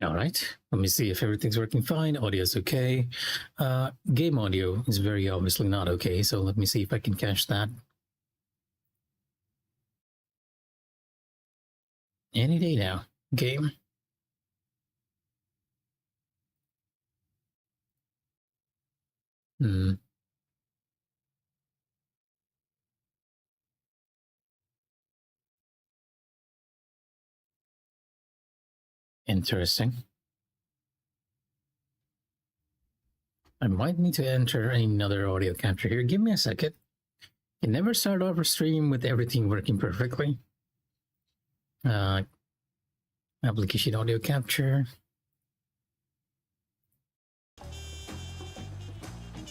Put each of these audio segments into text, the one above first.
All right, let me see if everything's working fine. Audio's okay. Game audio is very obviously not okay, so let me see if I can catch that. Any day now. Game. Hmm. Interesting. I might need to enter another audio capture here. Give me a second. You never start off a stream with everything working perfectly. Application audio capture.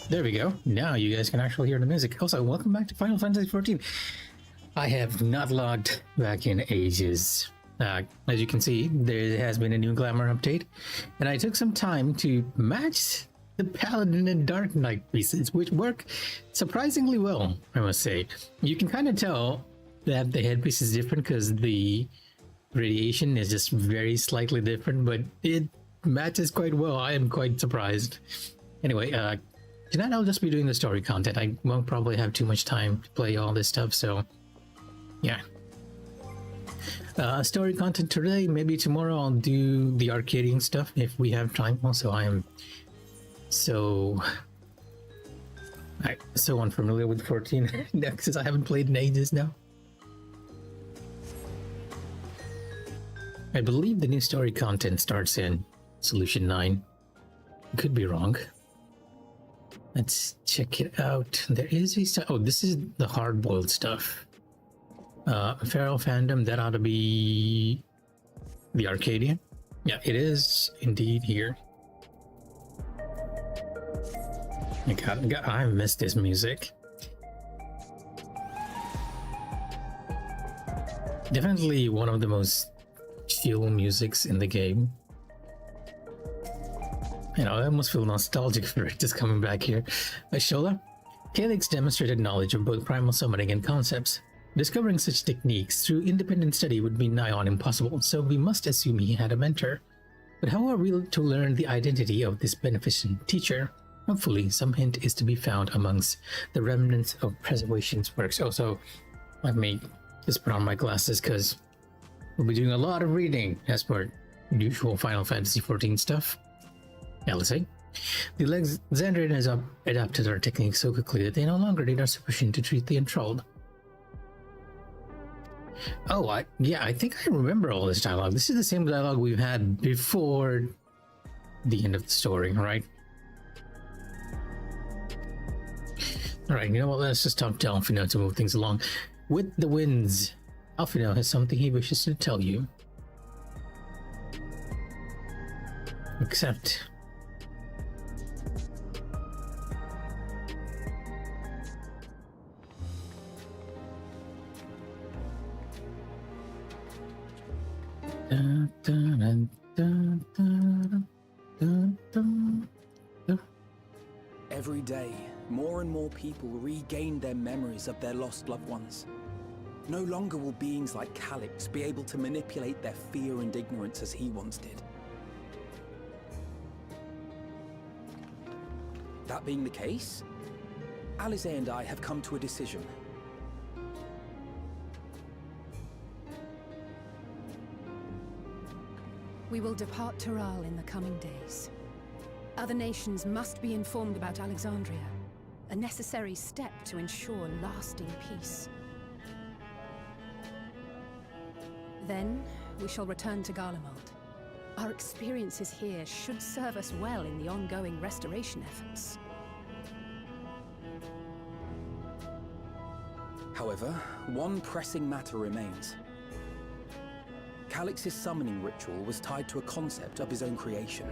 There we go. Now you guys can actually hear the music. Also, welcome back to Final Fantasy XIV. I have not logged back in ages. As you can see, there has been a new Glamour update, and I took some time to match the Paladin and Dark Knight pieces, which work surprisingly well, I must say. You can kind of tell that the headpiece is different because the radiation is just very slightly different, but it matches quite well. I am quite surprised. Anyway, tonight I'll just be doing the story content. I won't probably have too much time to play all this stuff, so yeah. Story content today, maybe tomorrow I'll do the arcading stuff if we have time. Also, I am so unfamiliar with 14 since I haven't played in ages now. I believe the new story content starts in Solution 9. Could be wrong. Let's check it out. There is a... Oh, this is the hard-boiled stuff. Feral Fandom, that ought to be the Arcadian. Yeah, it is indeed here. God, I missed this music. Definitely one of the most chill musics in the game. You know, I almost feel nostalgic for it just coming back here. Shola, Calyx demonstrated knowledge of both primal summoning and concepts. Discovering such techniques through independent study would be nigh on impossible, so we must assume he had a mentor. But how are we to learn the identity of this beneficent teacher? Hopefully, some hint is to be found amongst the remnants of Preservation's works. Also, let me just put on my glasses because we'll be doing a lot of reading as per usual Final Fantasy XIV stuff. Yeah, let's see. The Alexandrians adapted our techniques so quickly that they no longer need our supervision to treat the enthralled. Oh, I think I remember all this dialogue. This is the same dialogue we've had before the end of the story, right? Alright, you know what? Let's just talk to Alphino to move things along. With the winds, Alphino has something he wishes to tell you. Except... Every day, more and more people regain their memories of their lost loved ones. No longer will beings like Calyx be able to manipulate their fear and ignorance as he once did. That being the case, Alize and I have come to a decision. We will depart Taral in the coming days. Other nations must be informed about Alexandria, a necessary step to ensure lasting peace. Then, we shall return to Garlemald. Our experiences here should serve us well in the ongoing restoration efforts. However, one pressing matter remains. Calyx's summoning ritual was tied to a concept of his own creation.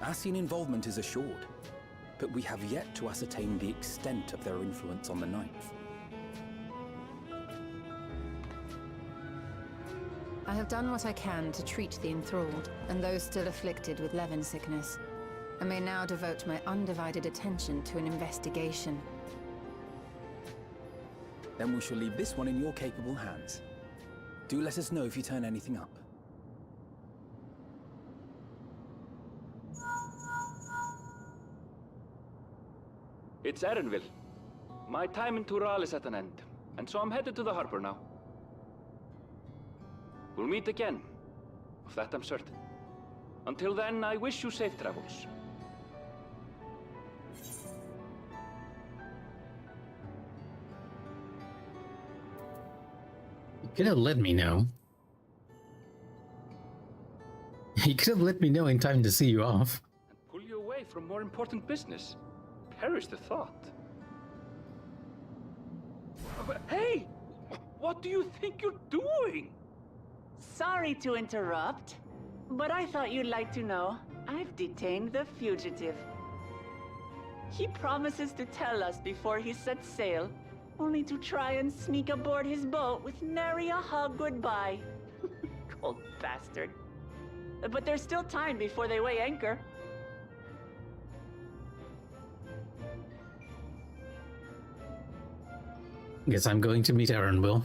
Ascian involvement is assured, but we have yet to ascertain the extent of their influence on the Ninth. I have done what I can to treat the enthralled, and those still afflicted with Levin sickness. I may now devote my undivided attention to an investigation. Then we shall leave this one in your capable hands. Do let us know if you turn anything up. It's Erenville. My time in Tural is at an end, and so I'm headed to the harbor now. We'll meet again, of that I'm certain. Until then, I wish you safe travels. You could have let me know. You could have let me know in time to see you off. And pull you away from more important business. Perish the thought. Hey! What do you think you're doing? Sorry to interrupt, but I thought you'd like to know. I've detained the fugitive. He promises to tell us before he sets sail, only to try and sneak aboard his boat with nary a hug goodbye. Cold bastard. But there's still time before they weigh anchor. Guess I'm going to meet Erenville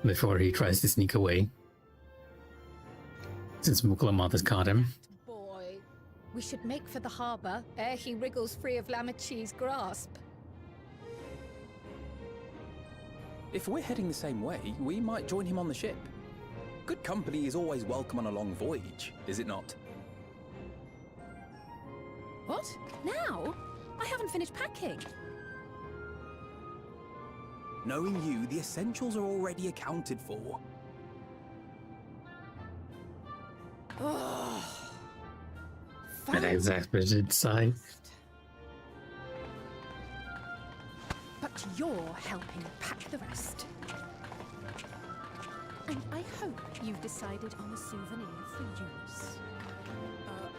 before he tries to sneak away, since Mikh'a has caught him. Boy, we should make for the harbor ere he wriggles free of Lamachi's grasp. If we're heading the same way, we might join him on the ship. Good company is always welcome on a long voyage, is it not? What? Now? I haven't finished packing. Knowing you, the essentials are already accounted for. Ugh. An exasperated sigh. But you're helping pack the rest. And I hope you've decided on a souvenir for use.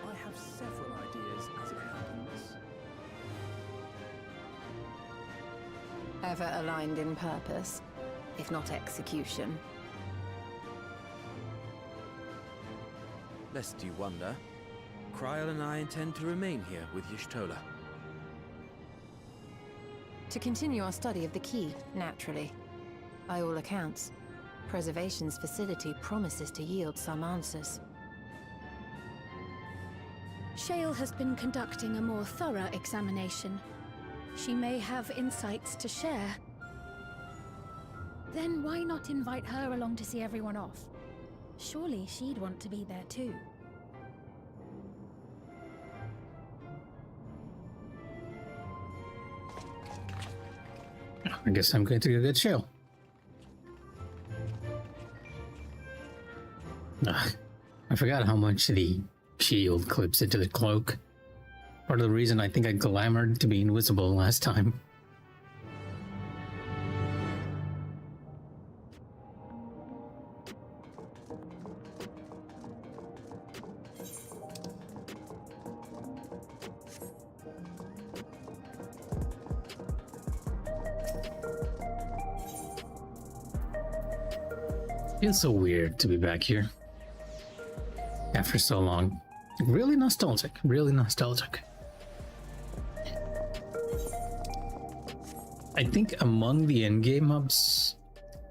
I have several ideas, as it happens. Ever aligned in purpose, if not execution. Lest you wonder, Kryl and I intend to remain here with Y'shtola. To continue our study of the key, naturally. By all accounts, Preservation's facility promises to yield some answers. Shale has been conducting a more thorough examination. She may have insights to share. Then why not invite her along to see everyone off? Surely she'd want to be there too. I guess I'm going to go get Shale. I forgot how much the shield clips into the cloak. Part of the reason I think I glamored to be invisible last time. Feels so weird to be back here after so long. Really nostalgic, really nostalgic. I think among the endgame hubs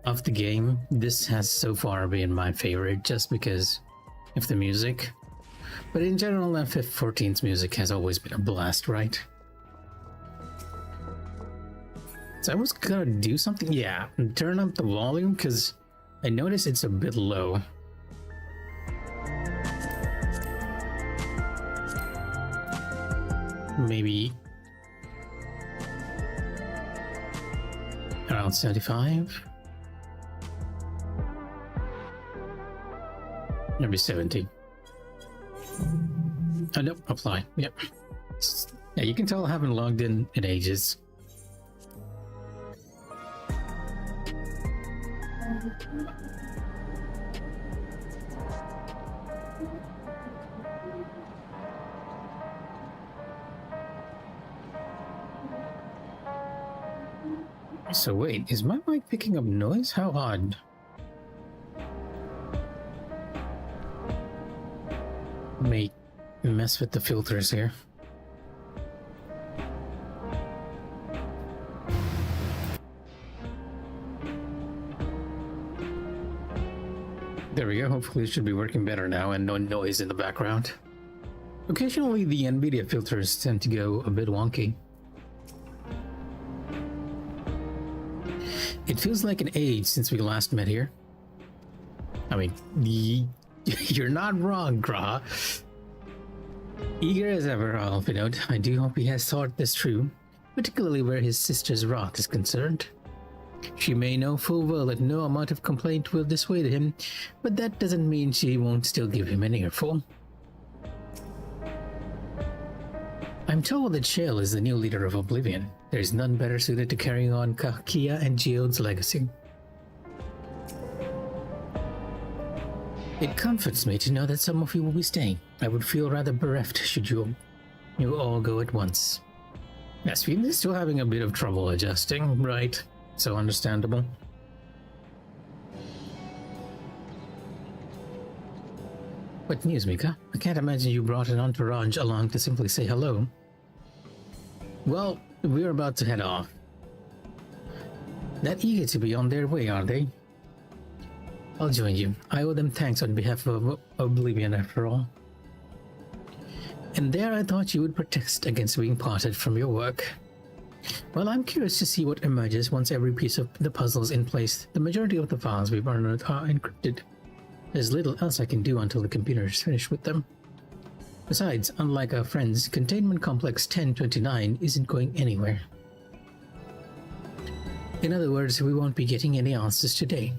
of the game, this has so far been my favorite just because of the music. But in general, FF14's music has always been a blast, right? So I was gonna do something, yeah, and turn up the volume because I noticed it's a bit low. Maybe around 75? Maybe 70. Oh, nope, apply. Yep. Yeah, you can tell I haven't logged in ages. So wait, is my mic picking up noise? How odd. May mess with the filters here. There we go, hopefully it should be working better now and no noise in the background. Occasionally, the NVIDIA filters tend to go a bit wonky. It feels like an age since we last met here. I mean, you're not wrong, Gra. Eager as ever, I'll note. I do hope he has thought this through, particularly where his sister's wrath is concerned. She may know full well that no amount of complaint will dissuade him, but that doesn't mean she won't still give him an earful. I'm told that Shale is the new leader of Oblivion. There is none better suited to carrying on Kakia and Geode's legacy. It comforts me to know that some of you will be staying. I would feel rather bereft should you all go at once. Yes, we're still having a bit of trouble adjusting, right? So understandable. What news, Mikh'a? I can't imagine you brought an entourage along to simply say hello. Well, we're about to head off. That eager to be on their way, are they? I'll join you. I owe them thanks on behalf of Oblivion, after all. And there I thought you would protest against being parted from your work. Well, I'm curious to see what emerges once every piece of the puzzle is in place. The majority of the files we've unearthed are encrypted. There's little else I can do until the computer is finished with them. Besides, unlike our friends, Containment Complex 1029 isn't going anywhere. In other words, we won't be getting any answers today.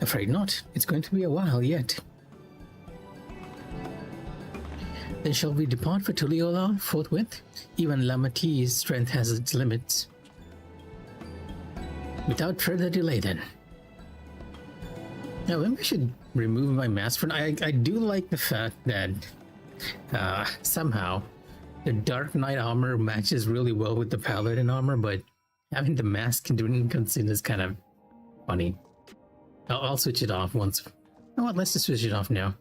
Afraid not. It's going to be a while yet. Then shall we depart for Tuliyollal forthwith? Even Lamati's strength has its limits. Without further delay then. Now maybe I should remove my mask for now. I do like the fact that somehow the Dark Knight armor matches really well with the Paladin armor, but having the mask during cutscene is kind of funny. I'll switch it off once. You know what, let's just switch it off now.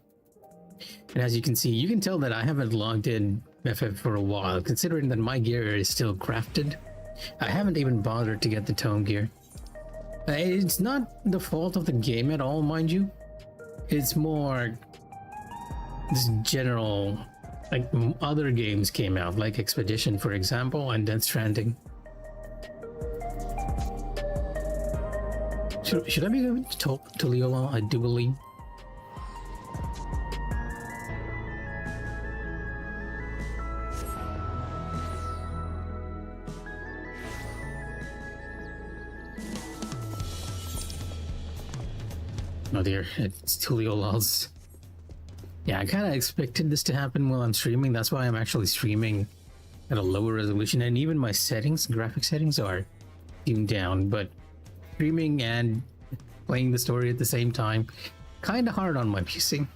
And as you can see, you can tell that I haven't logged in FF for a while, considering that my gear is still crafted. I haven't even bothered to get the tome gear. It's not the fault of the game at all, mind you. It's more this general, like other games came out, like Expedition, for example, and Death Stranding. Should I be going to talk to Tuliyollal? I do believe. Oh dear, it's Tuliyollal's. Yeah, I kind of expected this to happen while I'm streaming. That's why I'm actually streaming at a lower resolution, and even my settings, graphic settings, are tuned down. But streaming and playing the story at the same time, kind of hard on my PC.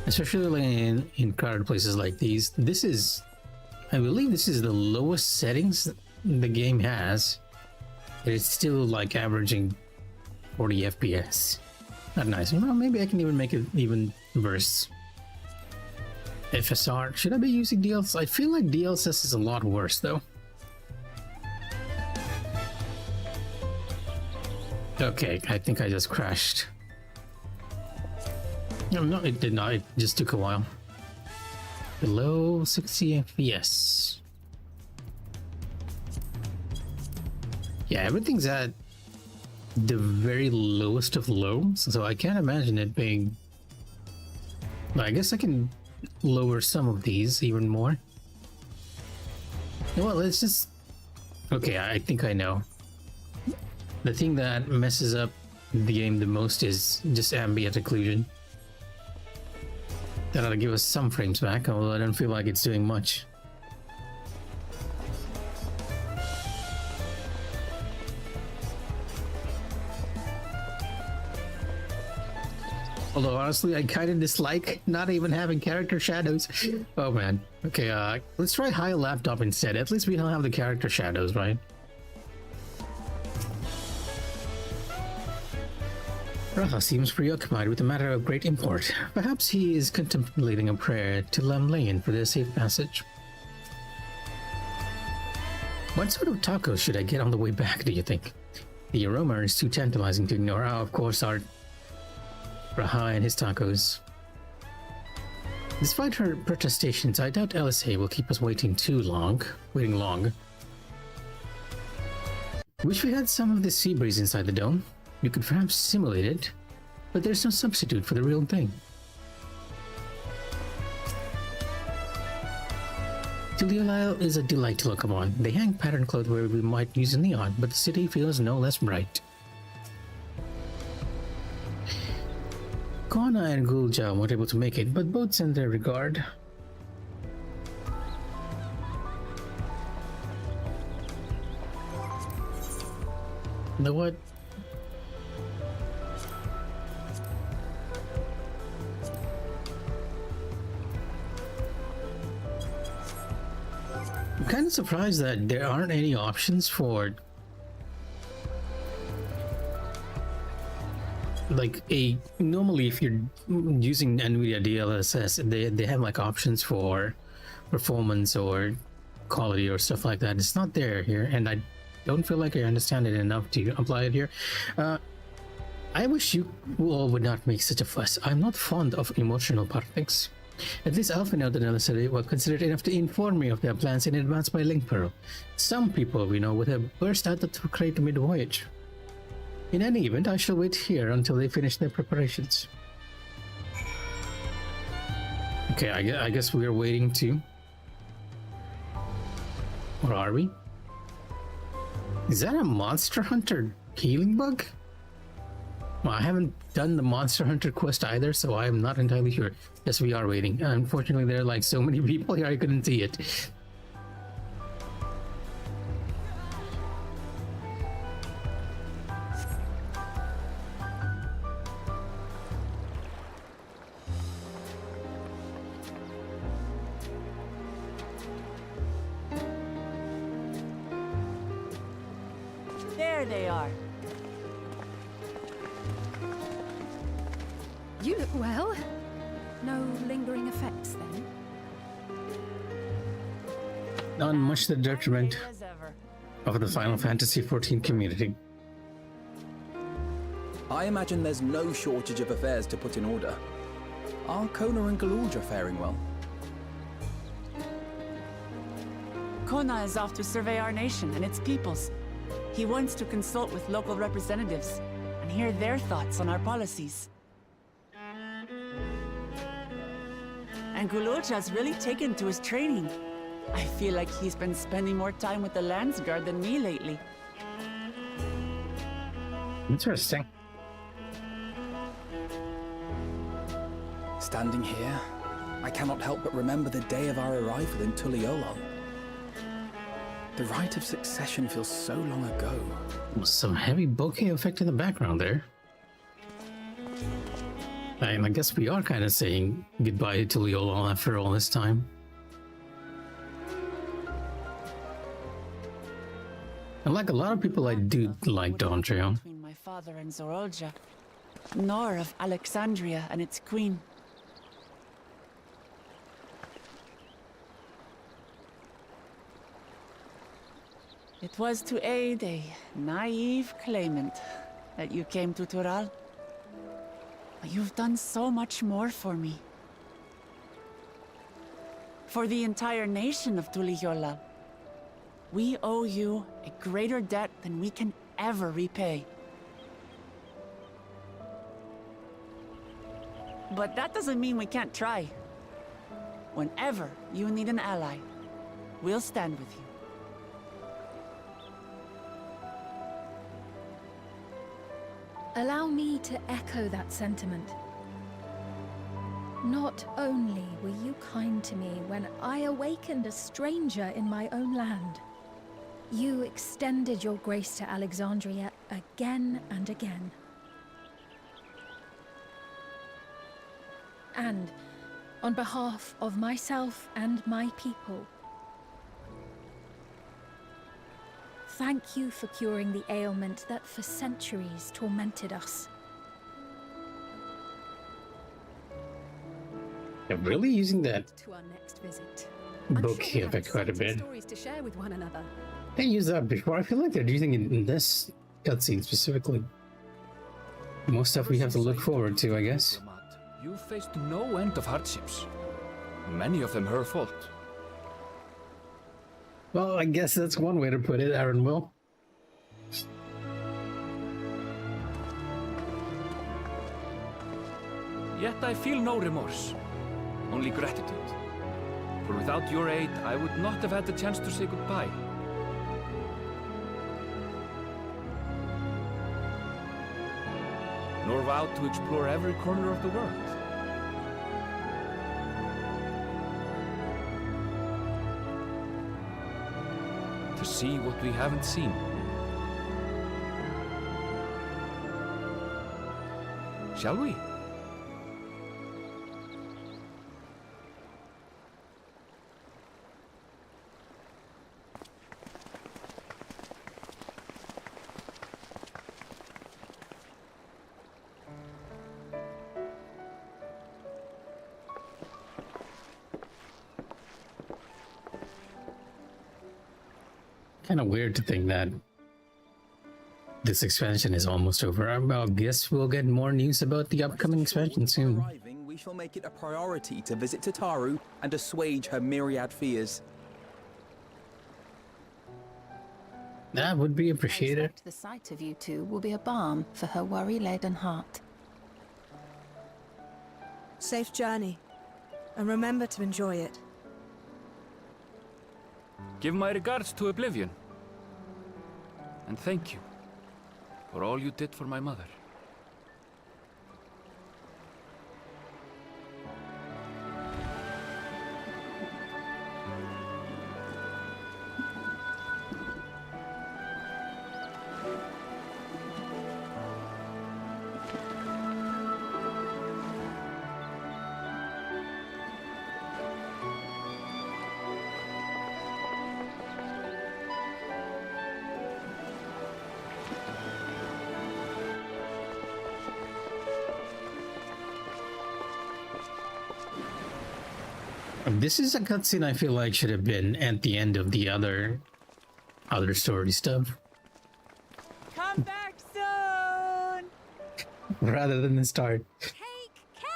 Especially in crowded places like these. This is, I believe this is the lowest settings the game has. It's still like averaging 40 FPS. Not nice. Well, maybe I can even make it even worse. FSR. Should I be using DLSS? I feel like DLSS is a lot worse though. Okay, I think I just crashed. No, it did not. It just took a while. Below 60 FPS. Yeah, everything's at the very lowest of lows, so I can't imagine it being... I guess I can lower some of these even more. You know what, let's just... Okay, I think I know. The thing that messes up the game the most is just ambient occlusion. That'll give us some frames back, although I don't feel like it's doing much. Although honestly, I kind of dislike not even having character shadows. Oh man. Okay, let's try high laptop instead. At least we don't have the character shadows, right? Rafa seems preoccupied with a matter of great import. Perhaps he is contemplating a prayer to Lamlayan for their safe passage. What sort of tacos should I get on the way back, do you think? The aroma is too tantalizing to ignore. Of course, our Raha and his tacos. Despite her protestations, I doubt LSA will keep us waiting long. Wish we had some of the sea breeze inside the dome. You could perhaps simulate it, but there's no substitute for the real thing. Tuliolal is a delight to look upon. They hang patterned clothes where we might use neon, but the city feels no less bright. Kona and Gulja weren't able to make it, but both send their regard. The what? I'm kind of surprised that there aren't any options for like normally if you're using NVIDIA DLSS, they have like options for performance or quality or stuff like that. It's not there here, and I don't feel like I understand it enough to apply it here. I wish you all would not make such a fuss. I'm not fond of emotional politics. At least Alpha and Elden were considered enough to inform me of their plans in advance by link pearl. Some people we know would have burst out of the crate mid-voyage. In any event, I shall wait here until they finish their preparations. Okay, I guess we are waiting to... Or are we? Is that a Monster Hunter healing bug? Well, I haven't done the Monster Hunter quest either, so I am not entirely sure. Yes, we are waiting. Unfortunately, there are like so many people here, I couldn't see it. There they are. You look well. No lingering effects, then? Not much the detriment As ever. of the Final Fantasy XIV community. I imagine there's no shortage of affairs to put in order. Are Kona and Galulja faring well? Kona is off to survey our nation and its peoples. He wants to consult with local representatives and hear their thoughts on our policies. And Gululja's really taken to his training. I feel like he's been spending more time with the Landsguard than me lately. Interesting. Standing here, I cannot help but remember the day of our arrival in Tuliolal. The rite of succession feels so long ago. Some heavy bokeh effect in the background there. And I guess we are kind of saying goodbye to Tuliolal after all this time. And like a lot of people, I do like Dawntrail. Between my father and Zorolja, nor of Alexandria and its queen. It was to aid a naive claimant that you came to Tural. But you've done so much more for me. For the entire nation of Tuliyollal. We owe you a greater debt than we can ever repay. But that doesn't mean we can't try. Whenever you need an ally, we'll stand with you. Allow me to echo that sentiment. Not only were you kind to me when I awakened a stranger in my own land, you extended your grace to Alexandria again and again. And on behalf of myself and my people, thank you for curing the ailment that for centuries tormented us. They're really using that To our next visit. bokeh effect quite a bit. Stories to share with one another. They use that before. I feel like they're using it in this cutscene specifically. More stuff we have to look forward to, I guess. You faced no end of hardships. Many of them her fault. Well, I guess that's one way to put it, Aaron Will. Yet I feel no remorse, only gratitude. For without your aid, I would not have had the chance to say goodbye. Nor vowed to explore every corner of the world. To see what we haven't seen. Shall we? Kind of weird to think that this expansion is almost over. I guess we'll get more news about the upcoming expansion soon. Arriving, we shall make it a priority to visit Tataru and assuage her myriad fears. That would be I appreciated. expect the sight of you two will be a balm for her worry-laden heart. Safe journey, and remember to enjoy it. Give my regards to Oblivion. And thank you for all you did for my mother. This is a cutscene I feel like should have been at the end of the other story stuff, Come back soon! rather than the start. Take care!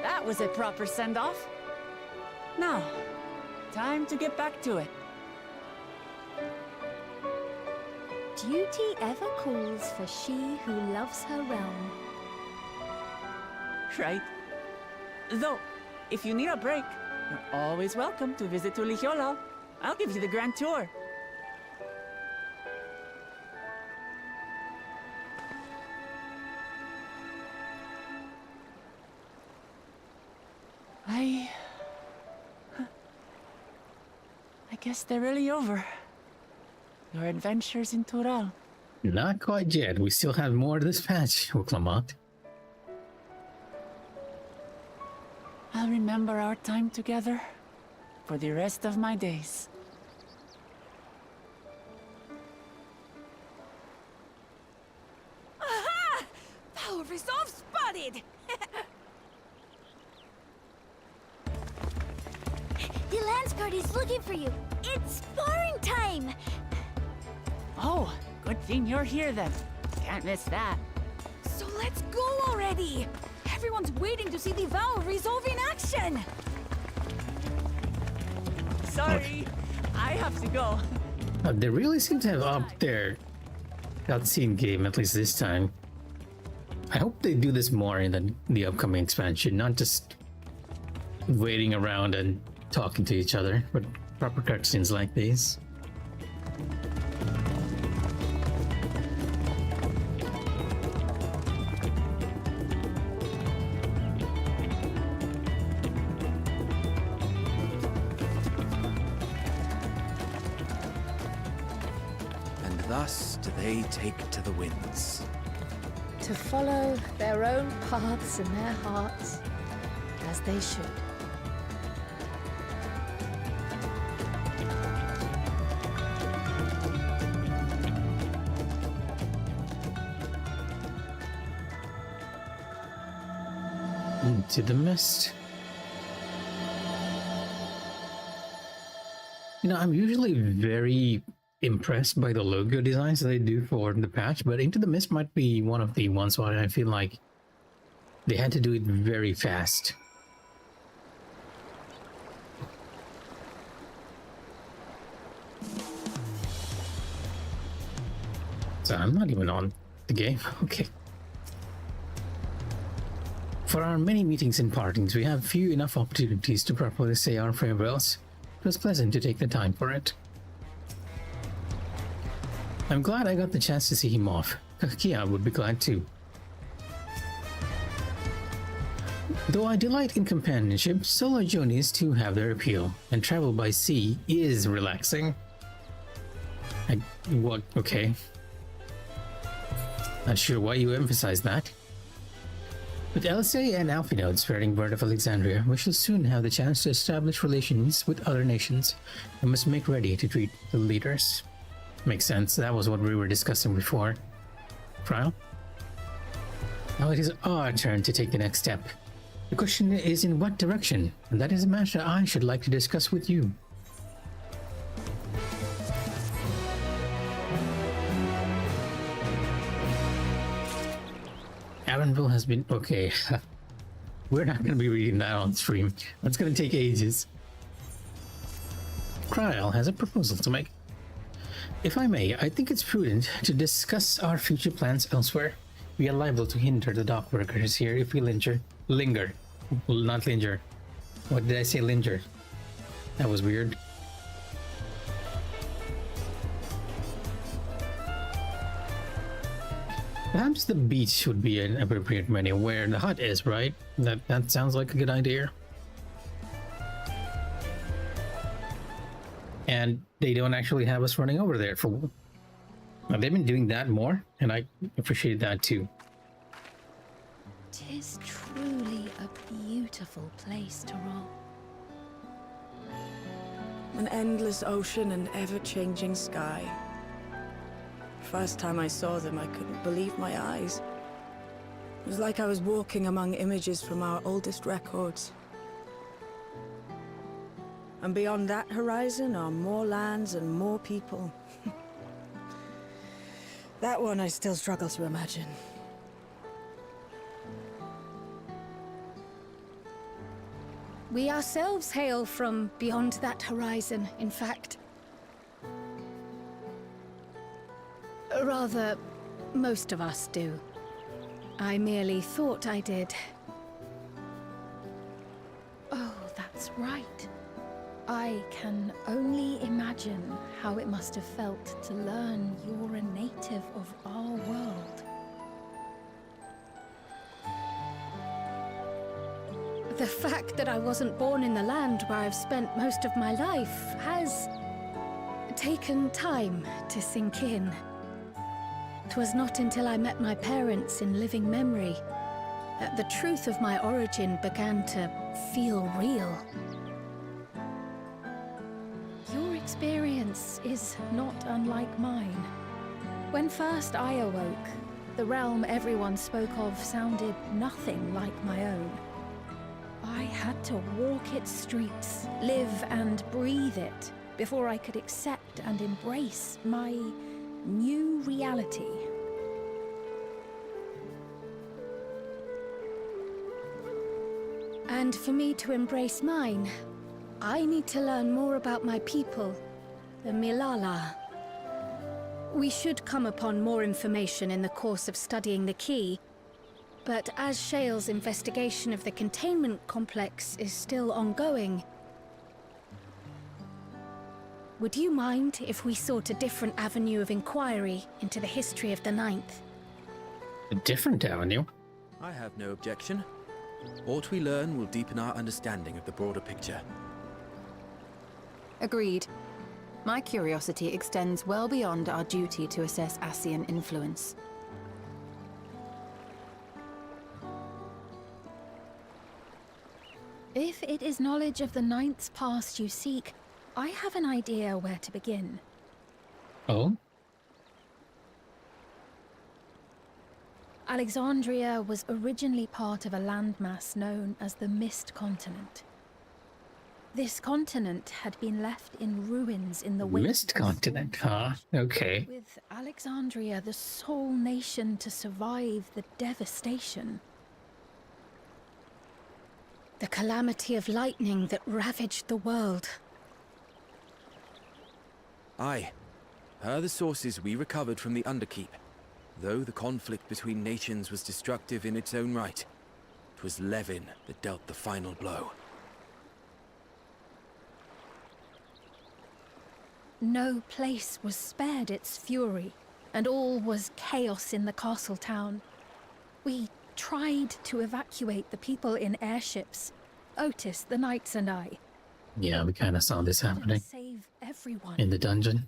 That was a proper send-off. Now, time to get back to it. Duty ever calls for she who loves her realm. Right. Though, if you need a break, you're always welcome to visit Tulichola. I'll give you the grand tour. I guess they're really over. Your adventures in Tural. Not quite yet. We still have more to this patch, Oklamat. I'll remember our time together for the rest of my days. Aha! Power resolve spotted! The Lance Guard is looking for you. It's sparring time! Oh, good thing you're here then. Can't miss that. So let's go already! Everyone's waiting to see the vow of resolve in action! Sorry, I have to go. They really seem to have upped their cutscene game, at least this time. I hope they do this more in the upcoming expansion, not just waiting around and talking to each other, but proper cutscenes like these. And thus do they take to the winds. To follow their own paths in their hearts, as they should. into the mist. You know, I'm usually very impressed by the logo designs they do for the patch, but Into the Mist might be one of the ones where I feel like they had to do it very fast. So I'm not even on the game. Okay. For our many meetings and partings, we have few enough opportunities to properly say our farewells. It was pleasant to take the time for it. I'm glad I got the chance to see him off. Kakia would be glad too. Though I delight in companionship, solo journeys too have their appeal, and travel by sea is relaxing. What? Okay. Not sure why you emphasize that. With Elsa and Alphinaud spreading word of Alexandria, we shall soon have the chance to establish relations with other nations, and must make ready to treat the leaders. Makes sense, that was what we were discussing before. Trial? Now it is our turn to take the next step. The question is in what direction, and that is a matter I should like to discuss with you. Arenville has been... okay. We're not going to be reading that on stream. That's going to take ages. Kryl has a proposal to make. If I may, I think it's prudent to discuss our future plans elsewhere. We are liable to hinder the dock workers here if we linger. Well, not linger. What did I say, linger? That was weird. Perhaps the beach would be an appropriate venue where the hut is, right? That sounds like a good idea. And they don't actually have us running over there for... they've been doing that more, and I appreciate that too. 'Tis truly a beautiful place to roam. An endless ocean and ever-changing sky. First time I saw them, I couldn't believe my eyes. It was like I was walking among images from our oldest records. And beyond that horizon are more lands and more people. That one I still struggle to imagine. We ourselves hail from beyond that horizon, in fact. Rather, most of us do. I merely thought I did. Oh, that's right. I can only imagine how it must have felt to learn you're a native of our world. The fact that I wasn't born in the land where I've spent most of my life has taken time to sink in. It was not until I met my parents in living memory that the truth of my origin began to feel real. Your experience is not unlike mine. When first I awoke, the realm everyone spoke of sounded nothing like my own. I had to walk its streets, live and breathe it, before I could accept and embrace my new reality. And for me to embrace mine, I need to learn more about my people, the Milala. We should come upon more information in the course of studying the key, but as Shale's investigation of the containment complex is still ongoing, would you mind if we sought a different avenue of inquiry into the history of the Ninth? A different avenue? I have no objection. What we learn will deepen our understanding of the broader picture. Agreed. My curiosity extends well beyond our duty to assess Ascian influence. If it is knowledge of the Ninth's past you seek, I have an idea where to begin. Oh? Alexandria was originally part of a landmass known as the Mist Continent. This continent had been left in ruins in the wake Mist of the Continent, Storm huh? Surge, Okay. with Alexandria the sole nation to survive the devastation. The calamity of lightning that ravaged the world. Aye. Per the sources we recovered from the Underkeep, though the conflict between nations was destructive in its own right, it was Levin that dealt the final blow. No place was spared its fury, and all was chaos in the castle town. We tried to evacuate the people in airships. Otis, the knights, and I. Yeah, we kind of saw this happening Save everyone. in the dungeon.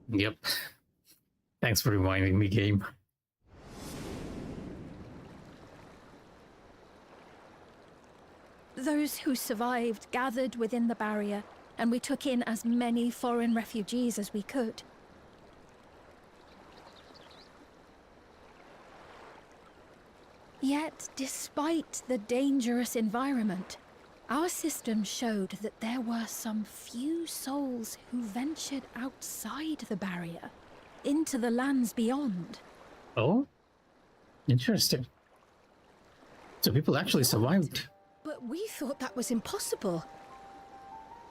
Yep. Thanks for reminding me, game. Those who survived gathered within the barrier, and we took in as many foreign refugees as we could. Yet, despite the dangerous environment, our system showed that there were some few souls who ventured outside the barrier, into the lands beyond. Oh? Interesting. So people actually survived. But we thought that was impossible.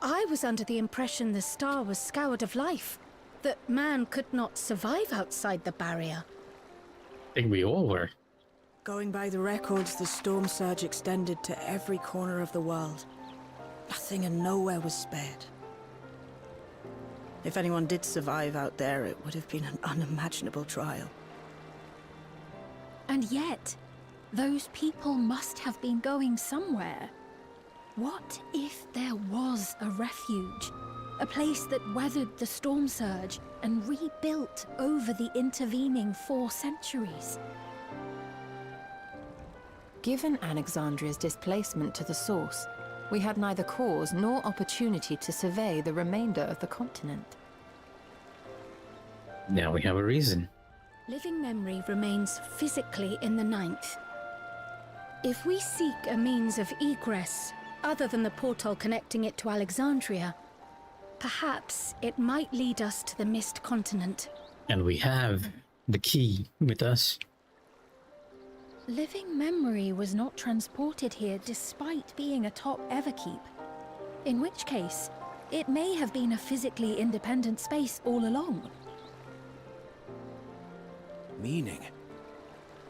I was under the impression the star was scoured of life, that man could not survive outside the barrier. I think we all were. Going by the records, the storm surge extended to every corner of the world. Nothing and nowhere was spared. If anyone did survive out there, it would have been an unimaginable trial. And yet, those people must have been going somewhere. What if there was a refuge? A place that weathered the storm surge and rebuilt over the intervening 4 centuries? Given Alexandria's displacement to the source, we had neither cause nor opportunity to survey the remainder of the continent. Now we have a reason. Living memory remains physically in the 9th. If we seek a means of egress, other than the portal connecting it to Alexandria, perhaps it might lead us to the Mist Continent. And we have the key with us. Living memory was not transported here despite being a top Everkeep. In which case, it may have been a physically independent space all along. Meaning,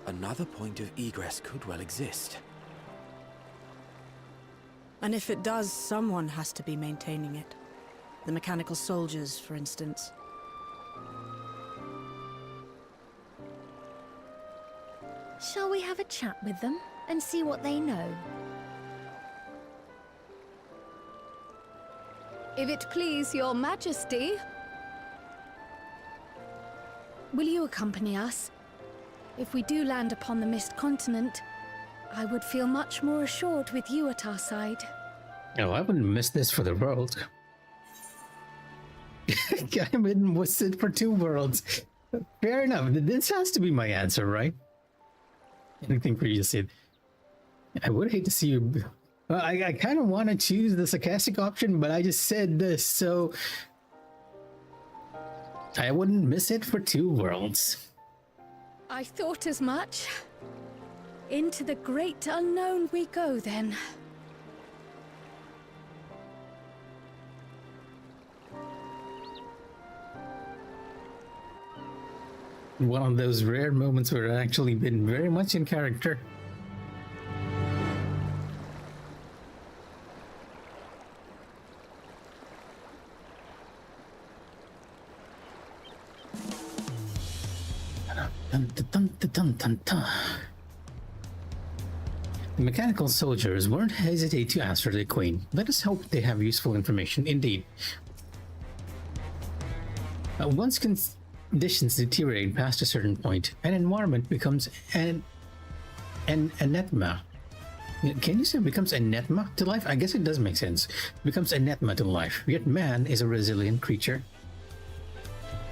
another point of egress could well exist. And if it does, someone has to be maintaining it. The mechanical soldiers, for instance. Shall we have a chat with them and see what they know? If it please your majesty, will you accompany us? If we do land upon the Mist Continent, I would feel much more assured with you at our side. Oh, I wouldn't miss this for the world. I'm in with it for 2 worlds. Fair enough. This has to be my answer, right? Anything for you to say. I would hate to see you. Well, I kind of want to choose the sarcastic option, but I just said this, so I wouldn't miss it for 2 worlds. I thought as much. Into the great unknown we go, then. One of those rare moments where I've actually been very much in character. Dun, dun, dun, dun, dun, dun. The mechanical soldiers won't hesitate to answer the queen. Let us hope they have useful information indeed. Once conditions deteriorate past a certain point, an environment becomes an anathema. Can you say it becomes anathema to life? I guess it does make sense. It becomes anathema to life, yet man is a resilient creature.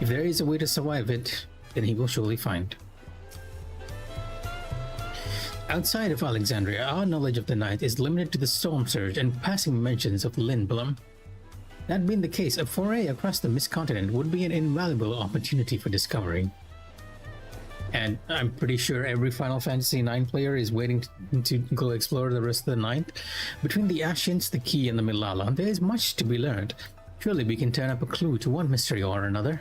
If there is a way to survive it, then he will surely find. Outside of Alexandria, our knowledge of the night is limited to the storm surge and passing mentions of Lindblom. That being the case, a foray across the Mist Continent would be an invaluable opportunity for discovery. And I'm pretty sure every Final Fantasy IX player is waiting to go explore the rest of the night. Between the Ascians, the Key, and the Milala, there is much to be learned. Surely we can turn up a clue to one mystery or another.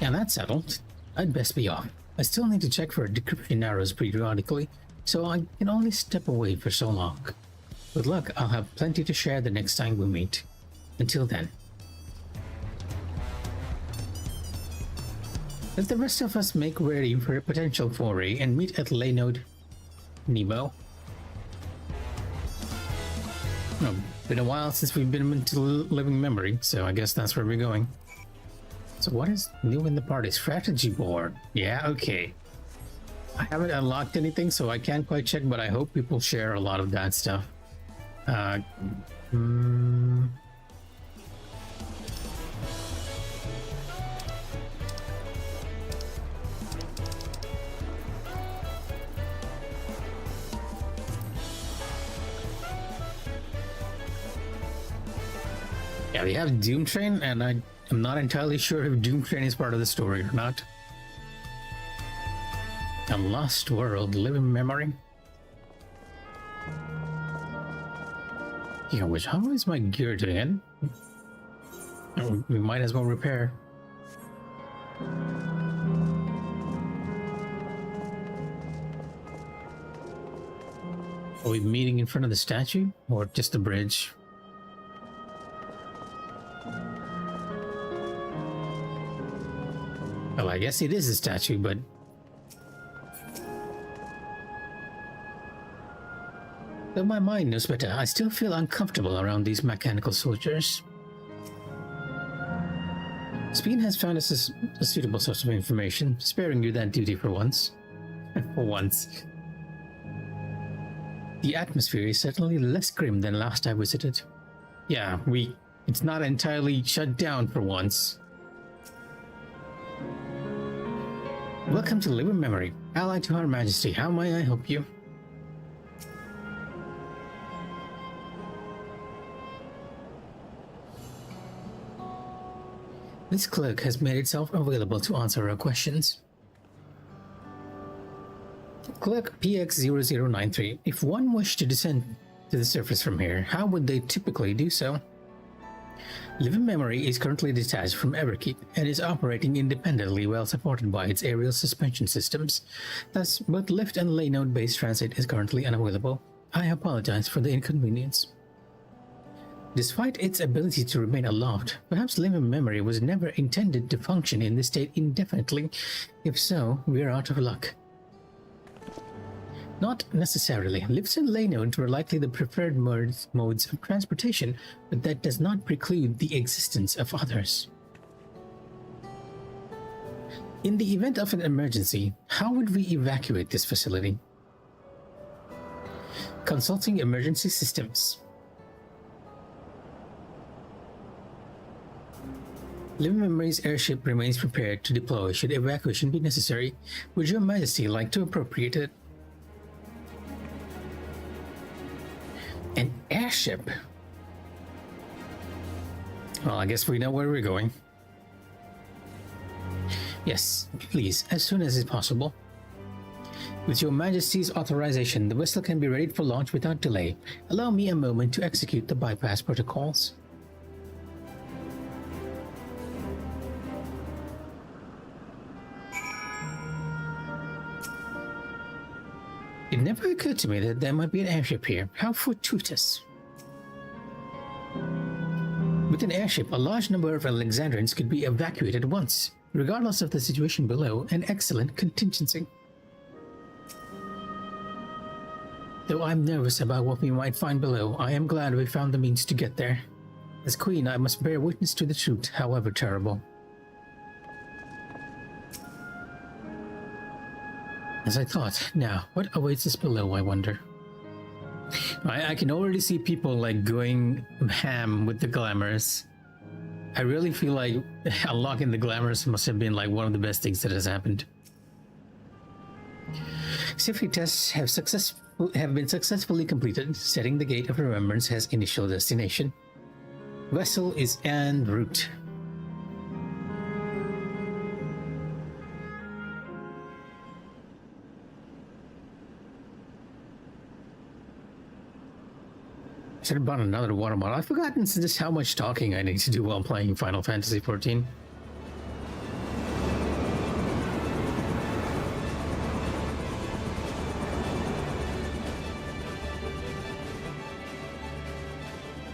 And that's settled. I'd best be off. I still need to check for decryption arrows periodically, so I can only step away for so long. With luck, I'll have plenty to share the next time we meet. Until then. Let the rest of us make ready for a potential foray and meet at Leynode Nemo. Oh, been a while since we've been into living memory, so I guess that's where we're going. So what is new in the party? Strategy board. Yeah, okay. I haven't unlocked anything, so I can't quite check, but I hope people share a lot of that stuff. Yeah, we have Doom Train, and I'm not entirely sure if Doom Train is part of the story or not. A Lost World, Living Memory. Yeah, which, how is my gear doing? Oh, we might as well repair. Are we meeting in front of the statue, or just the bridge? Well, I guess it is a statue, but... Though my mind knows better, I still feel uncomfortable around these mechanical soldiers. Speen has found us a suitable source of information, sparing you that duty for once. For once. The atmosphere is certainly less grim than last I visited. Yeah, it's not entirely shut down for once. Welcome to Living Memory, allied to Her Majesty. How may I help you? This clerk has made itself available to answer our questions. Clerk PX0093. If one wished to descend to the surface from here, how would they typically do so? Living Memory is currently detached from Everkeep and is operating independently while supported by its aerial suspension systems. Thus, both lift and Leynode-based transit is currently unavailable. I apologize for the inconvenience. Despite its ability to remain aloft, perhaps Living Memory was never intended to function in this state indefinitely. If so, we're out of luck. Not necessarily. Lifts and Leynodes were likely the preferred modes of transportation, but that does not preclude the existence of others. In the event of an emergency, how would we evacuate this facility? Consulting emergency systems. Living Memory's airship remains prepared to deploy should evacuation be necessary. Would Your Majesty like to appropriate it? An airship? Well, I guess we know where we're going. Yes, please, as soon as is possible. With Your Majesty's authorization, the vessel can be ready for launch without delay. Allow me a moment to execute the bypass protocols. It never occurred to me that there might be an airship here. How fortuitous. With an airship, a large number of Alexandrians could be evacuated at once, regardless of the situation below. An excellent contingency. Though I'm nervous about what we might find below, I am glad we found the means to get there. As Queen, I must bear witness to the truth, however terrible. As I thought, now, what awaits us below, I wonder? I can already see people like going ham with the glamours. I really feel like unlocking the glamours must have been like one of the best things that has happened. Safety tests have been successfully completed. Setting the Gate of Remembrance has initial destination. Vessel is en route. I should have bought another water bottle. I've forgotten just how much talking I need to do while playing Final Fantasy XIV.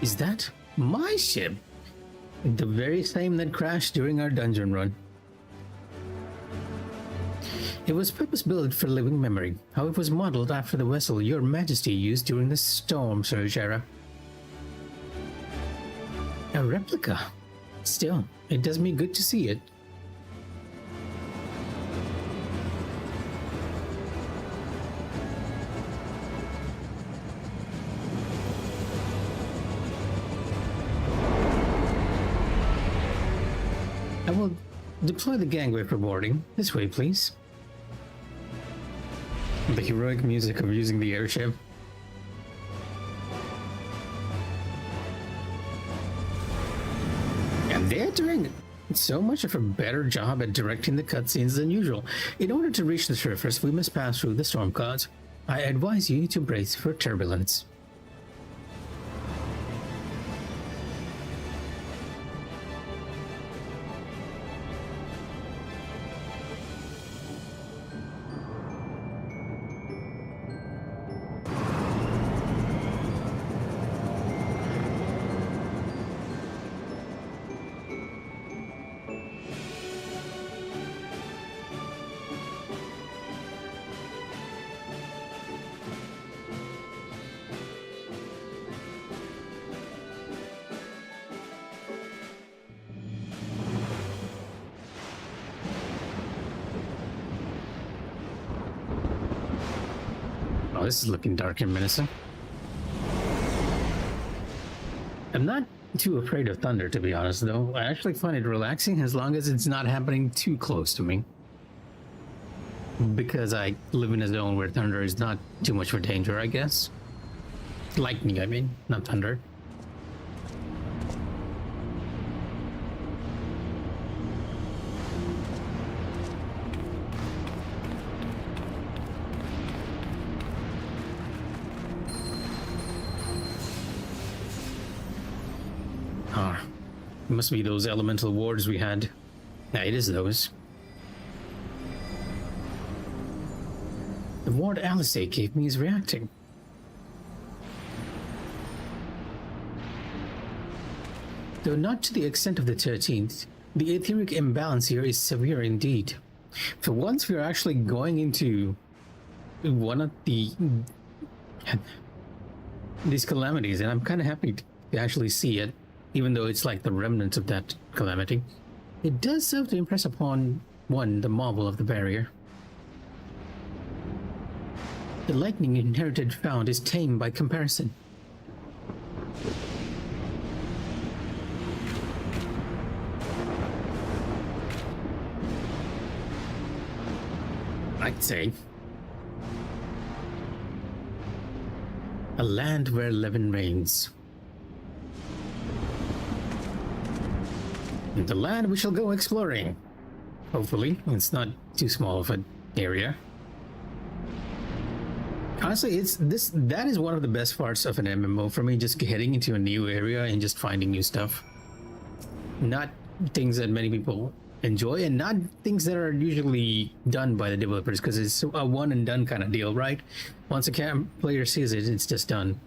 Is that my ship? The very same that crashed during our dungeon run. It was purpose-built for living memory, how it was modeled after the vessel Your Majesty used during the Storm Surge era. A replica. Still, it does me good to see it. I will deploy the gangway for boarding. This way, please. The heroic music of using the airship. And they're doing so much of a better job at directing the cutscenes than usual. In order to reach the surface, we must pass through the storm clouds. I advise you to brace for turbulence. Oh, this is looking dark and menacing. I'm not too afraid of thunder, to be honest, though. I actually find it relaxing as long as it's not happening too close to me. Because I live in a zone where thunder is not too much of a danger, I guess. Lightning, I mean, not thunder. It must be those elemental wards we had. Yeah, it is those. The ward Alice gave me is reacting. Though not to the extent of the 13th, the etheric imbalance here is severe indeed. For once, we are actually going into one of these calamities, and I'm kind of happy to actually see it. Even though it's like the remnants of that calamity, it does serve to impress upon one the marvel of the barrier. The lightning inherited found is tame by comparison. I'd say. A land where Levin reigns. The land we shall go exploring. Hopefully, it's not too small of an area. Honestly, that is one of the best parts of an MMO for me, just heading into a new area and just finding new stuff. Not things that many people enjoy, and not things that are usually done by the developers, because it's a one and done kind of deal, right? Once a player sees it, it's just done.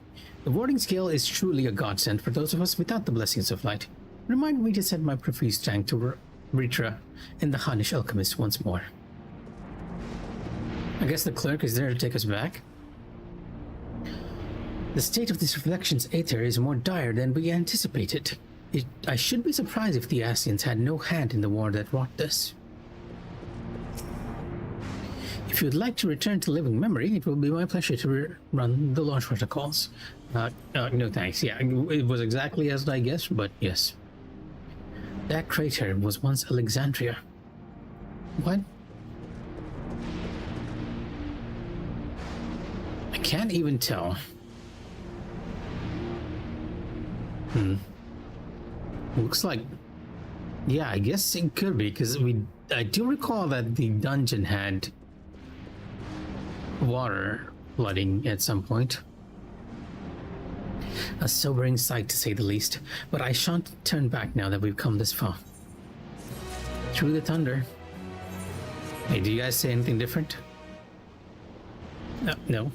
The warding skill is truly a godsend for those of us without the blessings of light. Remind me to send my profuse tank to Ritra and the Hunnish alchemist once more. I guess the clerk is there to take us back. The state of this reflection's aether is more dire than we anticipated. I should be surprised if the Ascians had no hand in the war that wrought this. If If you'd like to return to living memory, it will be my pleasure to run the launch protocols. No thanks. Yeah, it was exactly as I guessed, but yes. That crater was once Alexandria. What? I can't even tell. Looks like... Yeah, I guess it could be, because I do recall that the dungeon had water flooding at some point. A sobering sight, to say the least, but I shan't turn back now that we've come this far. Through the thunder. Hey, do you guys say anything different? No.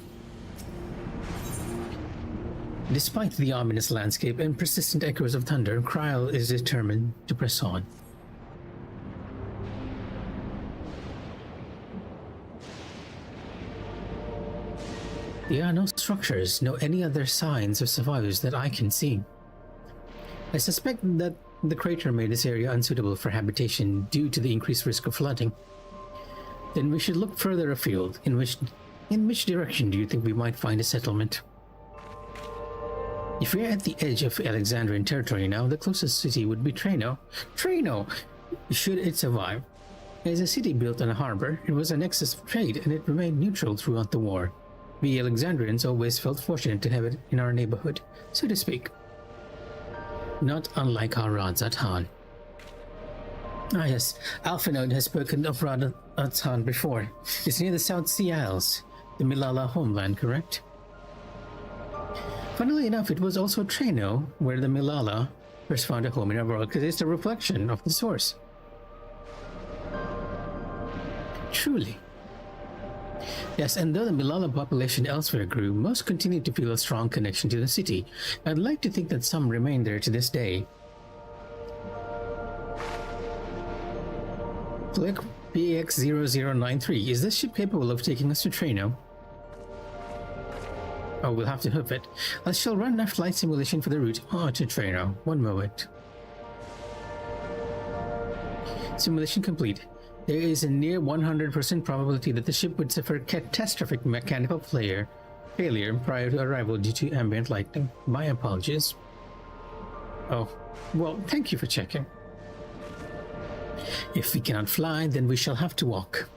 Despite the ominous landscape and persistent echoes of thunder, Kryl is determined to press on. There are no structures, no any other signs of survivors that I can see. I suspect that the crater made this area unsuitable for habitation due to the increased risk of flooding. Then we should look further afield. In which direction do you think we might find a settlement? If we're at the edge of Alexandrian territory now, the closest city would be Treno. Treno! Should it survive? As a city built on a harbor, it was a nexus of trade and it remained neutral throughout the war. We Alexandrians always felt fortunate to have it in our neighborhood, so to speak. Not unlike our Rads at Han. Ah yes, Alphanode has spoken of Rad at Han before. It's near the South Sea Isles, the Milala homeland, correct? Funnily enough, it was also Treno where the Milala first found a home in our world, because it's a reflection of the source. Truly. Yes, and though the Milala population elsewhere grew, most continued to feel a strong connection to the city. I'd like to think that some remain there to this day. Click PX0093. Is this ship capable of taking us to Treno? Oh, we'll have to hoof it. I shall run a flight simulation for the route to Treno. One moment. Simulation complete. There is a near 100% probability that the ship would suffer catastrophic mechanical failure prior to arrival due to ambient lighting. My apologies. Oh, well, thank you for checking. If we cannot fly, then we shall have to walk.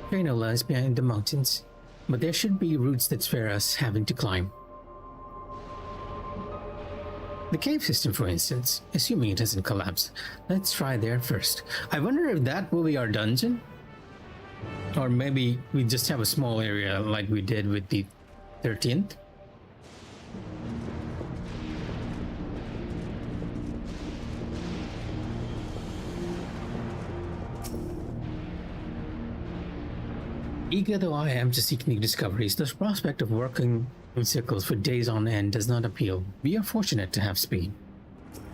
Treno lies behind the mountains, but there should be routes that spare us having to climb. The cave system, for instance, assuming it doesn't collapse. Let's try there first. I wonder if that will be our dungeon? Or maybe we just have a small area like we did with the 13th? Eager though I am to seek new discoveries, the prospect of working in circles for days on end does not appeal. We are fortunate to have speed.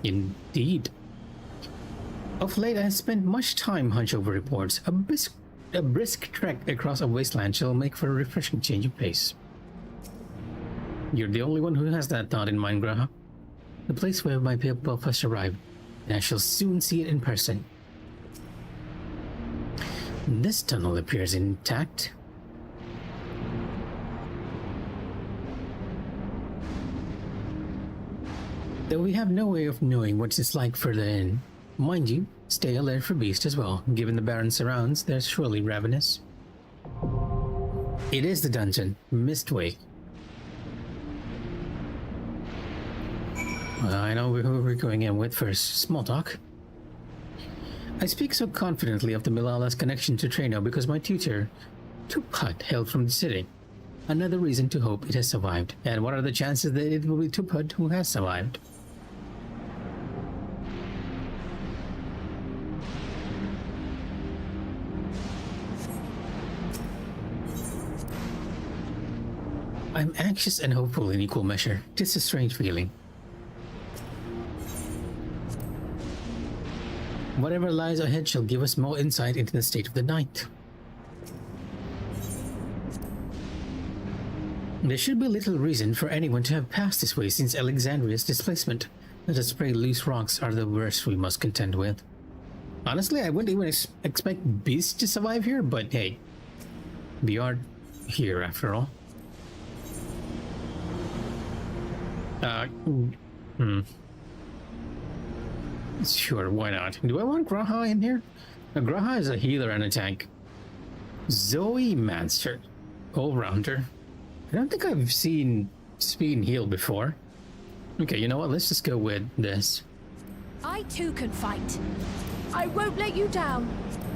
Indeed. Of late I have spent much time hunched over reports. A brisk trek across a wasteland shall make for a refreshing change of pace. You're the only one who has that thought in mind, Graha. The place where my people first arrived, and I shall soon see it in person. This tunnel appears intact. Though we have no way of knowing what it's like further in. Mind you, stay alert for beasts as well. Given the barren surrounds, they're surely ravenous. It is the dungeon, Mistway. Well, I know who we're going in with first. Small talk. I speak so confidently of the Milala's connection to Treno because my tutor, Tuphut, hailed from the city. Another reason to hope it has survived. And what are the chances that it will be Tuphut who has survived? I'm anxious and hopeful in equal measure. Tis a strange feeling. Whatever lies ahead shall give us more insight into the state of the night. There should be little reason for anyone to have passed this way since Alexandria's displacement. Let us pray loose rocks are the worst we must contend with. Honestly, I wouldn't even expect beasts to survive here, but hey. We are here after all. Sure, why not? Do I want Graha in here? Graha is a healer and a tank. Zoe Manster, all-rounder. I don't think I've seen speed and heal before. Okay, you know what? Let's just go with this. I too can fight. I won't let you down.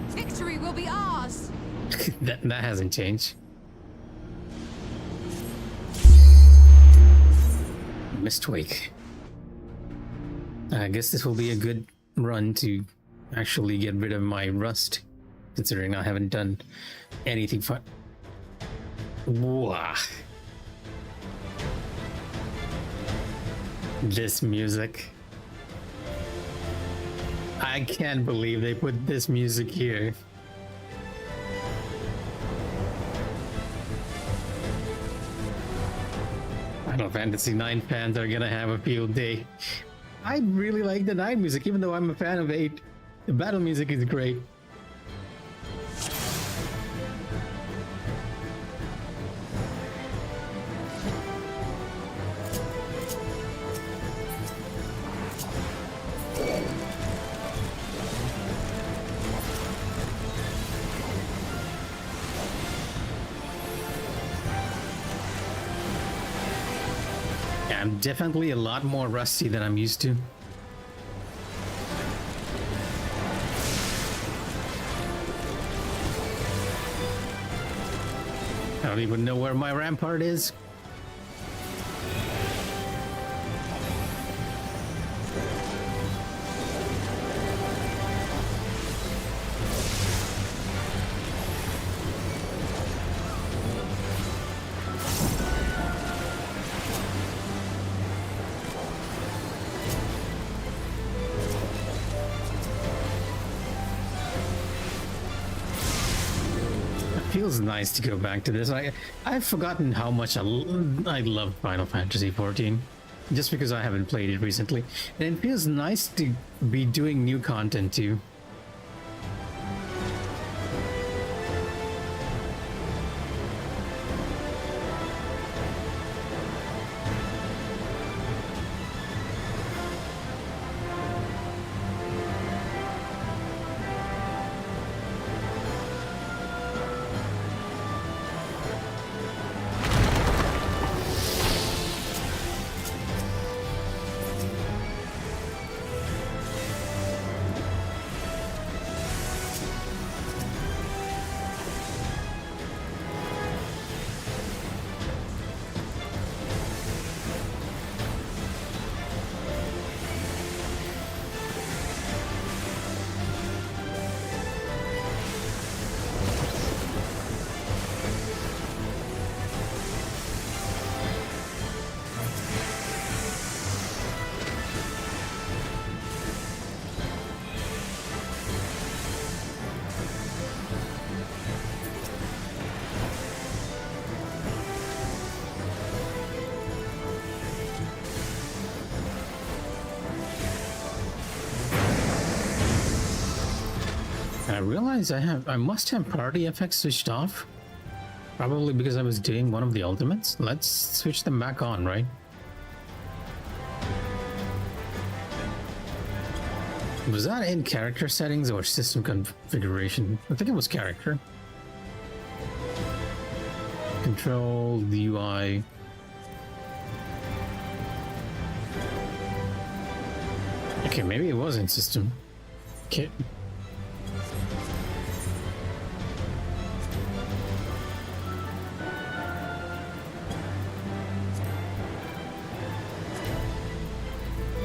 Victory will be ours. that hasn't changed. Mistwake. I guess this will be a good run to actually get rid of my rust, considering I haven't done anything fun. Wah. This music. I can't believe they put this music here. Final Fantasy IX fans are gonna have a field day. I really like the 9 music, even though I'm a fan of 8. The battle music is great. I'm definitely a lot more rusty than I'm used to. I don't even know where my rampart is. Feels nice to go back to this. I've forgotten how much I love Final Fantasy XIV, just because I haven't played it recently, and it feels nice to be doing new content too. I realize I must have party effects switched off. Probably because I was doing one of the ultimates. Let's switch them back on, right? Was that in character settings or system configuration? I think it was character. Control, the UI. Okay, maybe it was in system. Okay.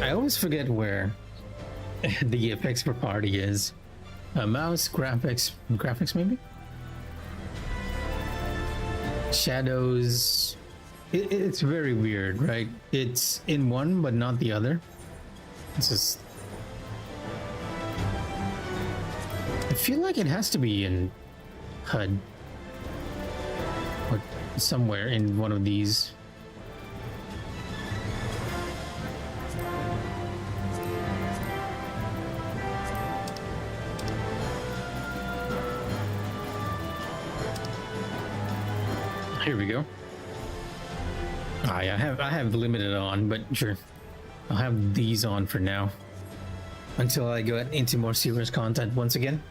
I always forget where the effects for party is. Mouse, graphics maybe? Shadows. It's very weird, right? It's in one but not the other. It's just... I feel like it has to be in HUD. Or somewhere in one of these. Here we go. I have limited on, but sure. I'll have these on for now. Until I go into more serious content once again.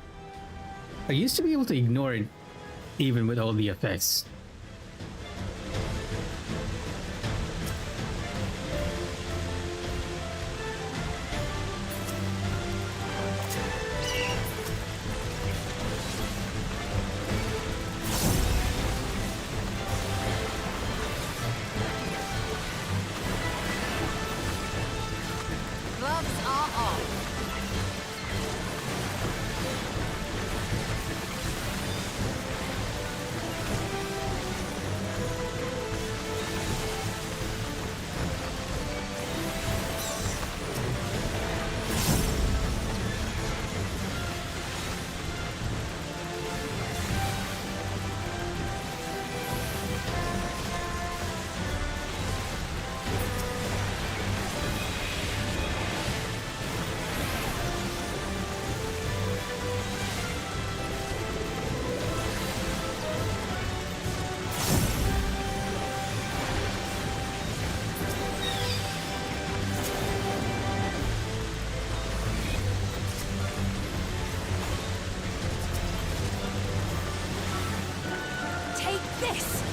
I used to be able to ignore it even with all the effects. Gloves are off. Take this!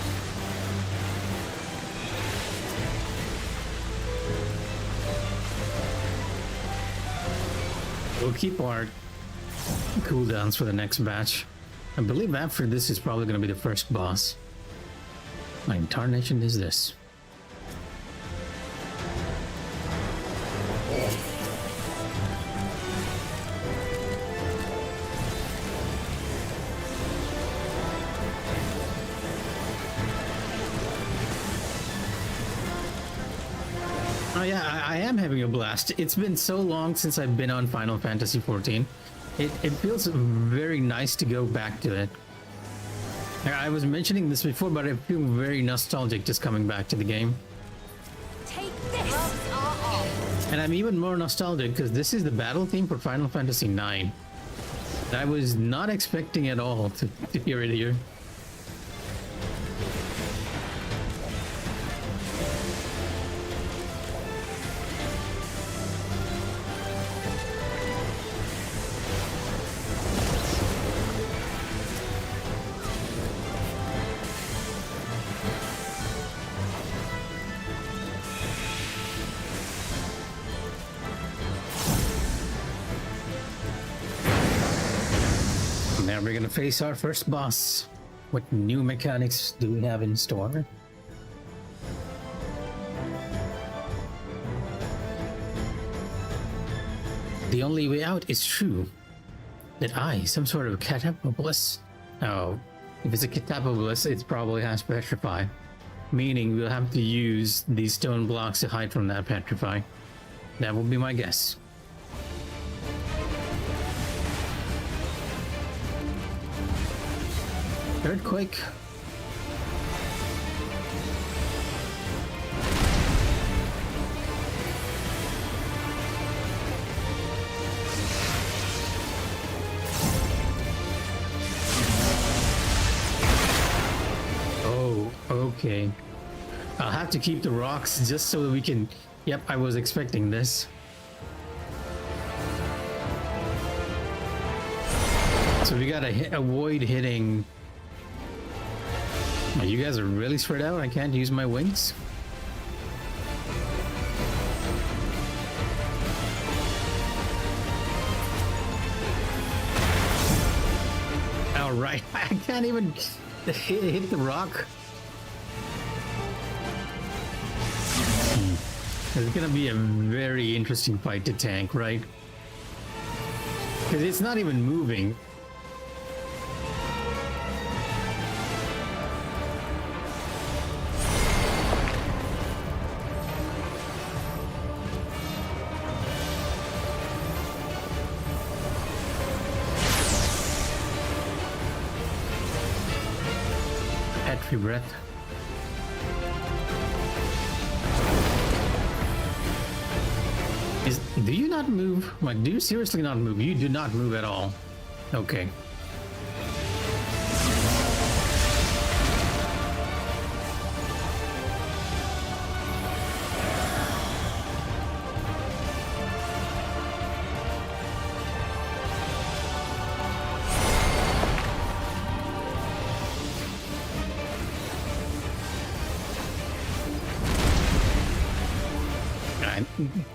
We'll keep our cooldowns for the next batch. I believe after this is probably going to be the first boss. My incarnation is this. Oh yeah, I am having a blast. It's been so long since I've been on Final Fantasy XIV. It feels very nice to go back to it. I was mentioning this before, but I feel very nostalgic just coming back to the game. Take this! And I'm even more nostalgic because this is the battle theme for Final Fantasy IX. I was not expecting at all to hear it here. Now we're gonna face our first boss. What new mechanics do we have in store? The only way out is true. That I, some sort of catapulus. Oh, if it's a catapulus, it probably has petrify. Meaning we'll have to use these stone blocks to hide from that petrify. That will be my guess. Earthquake. Oh, okay. I'll have to keep the rocks just so that we can... Yep, I was expecting this. So we gotta avoid hitting... Oh, you guys are really spread out? I can't use my wings? Alright, I can't even hit the rock. It's gonna be a very interesting fight to tank, right? Because it's not even moving. Petri breath. Do you not move? Like, do you seriously not move? You do not move at all. Okay.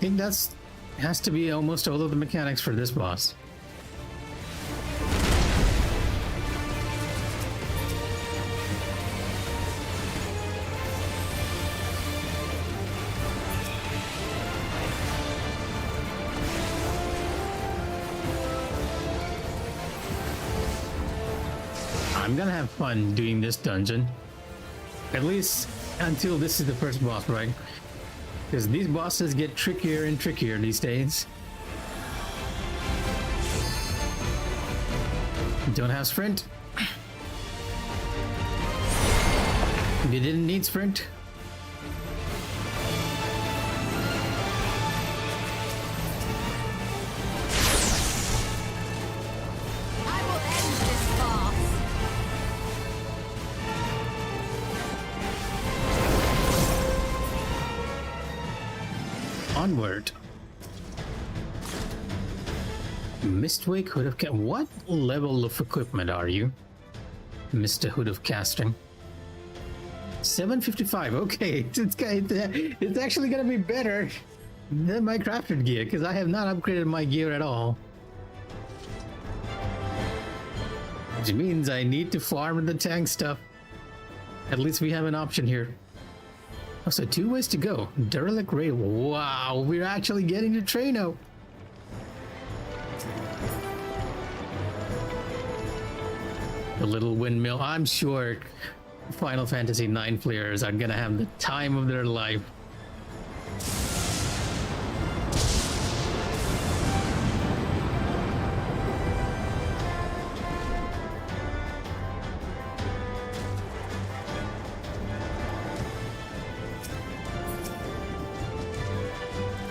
think that's has to be almost all of the mechanics for this boss. I'm gonna have fun doing this dungeon. At least until this is the first boss, right? Because these bosses get trickier and trickier these days. Don't have sprint. You didn't need sprint. Onward. Mistwake Hood of Casting. What level of equipment are you, Mr. Hood of Casting? 755. Okay, it's actually gonna be better than my crafted gear because I have not upgraded my gear at all. Which means I need to farm the tank stuff. At least we have an option here. Oh, so 2 ways to go. Derelict Rail. Wow, we're actually getting to Traino. The little windmill. I'm sure Final Fantasy IX players are gonna have the time of their life.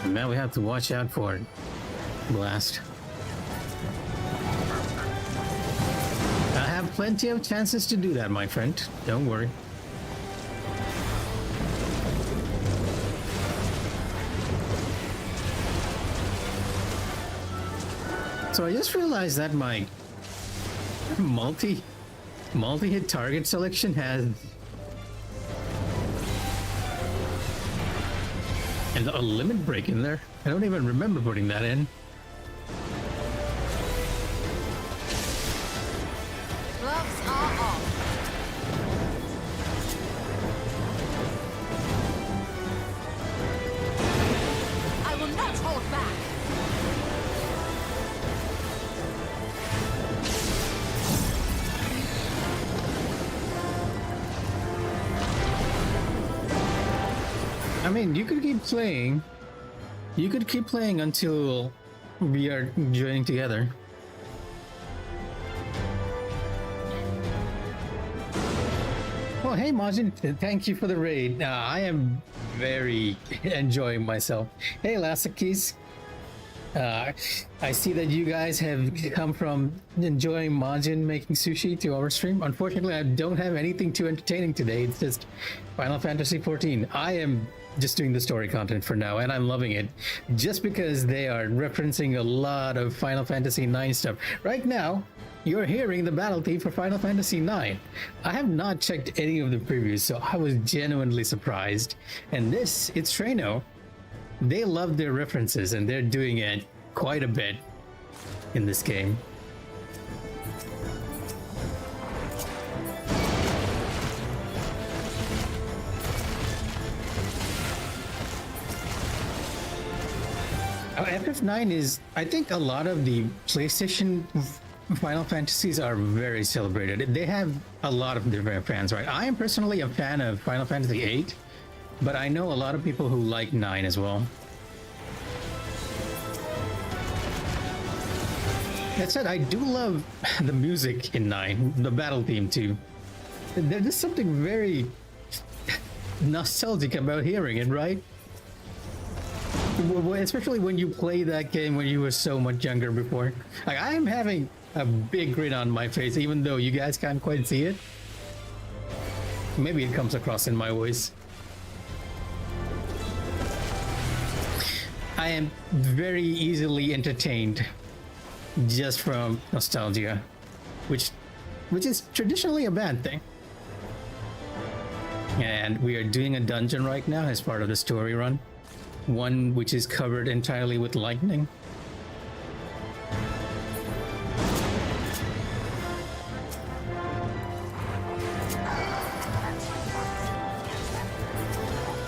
Man, we have to watch out for it. Blast. I have plenty of chances to do that, my friend. Don't worry. So I just realized that my multi-hit target selection has and a limit break in there. I don't even remember putting that in. Gloves are off. I will not hold back. I mean, you could keep playing. You could keep playing until we are joining together. Well, hey Majin, thank you for the raid. I am very enjoying myself. Hey Lasakis, I see that you guys have come from enjoying Majin making sushi to our stream. Unfortunately, I don't have anything too entertaining today. It's just Final Fantasy XIV. I am just doing the story content for now, and I'm loving it. Just because they are referencing a lot of Final Fantasy IX stuff. Right now, you're hearing the battle theme for Final Fantasy IX. I have not checked any of the previews, so I was genuinely surprised. And this, it's Traino. They love their references, and they're doing it quite a bit in this game. FF9 is, I think a lot of the PlayStation Final Fantasies are very celebrated. They have a lot of different fans, right? I am personally a fan of Final Fantasy VIII, but I know a lot of people who like 9 as well. That said, I do love the music in 9, the battle theme too. There's something very nostalgic about hearing it, right? Especially when you play that game when you were so much younger before. Like, I am having a big grin on my face, even though you guys can't quite see it. Maybe it comes across in my voice. I am very easily entertained just from nostalgia, which is traditionally a bad thing. And we are doing a dungeon right now as part of the story run. one which is covered entirely with lightning.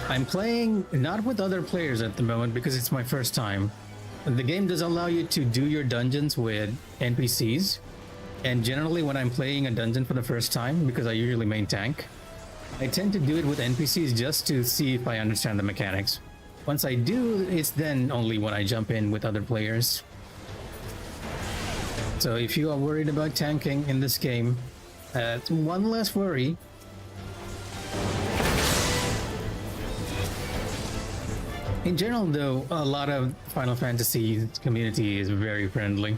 I'm playing not with other players at the moment because it's my first time. The game does allow you to do your dungeons with NPCs, and generally when I'm playing a dungeon for the first time, because I usually main tank, I tend to do it with NPCs just to see if I understand the mechanics. Once I do, it's then only when I jump in with other players. So if you are worried about tanking in this game, it's one less worry. In general, though, a lot of Final Fantasy community is very friendly.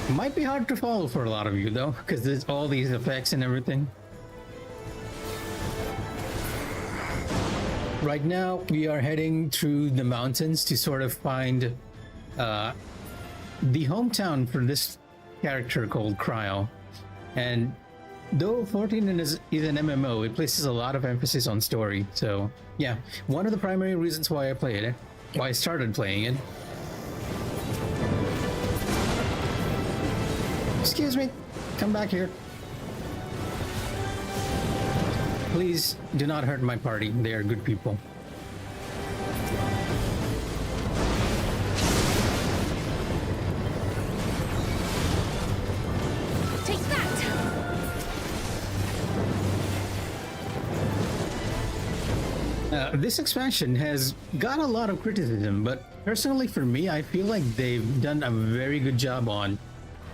Might be hard to follow for a lot of you, though, because there's all these effects and everything. Right now, we are heading through the mountains to sort of find the hometown for this character called Cryo. And though 14 is an MMO, it places a lot of emphasis on story. So yeah, one of the primary reasons why I played it, why I started playing it. Excuse me, come back here. Please do not hurt my party, they are good people. This expansion has got a lot of criticism, but personally for me, I feel like they've done a very good job on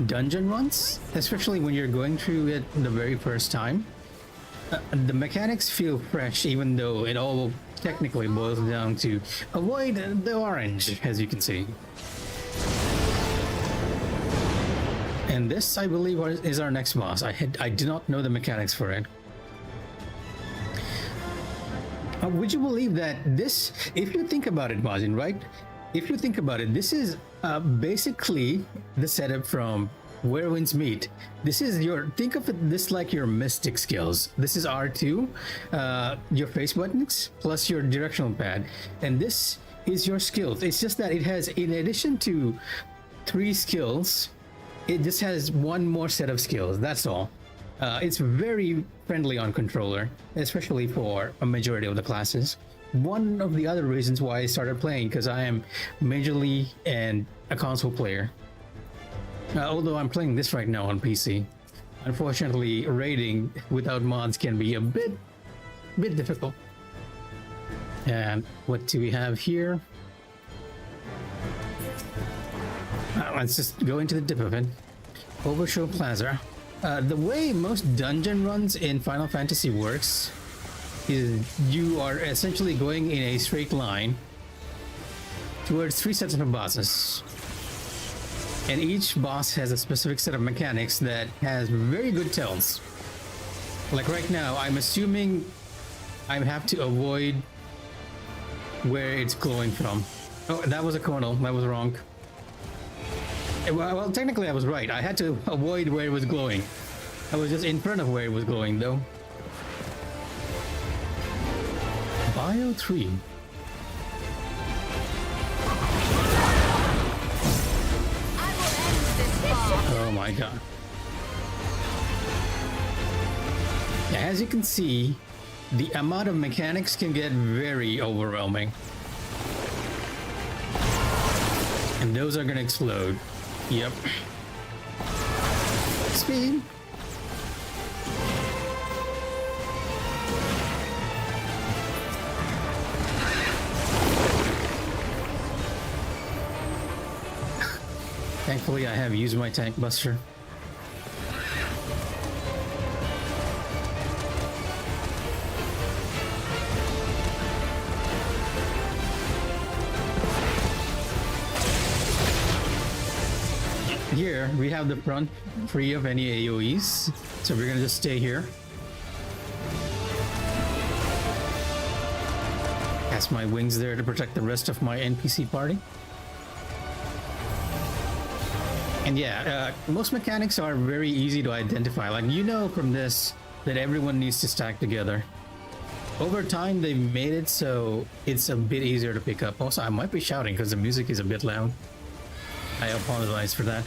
dungeon runs, especially when you're going through it the very first time. The mechanics feel fresh, even though it all technically boils down to avoid the orange, as you can see. And this, I believe, is our next boss. I do not know the mechanics for it. Would you believe that this, if you think about it, Majin, right? If you think about it, this is basically the setup from Where Winds Meet. This is think of this like your mystic skills. This is R2, your face buttons, plus your directional pad. And this is your skills. It's just that it has, in addition to 3 skills, it just has one more set of skills, that's all. It's very friendly on controller, especially for a majority of the classes. One of the other reasons why I started playing, because I am majorly a console player. Although I'm playing this right now on PC. Unfortunately, raiding without mods can be a bit difficult. And what do we have here? Let's just go into the dip of it. Overshow Plaza. The way most dungeon runs in Final Fantasy works is you are essentially going in a straight line towards 3 sets of bosses. And each boss has a specific set of mechanics that has very good tells. Like right now, I'm assuming I have to avoid where it's glowing from. Oh, that was a cornel. That was wrong. Well, technically I was right. I had to avoid where it was glowing. I was just in front of where it was glowing, though. Bio 3. Oh my god. As you can see, the amount of mechanics can get very overwhelming. And those are gonna explode. Yep. Speed. Thankfully, I have used my tank buster. Here, we have the front free of any AoEs, so we're gonna just stay here. Cast my wings there to protect the rest of my NPC party. And yeah, most mechanics are very easy to identify. Like, you know from this that everyone needs to stack together. Over time, they made it so it's a bit easier to pick up. Also, I might be shouting because the music is a bit loud. I apologize for that.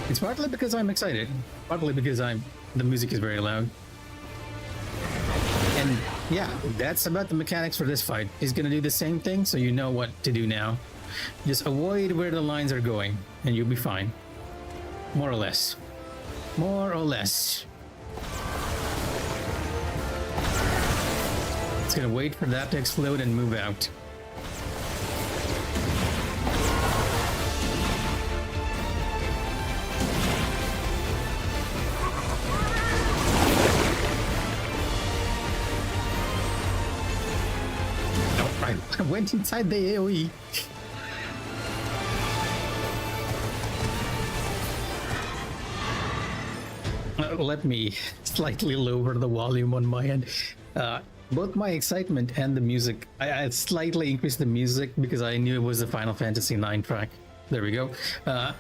It's partly because I'm excited, partly because the music is very loud. And yeah, that's about the mechanics for this fight. He's gonna do the same thing, so you know what to do now. Just avoid where the lines are going, and you'll be fine. More or less. More or less. It's gonna wait for that to explode and move out. I went inside the AoE. Let me slightly lower the volume on my end. Both my excitement and the music, I slightly increased the music because I knew it was the Final Fantasy IX track. There we go.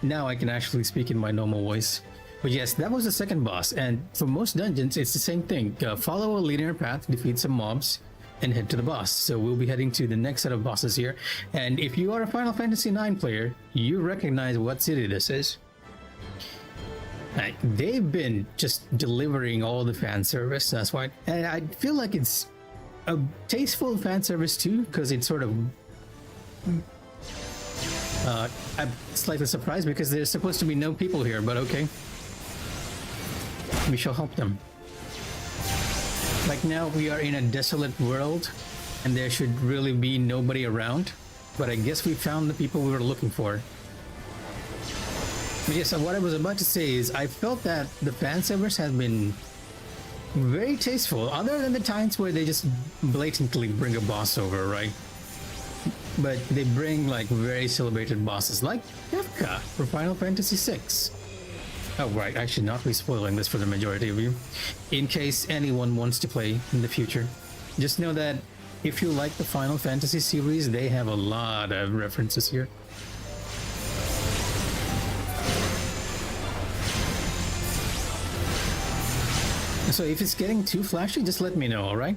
Now I can actually speak in my normal voice. But yes, that was the second boss, and for most dungeons, it's the same thing. Follow a linear path, defeat some mobs, and head to the boss. So we'll be heading to the next set of bosses here. And if you are a Final Fantasy IX player, you recognize what city this is. They've been just delivering all the fan service, that's why. And I feel like it's a tasteful fan service too, because it's sort of... I'm slightly surprised because there's supposed to be no people here, but okay. We shall help them. Like now we are in a desolate world and there should really be nobody around, but I guess we found the people we were looking for. But yes, what I was about to say is I felt that the fan service has been very tasteful, other than the times where they just blatantly bring a boss over, right? But they bring like very celebrated bosses like Kefka for Final Fantasy VI. Oh right, I should not be spoiling this for the majority of you. In case anyone wants to play in the future, just know that if you like the Final Fantasy series, they have a lot of references here. So if it's getting too flashy, just let me know, alright?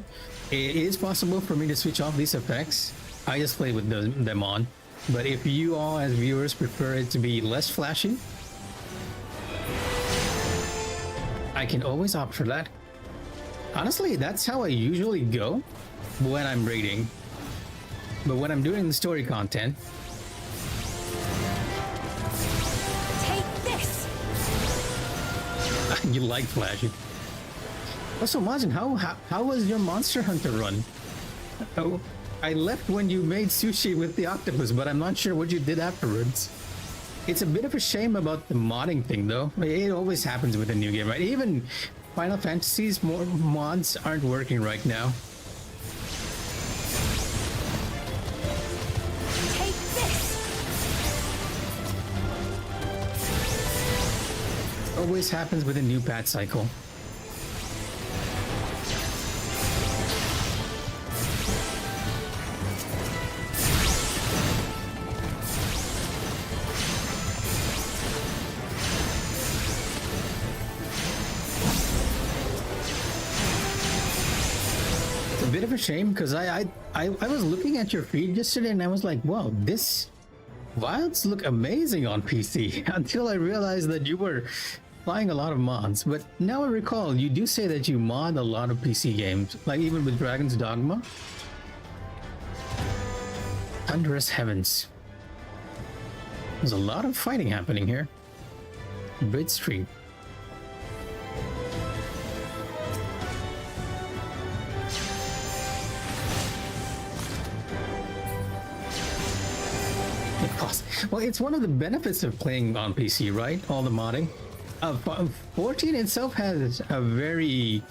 It is possible for me to switch off these effects. I just play with them on. But if you all as viewers prefer it to be less flashy, I can always opt for that. Honestly, that's how I usually go when I'm raiding. But when I'm doing the story content... Take this! You like flashy. Also, Majin, how was your Monster Hunter run? Oh, I left when you made sushi with the octopus, but I'm not sure what you did afterwards. It's a bit of a shame about the modding thing, though. It always happens with a new game, right? Even Final Fantasy's mods aren't working right now. Take this! Always happens with a new patch cycle. Bit of a shame because I was looking at your feed yesterday and I was like, wow, this wilds look amazing on PC until I realized that you were playing a lot of mods. But now I recall you do say that you mod a lot of PC games, like even with Dragon's Dogma. Thunderous heavens. There's a lot of fighting happening here. Bridge Street. Well, it's one of the benefits of playing on PC, right? All the modding. 14 itself has a very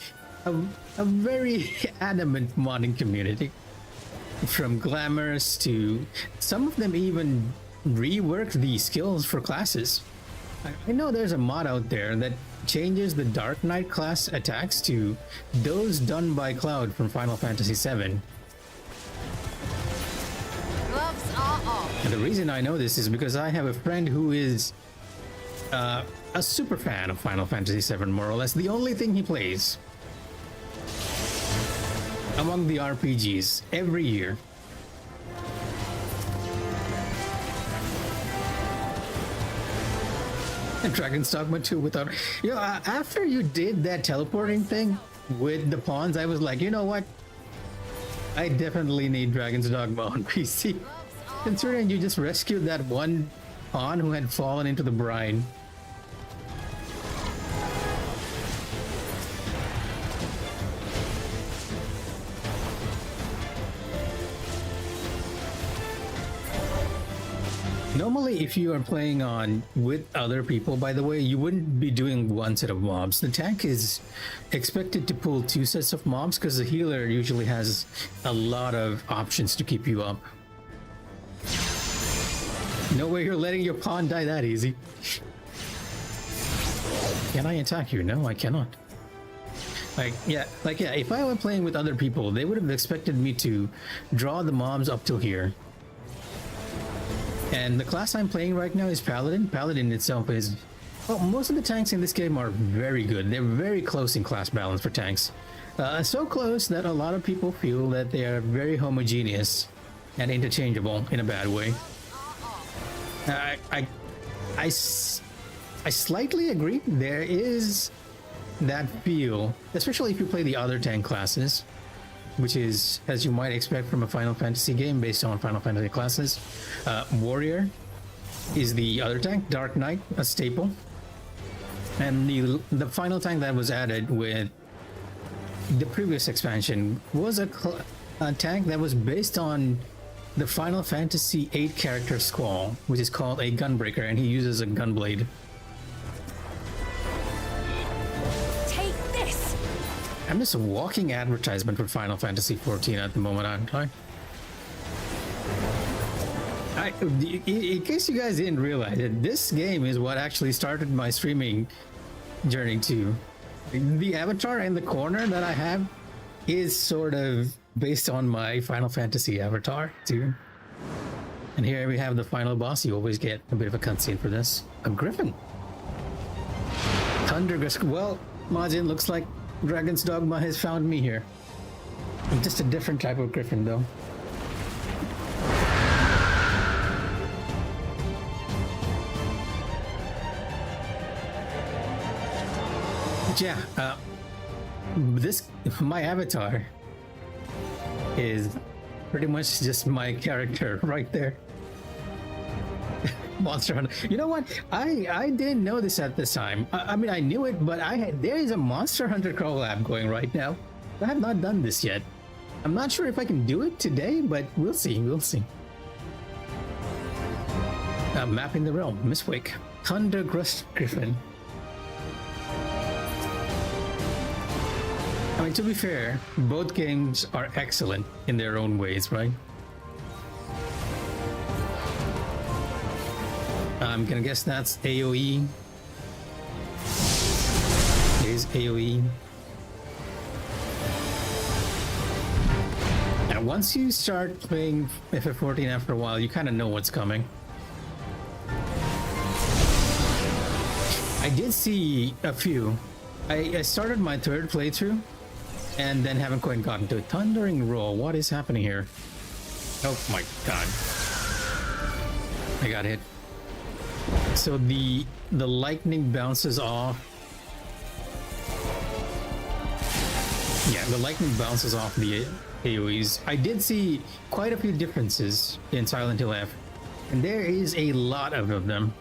adamant modding community. From glamours to some of them even rework the skills for classes. I know there's a mod out there that changes the Dark Knight class attacks to those done by Cloud from Final Fantasy VII. Gloves off! And the reason I know this is because I have a friend who is a super fan of Final Fantasy VII, more or less. The only thing he plays among the RPGs every year. And Dragon's Dogma 2 without... after you did that teleporting thing with the pawns, I was like, you know what? I definitely need Dragon's Dogma on PC. Considering you just rescued that one pawn who had fallen into the brine. Normally, if you are playing on with other people, by the way, you wouldn't be doing one set of mobs. The tank is expected to pull 2 sets of mobs because the healer usually has a lot of options to keep you up. No way you're letting your pawn die that easy. Can I attack you? No, I cannot. If I were playing with other people, they would have expected me to draw the mobs up till here. And the class I'm playing right now is Paladin. Paladin itself is... Well, most of the tanks in this game are very good. They're very close in class balance for tanks. So close that a lot of people feel that they are very homogeneous and interchangeable in a bad way. I slightly agree. There is that feel, especially if you play the other tank classes, which is, as you might expect from a Final Fantasy game based on Final Fantasy classes. Warrior is the other tank, Dark Knight, a staple. And the final tank that was added with the previous expansion was a tank that was based on the Final Fantasy VIII character Squall, which is called a Gunbreaker, and he uses a gunblade. I'm just a walking advertisement for Final Fantasy XIV at the moment, aren't I? In case you guys didn't realize it, this game is what actually started my streaming journey too. The avatar in the corner that I have is sort of based on my Final Fantasy avatar too. And here we have the final boss. You always get a bit of a cutscene for this. A griffin. Thundergust. Well, Majin, looks like Dragon's Dogma has found me here. I'm just a different type of griffin, though. But yeah, my avatar is pretty much just my character right there. Monster Hunter. You know what? I didn't know this at this time. I mean, I knew it, but there is a Monster Hunter collab going right now. I have not done this yet. I'm not sure if I can do it today, but we'll see. We'll see. Mapping the realm. Mistwick. Thundergust Griffin. I mean, to be fair, both games are excellent in their own ways, right? I'm gonna guess that's AoE. It is AoE. And once you start playing FF14 after a while, you kind of know what's coming. I did see a few. I started my 3rd playthrough and then haven't quite gotten to it. Thundering Roll. What is happening here? Oh my god. I got hit. So the lightning bounces off. Yeah, the lightning bounces off the AoEs. I did see quite a few differences in Silent Hill F, and there is a lot of them.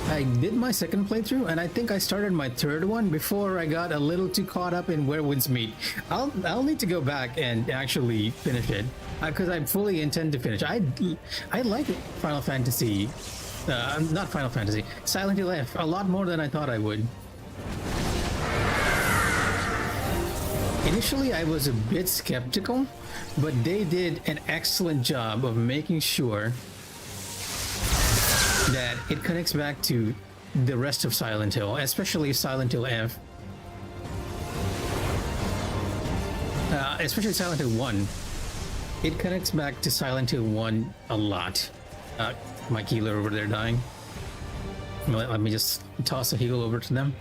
I did my 2nd playthrough, and I think I started my 3rd one before I got a little too caught up in Where Winds Meet. I'll need to go back and actually finish it, because I fully intend to finish. I like Final Fantasy, not Final Fantasy, Silent Hill F a lot more than I thought I would. Initially, I was a bit skeptical, but they did an excellent job of making sure that it connects back to the rest of Silent Hill, especially Silent Hill F. Especially Silent Hill 1. It connects back to Silent Hill 1 a lot. My healer over there dying. Let me just toss a heal over to them.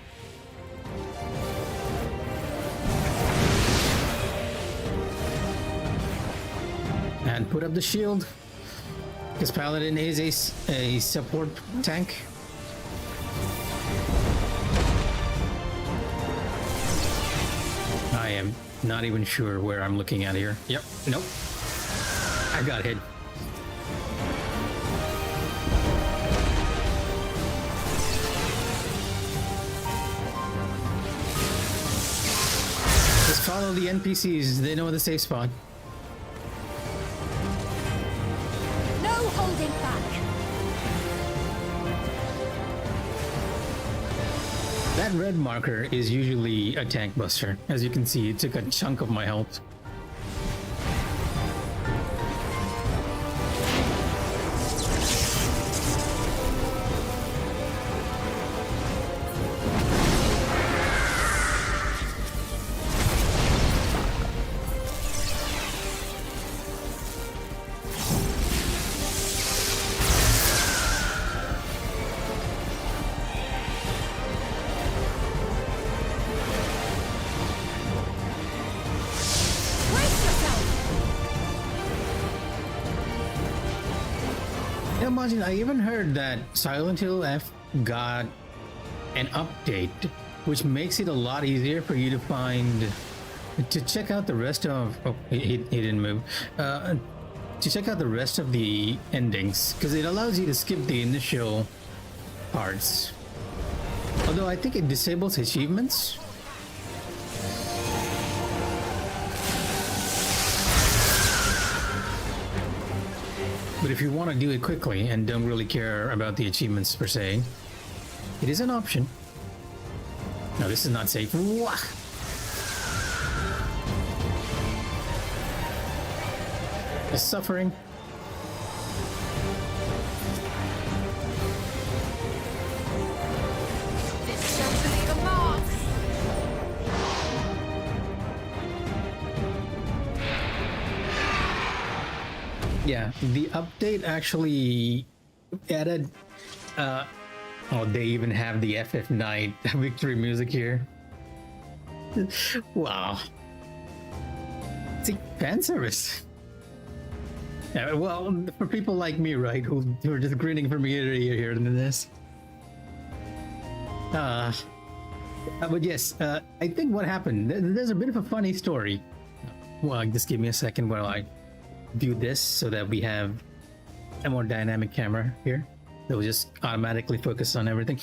And put up the shield. Because Paladin is a support tank. I am not even sure where I'm looking at here. Yep, nope. I got hit. Just follow the NPCs, they know the safe spot. No holding back. That red marker is usually a tank buster. As you can see, it took a chunk of my health. Imagine, I even heard that Silent Hill F got an update which makes it a lot easier for you to check out the rest of he didn't move to check out the rest of the endings, because it allows you to skip the initial parts, although I think it disables achievements. But if you want to do it quickly and don't really care about the achievements per se, it is an option. No, this is not safe. Wah! The suffering. This doesn't leave a mark. Yeah, the update actually added oh, they even have the FF9 victory music here. Wow. See, fan service. Yeah, well, for people like me, right, who are just grinning from ear to ear here in this. But yes, I think what happened, there's a bit of a funny story. Well, just give me a second while I do this so that we have a more dynamic camera here that will just automatically focus on everything.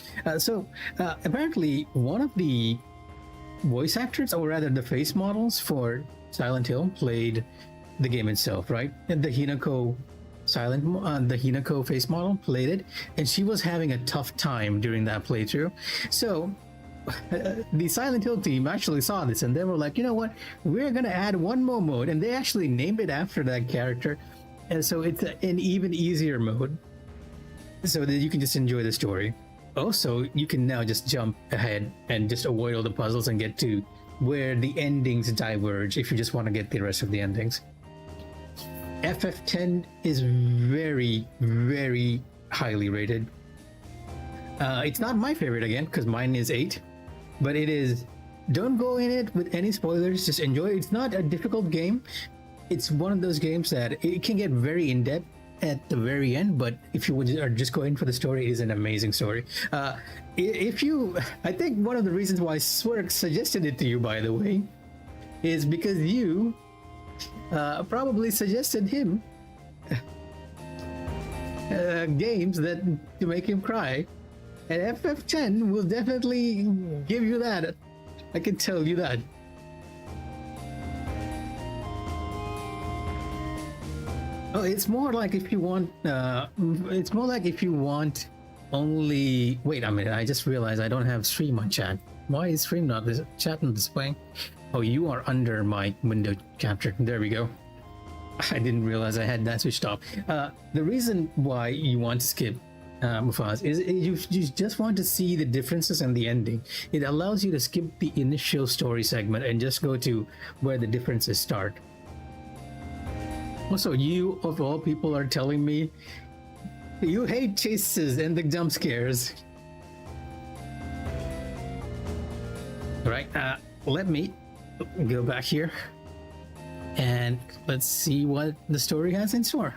Apparently one of the voice actors, or rather the face models for Silent Hill, played the game itself, right? And the Hinako the Hinako face model played it, and she was having a tough time during that playthrough. So the Silent Hill team actually saw this and they were like, you know what, we're gonna add one more mode, and they actually named it after that character, and so it's an even easier mode so that you can just enjoy the story. Also, you can now just jump ahead and just avoid all the puzzles and get to where the endings diverge if you just want to get the rest of the endings. FF10 is very, very highly rated. It's not my favorite again, because mine is 8, but it is. Don't go in it with any spoilers, just enjoy it. It's not a difficult game. It's one of those games that it can get very in-depth at the very end, but if you are just going for the story, it is an amazing story. I think one of the reasons why Swerk suggested it to you, by the way, is because you probably suggested him games that to make him cry, and FF10 will definitely give you that. I can tell you that. Oh, it's more like if you want. It's more like if you want only. Wait a minute! I just realized I don't have stream on chat. Why is stream not this chat not displaying? Oh, you are under my window capture. There we go. I didn't realize I had that switched off. The reason why you want to skip Mufaz is you just want to see the differences in the ending. It allows you to skip the initial story segment and just go to where the differences start. Also, you of all people are telling me you hate chases and the jump scares. Right, let me go back here and let's see what the story has in store.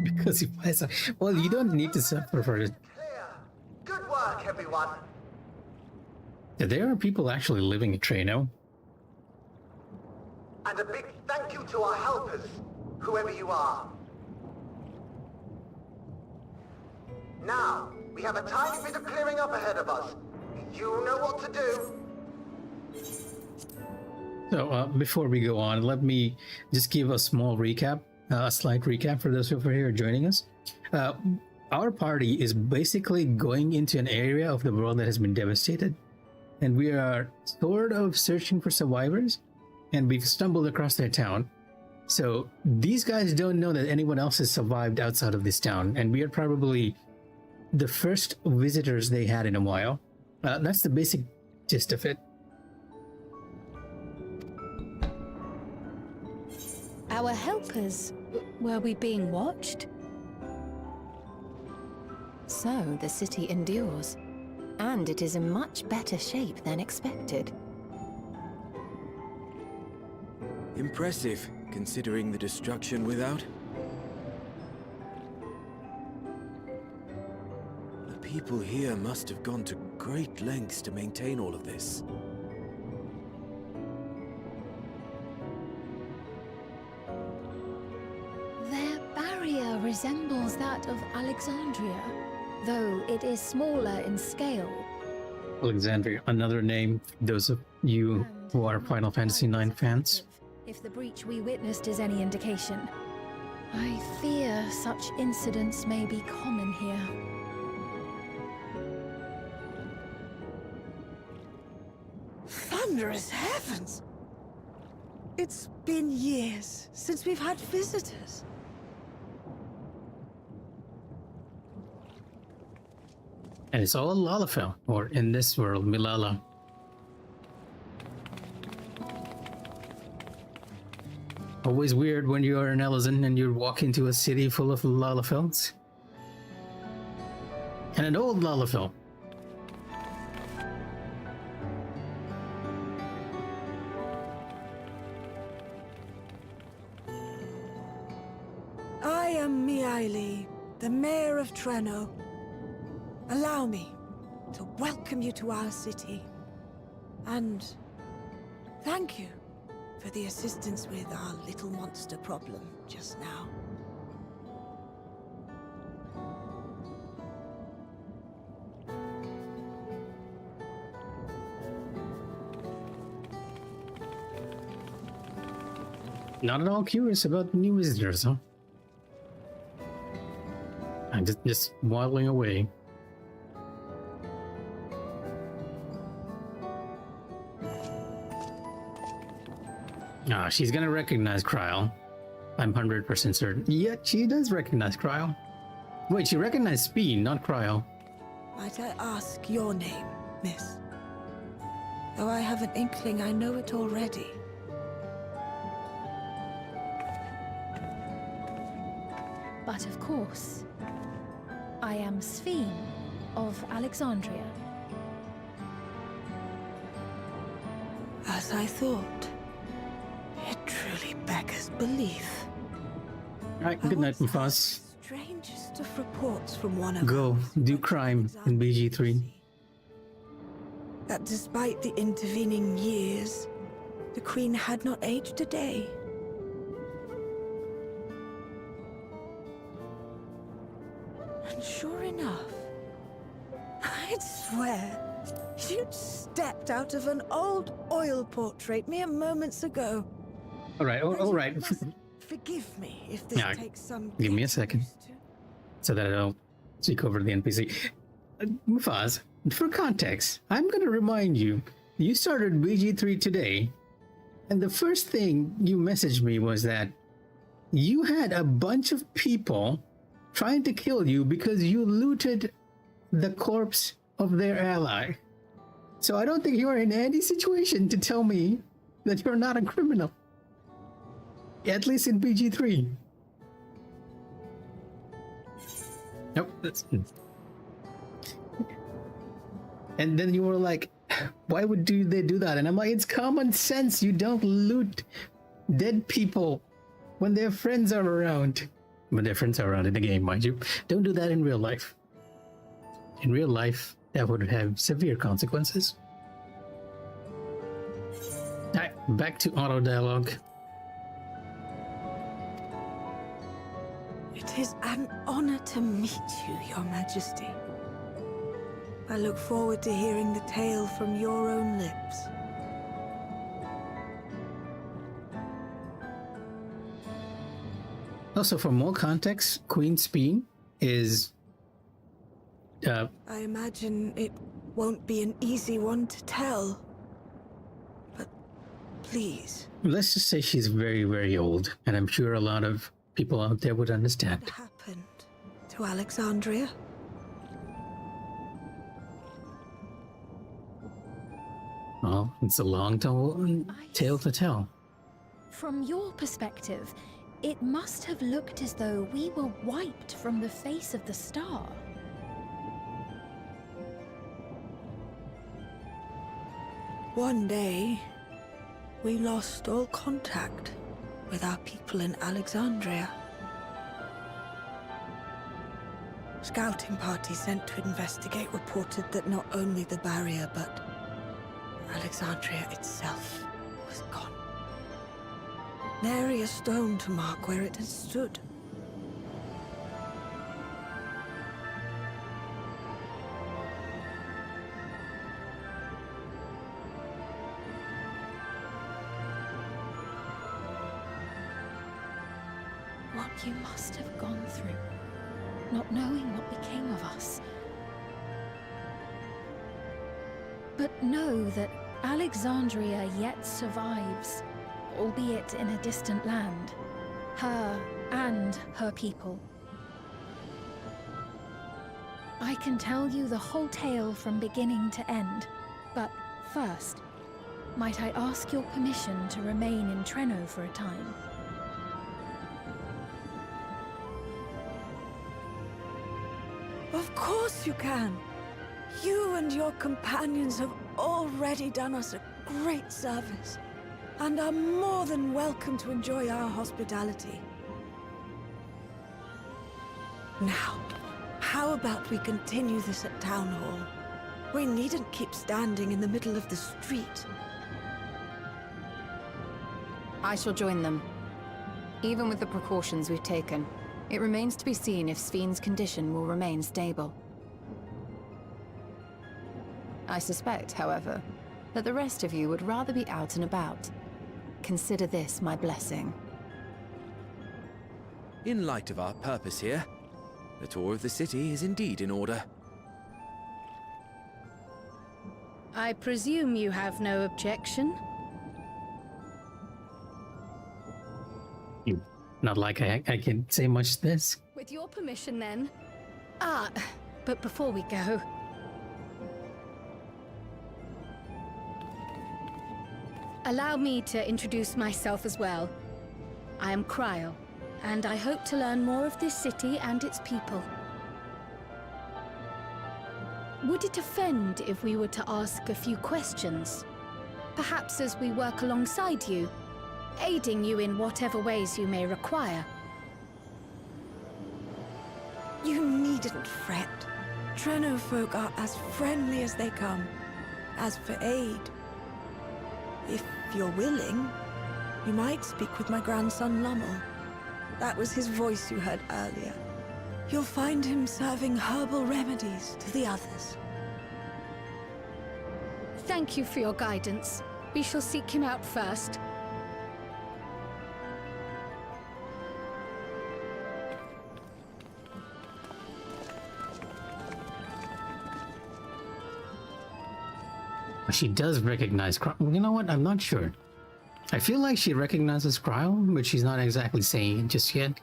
Because he buys a, well, you don't need to suffer for it. Good work, everyone. There are people actually living in Treno. And a big thank you to our helpers, whoever you are. Now, we have a tiny bit of clearing up ahead of us. You know what to do. So, before we go on, let me just give a small recap, a slight recap for those over here joining us. Our party is basically going into an area of the world that has been devastated, and we are sort of searching for survivors, and we've stumbled across their town. So these guys don't know that anyone else has survived outside of this town, and we are probably the first visitors they had in a while. That's the basic gist of it. Our helpers, were we being watched? So, the city endures. And it is in much better shape than expected. Impressive, considering the destruction without. The people here must have gone to great lengths to maintain all of this. Their barrier resembles that of Alexandria, though it is smaller in scale. Alexandria, another name for those of you who are Final Fantasy IX fans. If the breach we witnessed is any indication, I fear such incidents may be common here. Thunderous heavens! It's been years since we've had visitors. And it's all Lalafell, or in this world, Milala. Always weird when you are an Elysian and you walk into a city full of Lalafells. And an old Lalafell. I am Mikh'a, the mayor of Treno. Allow me to welcome you to our city. And thank you for the assistance with our little monster problem just now. Not at all curious about new visitors, huh? I'm just waddling away. Ah, she's gonna recognize Kryl. I'm 100% certain. Yet she does recognize Kryl. Wait, she recognized Speed, not Kryl. Might I ask your name, miss? Though I have an inkling I know it already. But of course, I am Sphene of Alexandria. As I thought. It truly beggars belief. Alright, good night, Mufas. Strangest of reports from one of Go, do crime in BG3. That despite the intervening years, the Queen had not aged a day. And sure enough, I'd swear you'd stepped out of an old oil portrait mere moments ago. Alright. Forgive me if this takes some... Give me a second, so that I don't speak over the NPC. Mufaz, for context, I'm gonna remind you, you started BG3 today, And the first thing you messaged me was that you had a bunch of people trying to kill you because you looted the corpse of their ally. So I don't think you're in any situation to tell me that you're not a criminal. At least in PG-3. Nope. And then you were like, why would they do that? And I'm like, it's common sense. You don't loot dead people when their friends are around. When their friends are around in the game, mind you. Don't do that in real life. In real life, that would have severe consequences. Alright, back to auto dialogue. It is an honor to meet you, Your Majesty. I look forward to hearing the tale from your own lips. Also, for more context, Queen Speen is... I imagine it won't be an easy one to tell. But please. Let's just say she's very, very old, and I'm sure a lot of people out there would understand. What happened to Alexandria? Well, it's a long tale to tell. From your perspective, it must have looked as though we were wiped from the face of the star. One day, we lost all contact with our people in Alexandria. Scouting parties sent to investigate reported that not only the barrier, but Alexandria itself was gone. Nary a stone to mark where it had stood. What you must have gone through, not knowing what became of us. But know that Alexandria yet survives, albeit in a distant land. Her and her people. I can tell you the whole tale from beginning to end, but first, might I ask your permission to remain in Treno for a time? Of course you can. You and your companions have already done us a great service, and are more than welcome to enjoy our hospitality. Now, how about we continue this at Town Hall? We needn't keep standing in the middle of the street. I shall join them. Even with the precautions we've taken, it remains to be seen if Sven's condition will remain stable. I suspect, however, that the rest of you would rather be out and about. Consider this my blessing. In light of our purpose here, the tour of the city is indeed in order. I presume you have no objection? Not like I can say much to this. With your permission, then. But before we go... allow me to introduce myself as well. I am Cryle, and I hope to learn more of this city and its people. Would it offend if we were to ask a few questions? Perhaps as we work alongside you, aiding you in whatever ways you may require. You needn't fret. Treno folk are as friendly as they come. As for aid, if you're willing, you might speak with my grandson Lummel. That was his voice you heard earlier. You'll find him serving herbal remedies to the others. Thank you for your guidance. We shall seek him out first. She does recognize... You know what? I'm not sure. I feel like she recognizes Cryo, but she's not exactly saying it just yet.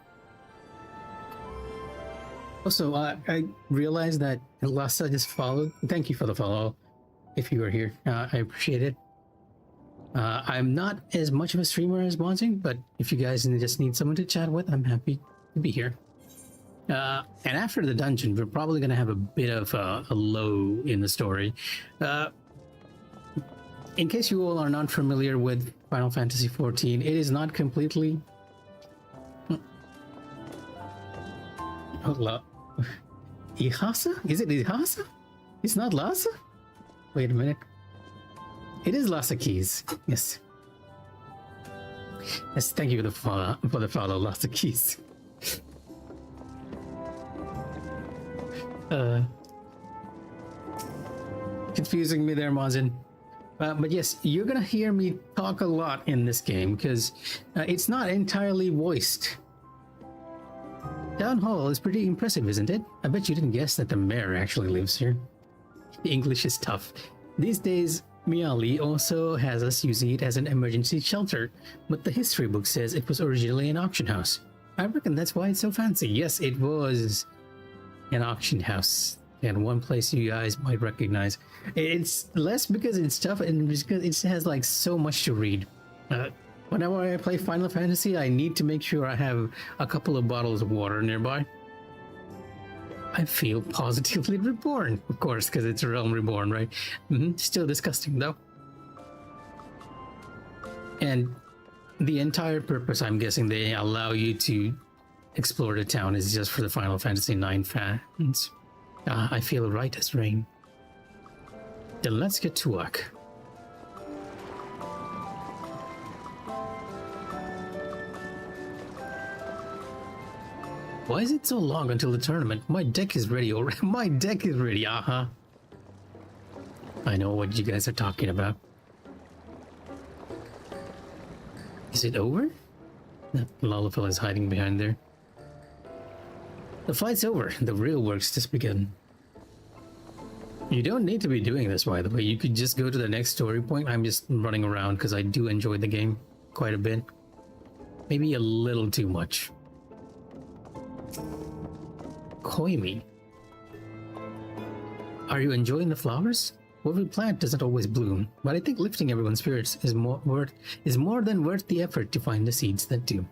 Also, I realized that Lassa just followed. Thank you for the follow, if you were here. I appreciate it. I'm not as much of a streamer as Bonzing, but if you guys just need someone to chat with, I'm happy to be here. And after the dungeon, we're probably going to have a bit of a low in the story. In case you all are not familiar with Final Fantasy XIV, it is not completely... Ihasa? Is it Ihasa? It's not Lhasa? Wait a minute. It is Lhasa Keys. Yes. Yes, thank you for the follow, Lhasa Keys. Confusing me there, Mazin. But yes, you're gonna hear me talk a lot in this game because it's not entirely voiced. Town Hall is pretty impressive, isn't it? I bet you didn't guess that the mayor actually lives here. The English is tough. These days, Miali also has us using it as an emergency shelter, but the history book says it was originally an auction house. I reckon that's why it's so fancy. Yes, it was an auction house. And one place you guys might recognize. It's less because it's tough and because it has like so much to read. Whenever I play Final Fantasy, I need to make sure I have a couple of bottles of water nearby. I feel positively reborn, of course, because it's Realm Reborn, right? Still disgusting, though. And the entire purpose, I'm guessing they allow you to explore the town, is just for the Final Fantasy IX fans. I feel right as rain. Then let's get to work. Why is it so long until the tournament? My deck is ready already. My deck is ready, I know what you guys are talking about. Is it over? That Lalafell is hiding behind there. The fight's over. The real work's just begun. You don't need to be doing this, by the way. You could just go to the next story point. I'm just running around because I do enjoy the game quite a bit. Maybe a little too much. Koimi. Are you enjoying the flowers? What we plant doesn't always bloom, but I think lifting everyone's spirits is more than worth the effort to find the seeds that do.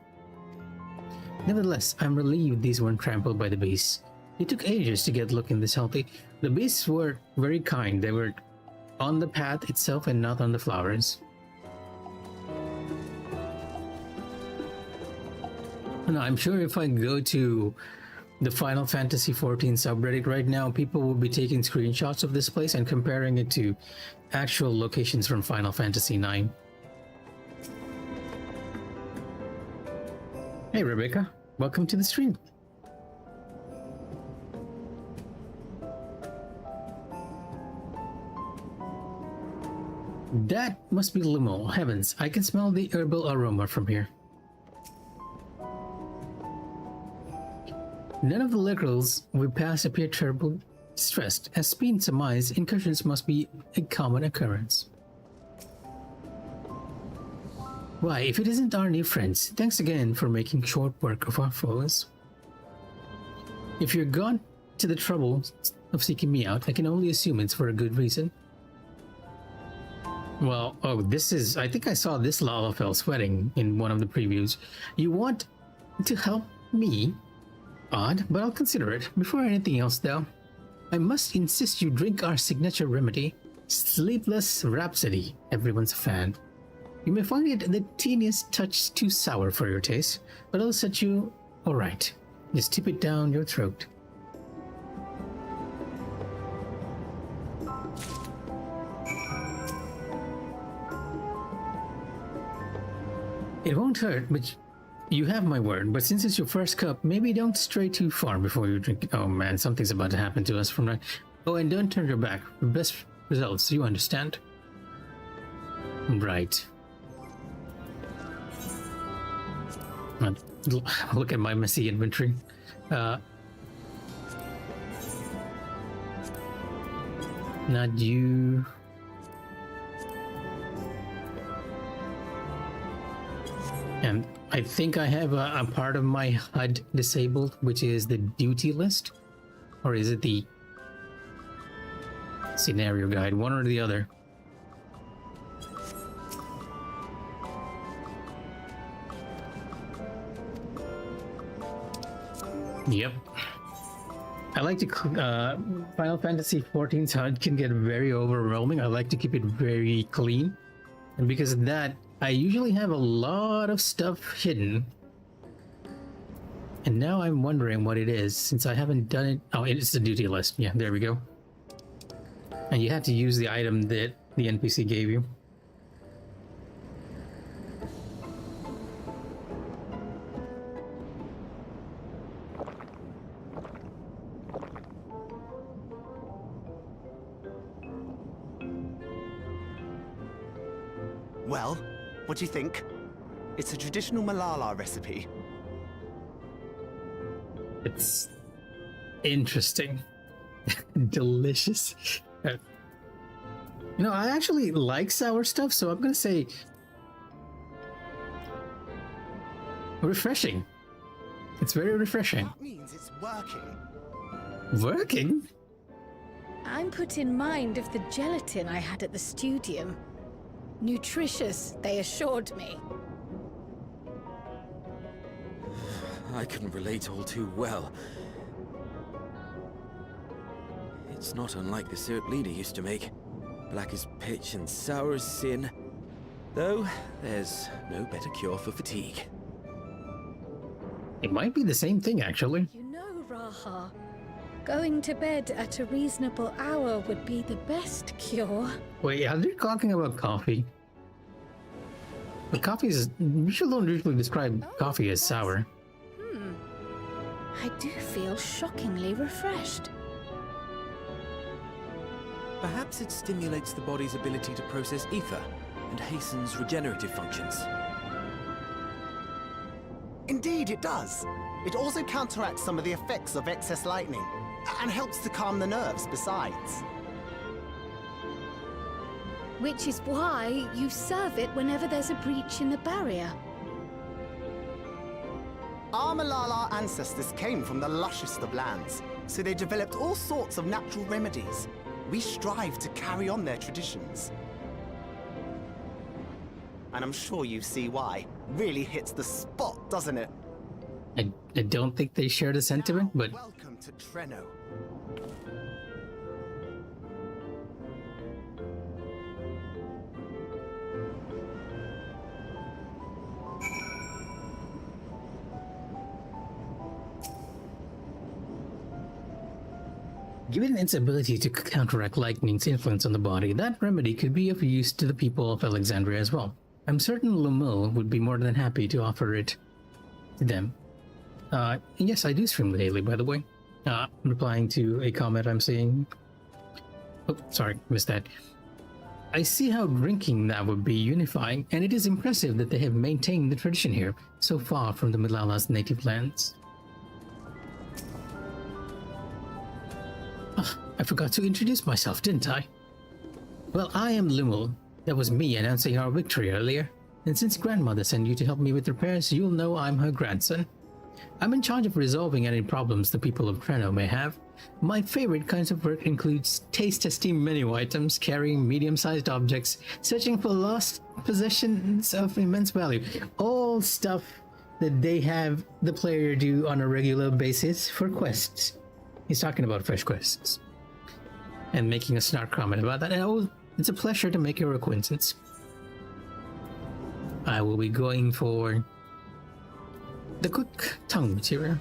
Nevertheless, I'm relieved these weren't trampled by the beasts. It took ages to get looking this healthy. The beasts were very kind. They were on the path itself and not on the flowers. Now, I'm sure if I go to the Final Fantasy XIV subreddit right now, people will be taking screenshots of this place and comparing it to actual locations from Final Fantasy IX. Hey Rebecca, welcome to the stream. That must be Limo. Heavens, I can smell the herbal aroma from here. None of the locals we pass appear terribly stressed. As Speen surmised, incursions must be a common occurrence. Why, if it isn't our new friends, thanks again for making short work of our foes. If you're gone to the trouble of seeking me out, I can only assume it's for a good reason. Well, oh, this is... I think I saw this Lalafell sweating in one of the previews. You want to help me? Odd, but I'll consider it. Before anything else, though, I must insist you drink our signature remedy, Sleepless Rhapsody. Everyone's a fan. You may find it the teeniest touch too sour for your taste, but it'll set you alright. Just tip it down your throat. It won't hurt, but you have my word. But since it's your first cup, maybe don't stray too far before you drink it. Oh man, something's about to happen to us from right. Oh, and don't turn your back. For best results, you understand? Right. Look at my messy inventory. Not you. And I think I have a part of my HUD disabled, which is the duty list. Or is it the scenario guide? One or the other. Yep. I like to Final Fantasy XIV's HUD can get very overwhelming. I like to keep it very clean, and because of that, I usually have a lot of stuff hidden. And now I'm wondering what it is, since I haven't done it. Oh, it's the duty list. Yeah, there we go. And you had to use the item that the NPC gave you. Well, what do you think? It's a traditional Malala recipe. It's interesting. Delicious. You know, I actually like sour stuff, so I'm gonna say refreshing. It's very refreshing. That means it's working. Working? I'm put in mind of the gelatin I had at the studium. Nutritious, they assured me. I can relate all too well. It's not unlike the syrup leader used to make. Black as pitch and sour as sin. Though, there's no better cure for fatigue. It might be the same thing, actually. You know, Raha, going to bed at a reasonable hour would be the best cure. Wait, are they talking about coffee? But coffee is... You don't usually describe coffee as sour. I do feel shockingly refreshed. Perhaps it stimulates the body's ability to process ether and hastens regenerative functions. Indeed, it does. It also counteracts some of the effects of excess lightning, and helps to calm the nerves besides. Which is why you serve it whenever there's a breach in the barrier. Our Malala ancestors came from the lushest of lands, so they developed all sorts of natural remedies. We strive to carry on their traditions. And I'm sure you see why. Really hits the spot, doesn't it? I don't think they share the sentiment, but... Welcome to Treno. Given its ability to counteract lightning's influence on the body, that remedy could be of use to the people of Alexandria as well. I'm certain Lumil would be more than happy to offer it to them. Yes, I do stream daily, by the way. Replying to a comment I'm seeing. Oh, sorry, missed that. I see how drinking that would be unifying, and it is impressive that they have maintained the tradition here, so far from the Malala's native lands. I forgot to introduce myself, didn't I? Well, I am Lumil. That was me announcing our victory earlier. And since Grandmother sent you to help me with repairs, you'll know I'm her grandson. I'm in charge of resolving any problems the people of Treno may have. My favorite kinds of work includes taste-testing menu items, carrying medium-sized objects, searching for lost possessions of immense value. All stuff that they have the player do on a regular basis for quests. He's talking about fresh quests. And making a snark comment about that. And oh, it's a pleasure to make your acquaintance. I will be going for the quick tongue material.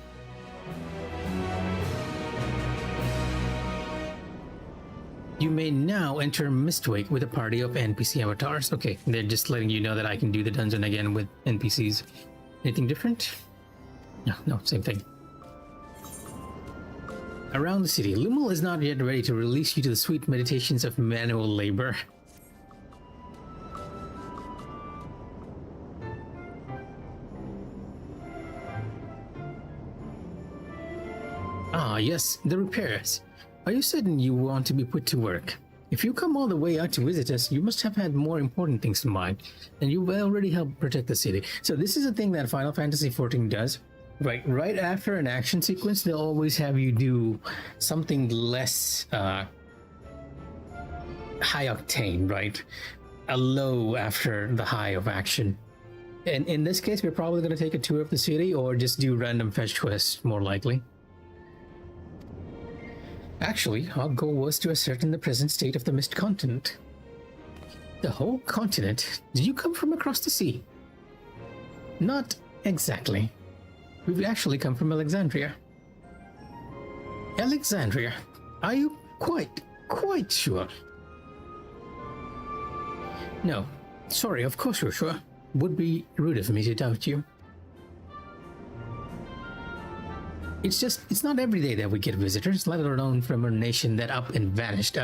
You may now enter Mistwake with a party of NPC avatars. Okay, they're just letting you know that I can do the dungeon again with NPCs. Anything different? No, same thing. Around the city, Lumil is not yet ready to release you to the sweet meditations of manual labor. Ah, yes, the repairs. Are you certain you want to be put to work? If you come all the way out to visit us, you must have had more important things in mind, and you've already helped protect the city. So this is a thing that Final Fantasy XIV does. Right after an action sequence, they'll always have you do something less high octane, right? A low after the high of action. And in this case, we're probably going to take a tour of the city or just do random fetch quests, more likely. Actually, our goal was to ascertain the present state of the Mist Continent. The whole continent? Did you come from across the sea? Not exactly. We've actually come from Alexandria. Alexandria? Are you quite sure? No. Sorry, of course you're sure. Would be rude of me to doubt you. It's not every day that we get visitors, let alone from a nation that up and vanished.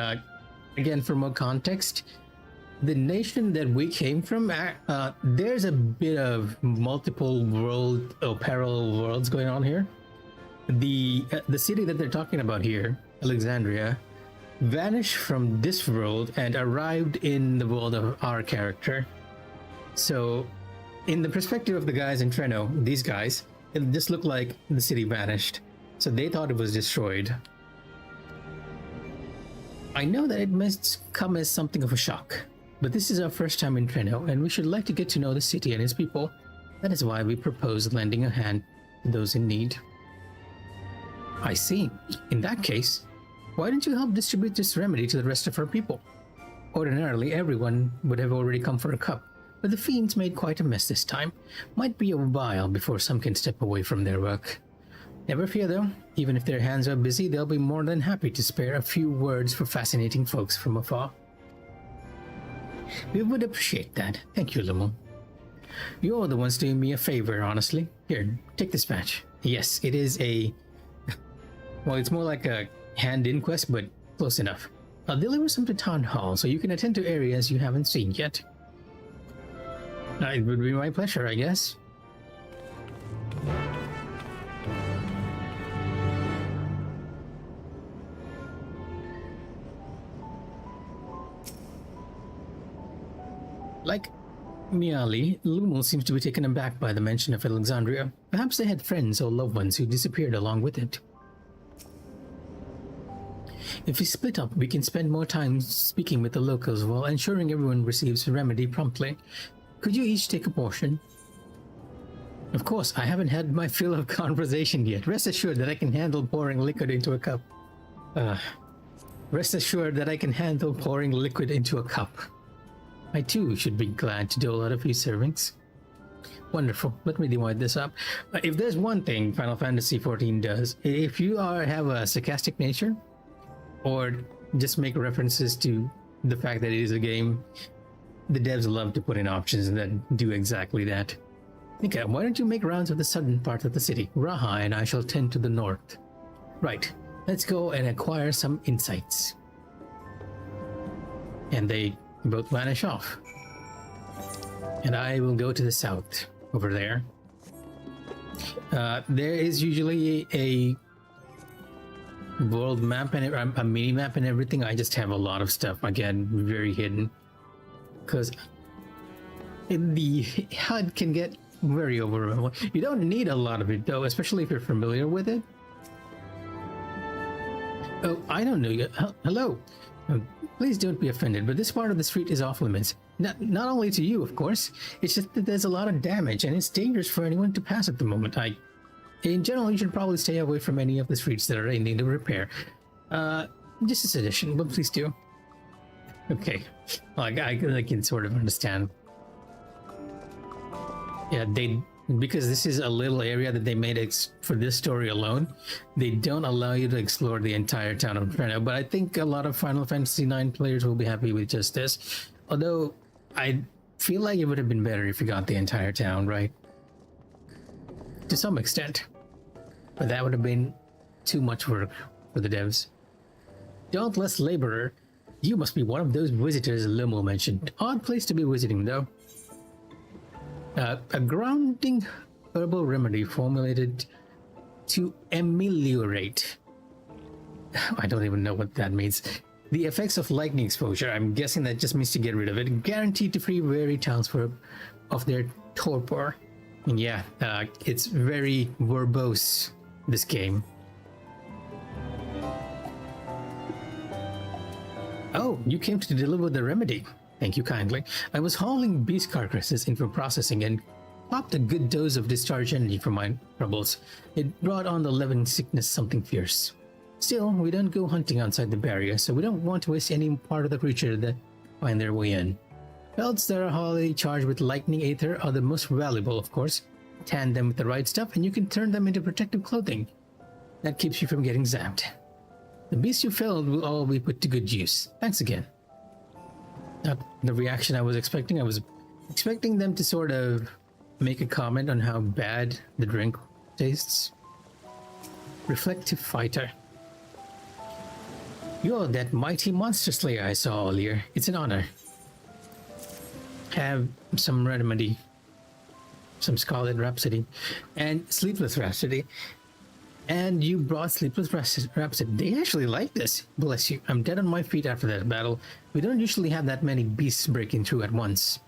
Again, for more context, the nation that we came from, there's a bit of multiple world or parallel worlds going on here. The city that they're talking about here, Alexandria, vanished from this world and arrived in the world of our character. So, in the perspective of the guys in Treno, these guys, it just looked like the city vanished, so they thought it was destroyed. I know that it must come as something of a shock, but this is our first time in Treno, and we should like to get to know the city and its people. That is why we propose lending a hand to those in need. I see. In that case, why don't you help distribute this remedy to the rest of our people? Ordinarily, everyone would have already come for a cup, but the fiends made quite a mess this time. Might be a while before some can step away from their work. Never fear though, even if their hands are busy, they'll be more than happy to spare a few words for fascinating folks from afar. We would appreciate that. Thank you, Lumo. You're the ones doing me a favor, honestly. Here, take this patch. Yes, it is a... well, it's more like a hand inquest, but close enough. I'll deliver some to Town Hall so you can attend to areas you haven't seen yet. It would be my pleasure, I guess. Like Miali, Lumo seems to be taken aback by the mention of Alexandria. Perhaps they had friends or loved ones who disappeared along with it. If we split up, we can spend more time speaking with the locals while ensuring everyone receives a remedy promptly. Could you each take a portion? Of course, I haven't had my fill of conversation yet. Rest assured that I can handle pouring liquid into a cup. I too should be glad to dole out a few servings. Wonderful. Let me divide this up. If there's one thing Final Fantasy XIV does, if you have a sarcastic nature, or just make references to the fact that it is a game, the devs love to put in options and then do exactly that. Mikh'a, why don't you make rounds of the southern part of the city? Raha and I shall tend to the north. Right, let's go and acquire some insights. And they both vanish off. And I will go to the south, over there. There is usually a world map and a mini map and everything. I just have a lot of stuff, again, very hidden. Because the HUD can get very overwhelming. You don't need a lot of it though, especially if you're familiar with it. Oh, I don't know you. Hello. Please don't be offended, but this part of the street is off limits. Not only to you, of course. It's just that there's a lot of damage and it's dangerous for anyone to pass at the moment. In general, you should probably stay away from any of the streets that are in need of repair. Just a suggestion, but please do. Okay, well, I can sort of understand. Yeah, because this is a little area that they made for this story alone, they don't allow you to explore the entire town of Treno, but I think a lot of Final Fantasy IX players will be happy with just this. Although, I feel like it would have been better if you got the entire town, right? To some extent. But that would have been too much work for the devs. Dauntless Laborer, you must be one of those visitors Limo mentioned. Odd place to be visiting, though. A grounding herbal remedy formulated to ameliorate. I don't even know what that means. The effects of lightning exposure, I'm guessing that just means to get rid of it. Guaranteed to free weary townsfolk of their torpor. And yeah, it's very verbose, this game. Oh, you came to deliver the remedy. Thank you kindly. I was hauling beast carcasses in for processing and popped a good dose of discharge energy for my troubles. It brought on the Levin sickness something fierce. Still, we don't go hunting outside the barrier, so we don't want to waste any part of the creature that find their way in. Pelts that are wholly charged with lightning aether are the most valuable, of course. Tan them with the right stuff and you can turn them into protective clothing. That keeps you from getting zapped. The beast you felled will all be put to good use. Thanks again. Not the reaction I was expecting. I was expecting them to sort of make a comment on how bad the drink tastes. Reflective fighter. You're that mighty monster slayer I saw earlier. It's an honor. Have some remedy. Some Scarlet Rhapsody. And Sleepless Rhapsody. And you brought Sleepless Rhapsody. They actually like this. Bless you. I'm dead on my feet after that battle. We don't usually have that many beasts breaking through at once.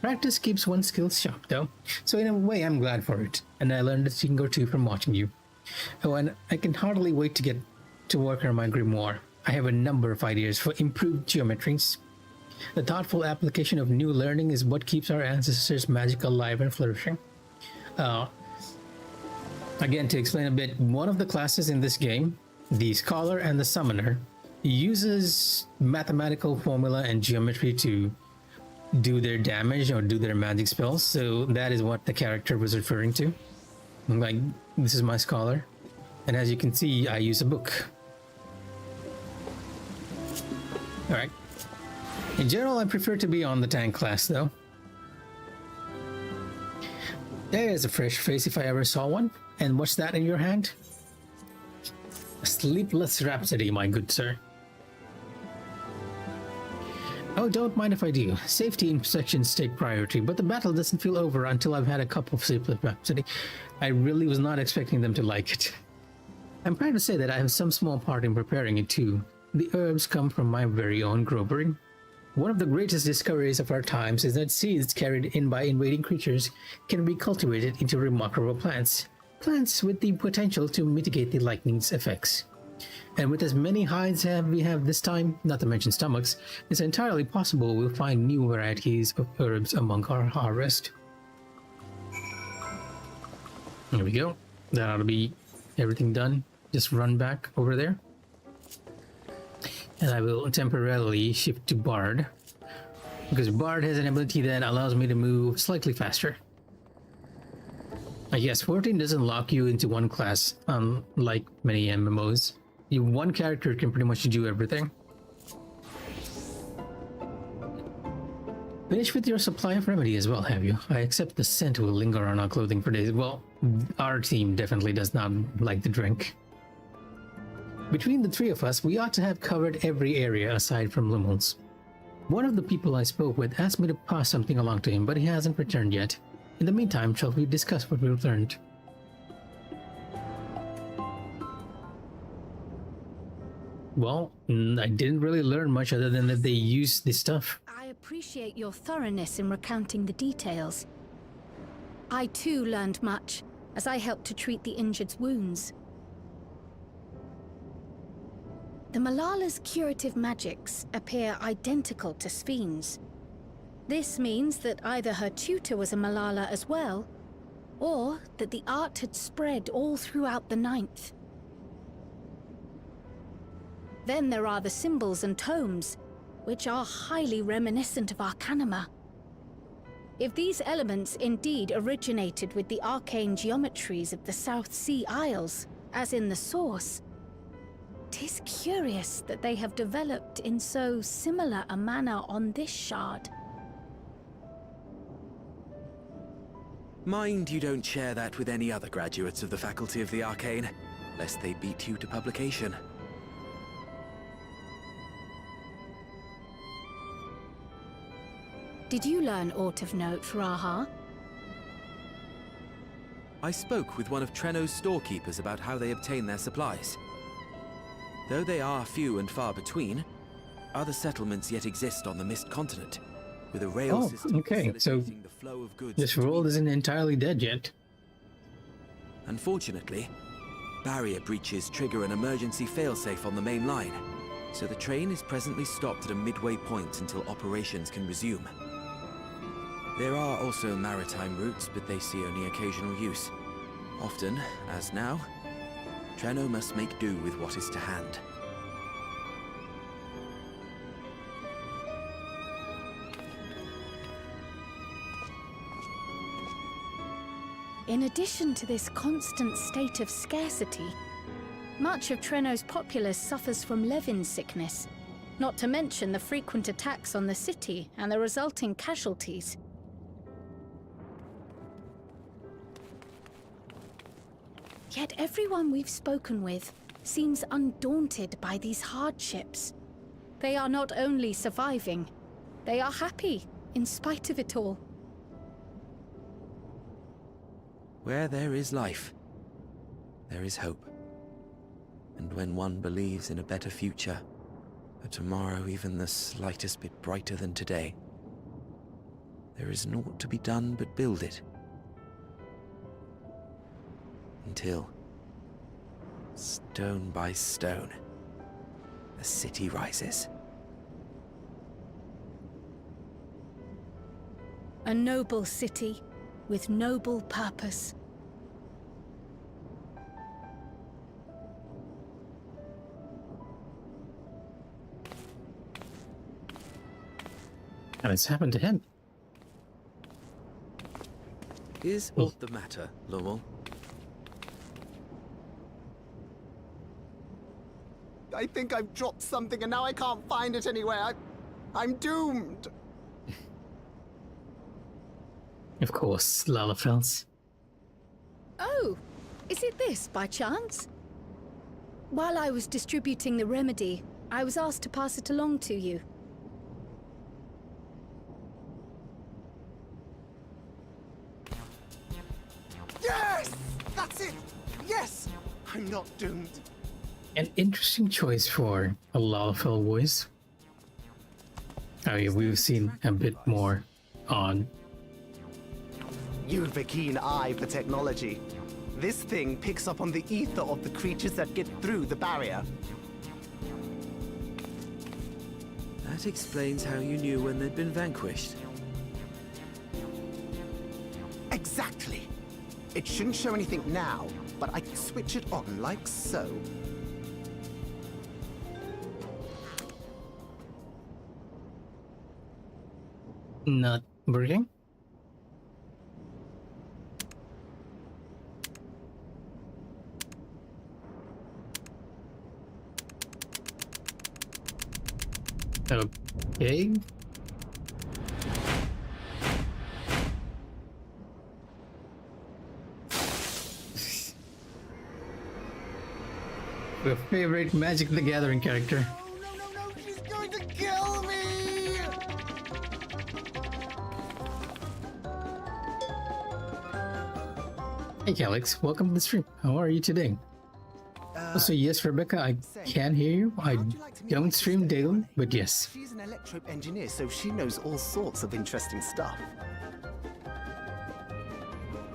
Practice keeps one's skills sharp, though. So in a way, I'm glad for it. And I learned a thing or two from watching you. Oh, and I can hardly wait to get to work on my grimoire. I have a number of ideas for improved geometries. The thoughtful application of new learning is what keeps our ancestors' magic alive and flourishing. Again, to explain a bit, one of the classes in this game, the Scholar and the Summoner, uses mathematical formula and geometry to do their damage or do their magic spells. So that is what the character was referring to. Like, this is my Scholar. And as you can see, I use a book. Alright. In general, I prefer to be on the tank class, though. There's a fresh face if I ever saw one. And what's that in your hand? A Sleepless Rhapsody, my good sir. Oh, don't mind if I do. Safety inspections take priority, but the battle doesn't feel over until I've had a cup of Sleepless Rhapsody. I really was not expecting them to like it. I'm proud to say that I have some small part in preparing it too. The herbs come from my very own grovery. One of the greatest discoveries of our times is that seeds carried in by invading creatures can be cultivated into remarkable plants. Plants with the potential to mitigate the lightning's effects. And with as many hides as we have this time, not to mention stomachs, it's entirely possible we'll find new varieties of herbs among our harvest. There we go. That ought to be everything done. Just run back over there. And I will temporarily shift to Bard, because Bard has an ability that allows me to move slightly faster. Yes, 14 doesn't lock you into one class, unlike many MMOs. One character can pretty much do everything. Finished with your supply of remedy as well, have you? I accept the scent will linger on our clothing for days. Well, our team definitely does not like the drink. Between the three of us, we ought to have covered every area aside from Lummel's. One of the people I spoke with asked me to pass something along to him, but he hasn't returned yet. In the meantime, shall we discuss what we've learned? Well, I didn't really learn much other than that they use this stuff. I appreciate your thoroughness in recounting the details. I too learned much, as I helped to treat the injured's wounds. The Malala's curative magics appear identical to Sphne's. This means that either her tutor was a Malala as well, or that the art had spread all throughout the Ninth. Then there are the symbols and tomes, which are highly reminiscent of Arcanima. If these elements indeed originated with the arcane geometries of the South Sea Isles, as in the source, 'tis curious that they have developed in so similar a manner on this shard. Mind you don't share that with any other graduates of the Faculty of the Arcane, lest they beat you to publication. Did you learn aught of note, Raha? I spoke with one of Treno's storekeepers about how they obtain their supplies. Though they are few and far between, Other settlements yet exist on the Mist Continent, with a rail system okay, so facilitating the flow of goods. this world isn't entirely dead yet. Unfortunately, barrier breaches trigger an emergency failsafe on the main line, so the train is presently stopped at a midway point until operations can resume. There are also maritime routes, but they see only occasional use. Often, as now, Trenno must make do with what is to hand. In addition to this constant state of scarcity, much of Trenno's populace suffers from Levin sickness, not to mention the frequent attacks on the city and the resulting casualties. Yet everyone we've spoken with seems undaunted by these hardships. They are not only surviving, they are happy in spite of it all. Where there is life, there is hope. And when one believes in a better future, a tomorrow even the slightest bit brighter than today, there is naught to be done but build it. Until, stone by stone, a city rises. A noble city with noble purpose. And it's happened to him. Is aught the matter, Lowell? I think I've dropped something and now I can't find it anywhere. I'm doomed. Of course, Lalafels. Oh, is it this by chance? While I was distributing the remedy, I was asked to pass it along to you. Yes! That's it! Yes! I'm not doomed. An interesting choice for a Lalafell voice. I mean, we've seen a bit more on. You've a keen eye for technology. This thing picks up on the ether of the creatures that get through the barrier. That explains how you knew when they'd been vanquished. Exactly. It shouldn't show anything now, but I can switch it on like so. Not working? Okay. Your favorite Magic the Gathering character. No, she's going to kill me! Hey Alex, welcome to the stream. How are you today? So yes, Rebecca, I can hear you. I don't stream daily, but yes. She's an electro engineer, so she knows all sorts of interesting stuff.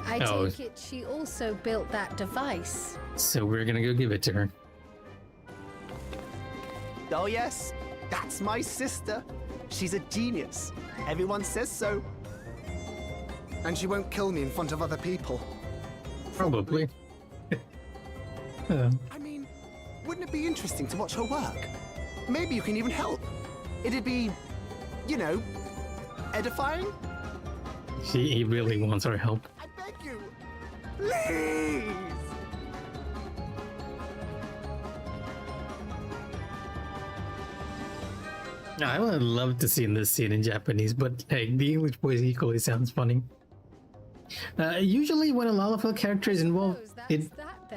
I take it she also built that device. So we're gonna go give it to her. Oh yes, that's my sister. She's a genius. Everyone says so. And she won't kill me in front of other people. Probably. I mean, wouldn't it be interesting to watch her work? Maybe you can even help. It'd be, you know, edifying? He really wants our help. I beg you, please! I would love to see this scene in Japanese, but hey, the English voice equally sounds funny. Usually when a Lalafell character is involved,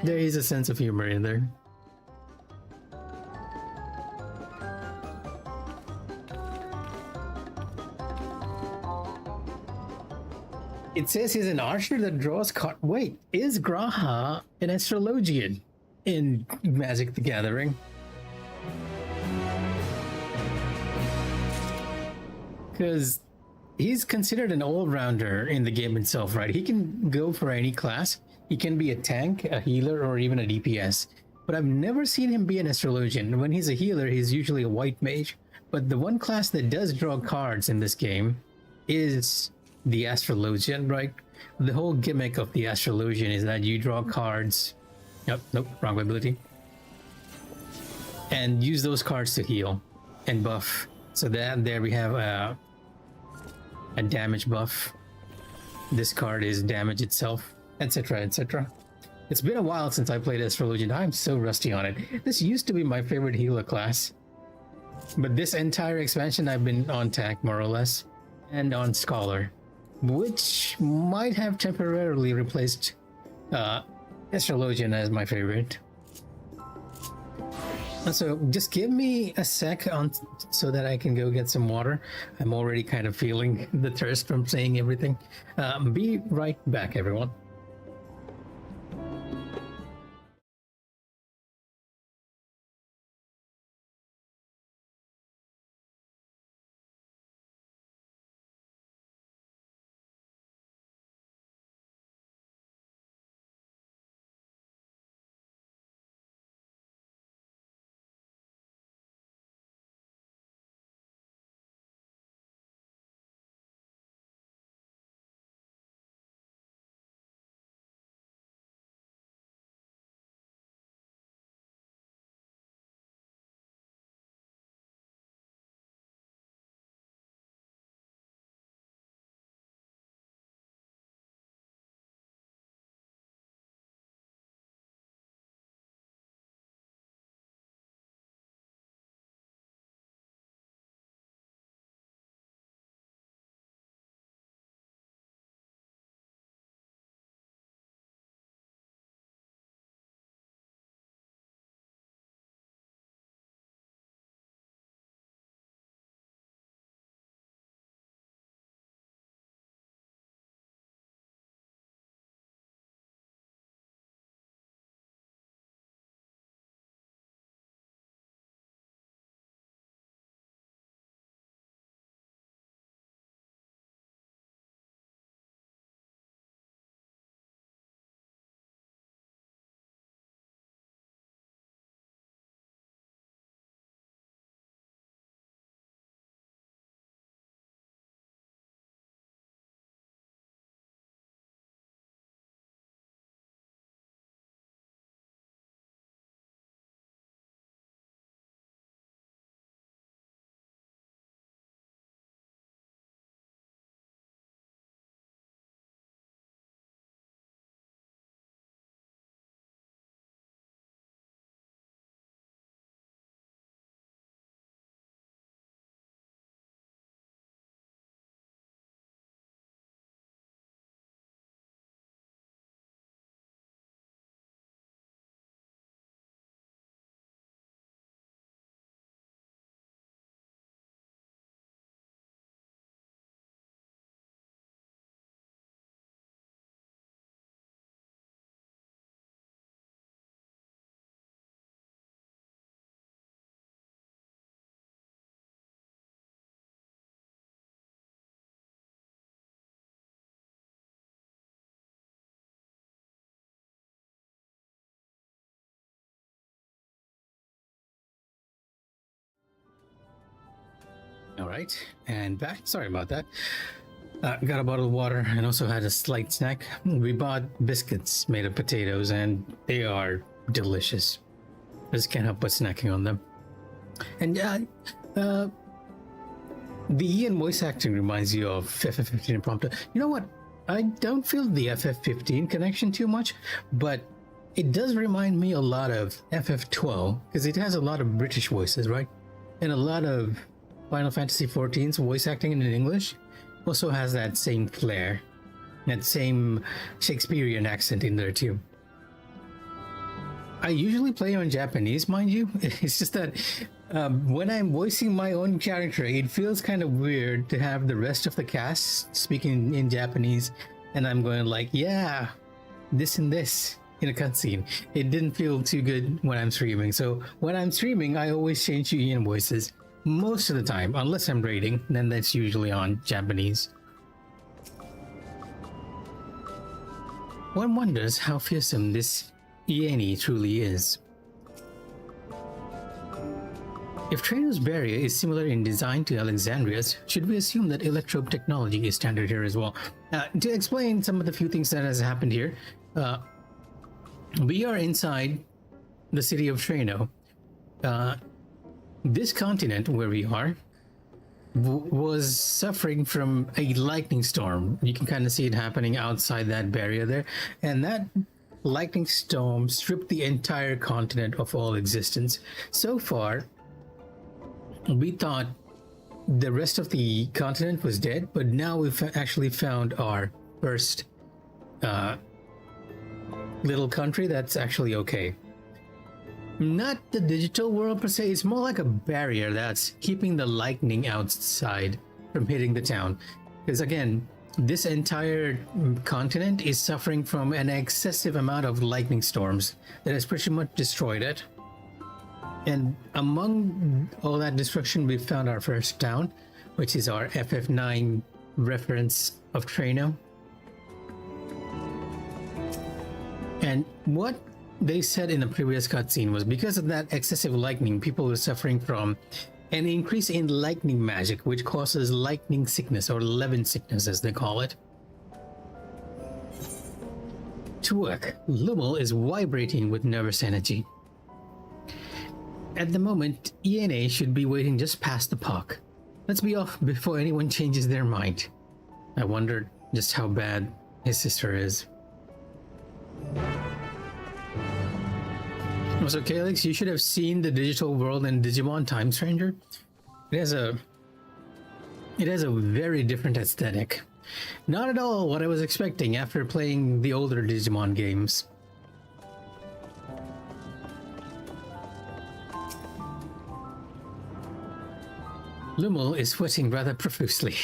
there is a sense of humor in there. It says he's an archer that draws card. Wait, is Graha an astrologian in Magic the Gathering? because he's considered an all-rounder in the game itself, right? He can go for any class. He can be a tank, a healer, or even a DPS. But I've never seen him be an astrologian. When he's a healer, he's usually a white mage. But the one class that does draw cards in this game is the astrologian, right? The whole gimmick of the astrologian is that you draw cards. Nope, wrong ability. And use those cards to heal and buff. So that there we have a damage buff. This card is damage itself, etc., etc. It's been a while since I played Astrologian. I'm so rusty on it. This used to be my favorite healer class. But this entire expansion I've been on tank, more or less. And on Scholar. Which might have temporarily replaced Astrologian as my favorite. So just give me a sec so that I can go get some water. I'm already kind of feeling the thirst from saying everything. Be right back, everyone. All right, and back. Sorry about that. Got a bottle of water and also had a slight snack. We bought biscuits made of potatoes and they are delicious. I just can't help but snacking on them. And the Ian voice acting reminds you of FF15 Impromptu. You know what? I don't feel the FF15 connection too much, but it does remind me a lot of FF12 because it has a lot of British voices, right? And a lot of Final Fantasy XIV's voice acting in English also has that same flair, that same Shakespearean accent in there too. I usually play on Japanese, mind you. It's just that when I'm voicing my own character, it feels kind of weird to have the rest of the cast speaking in Japanese, and I'm going like, yeah, this and this in a cutscene. It didn't feel too good when I'm streaming. So when I'm streaming, I always change to Ian voices. most of the time, unless I'm raiding, then that's usually on Japanese. One wonders how fearsome this Ieni truly is. If Traino's barrier is similar in design to Alexandria's, should we assume that electrobe technology is standard here as well? To explain some of the few things that has happened here, we are inside the city of Traino. This continent where we are was suffering from a lightning storm. You can kind of see it happening outside that barrier there, and that lightning storm stripped the entire continent of all existence. So far, we thought the rest of the continent was dead, but now we've actually found our first little country that's actually okay. Not the digital world per se, it's more like a barrier that's keeping the lightning outside from hitting the town. Because again, this entire continent is suffering from an excessive amount of lightning storms that has pretty much destroyed it. And among all that destruction, we found our first town, which is our FF9 reference of Traino. And what they said in the previous cutscene was because of that excessive lightning, people were suffering from an increase in lightning magic, which causes lightning sickness, or Levin sickness as they call it. To work, Lummel is vibrating with nervous energy. At the moment, ENA should be waiting just past the park. Let's be off before anyone changes their mind. I wondered just how bad his sister is. So Calyx, you should have seen the digital world in Digimon Time Stranger. It has a very different aesthetic. Not at all what I was expecting after playing the older Digimon games. Lummel is sweating rather profusely.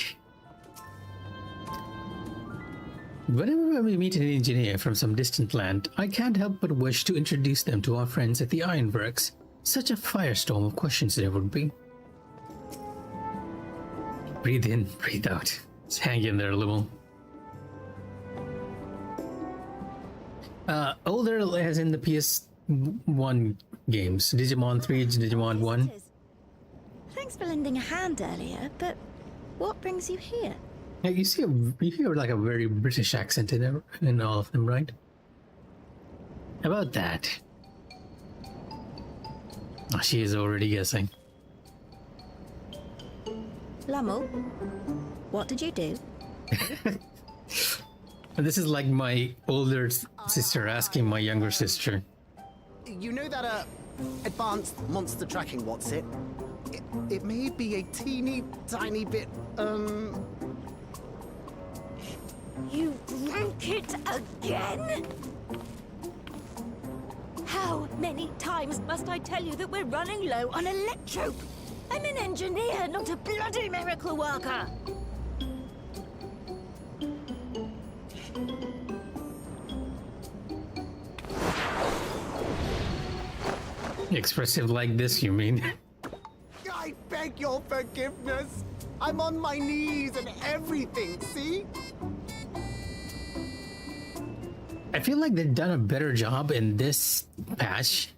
Whenever we meet an engineer from some distant land, I can't help but wish to introduce them to our friends at the Ironworks. Such a firestorm of questions there would be. Breathe in, breathe out. Just hang in there, Lummel. Older as in the PS1 games. Digimon 3, Digimon 1. Thanks for lending a hand earlier, but what brings you here? Yeah, you hear like a very British accent in all of them, right? How about that? Oh, she is already guessing. Lummel, what did you do? This is like my older sister asking my younger sister. You know that, advanced monster tracking, what's it? It may be a teeny tiny bit, You broke it again? How many times must I tell you that we're running low on electrope? I'm an engineer, not a bloody miracle worker. Expressive like this, you mean? I beg your forgiveness. I'm on my knees and everything, see? I feel like they've done a better job in this patch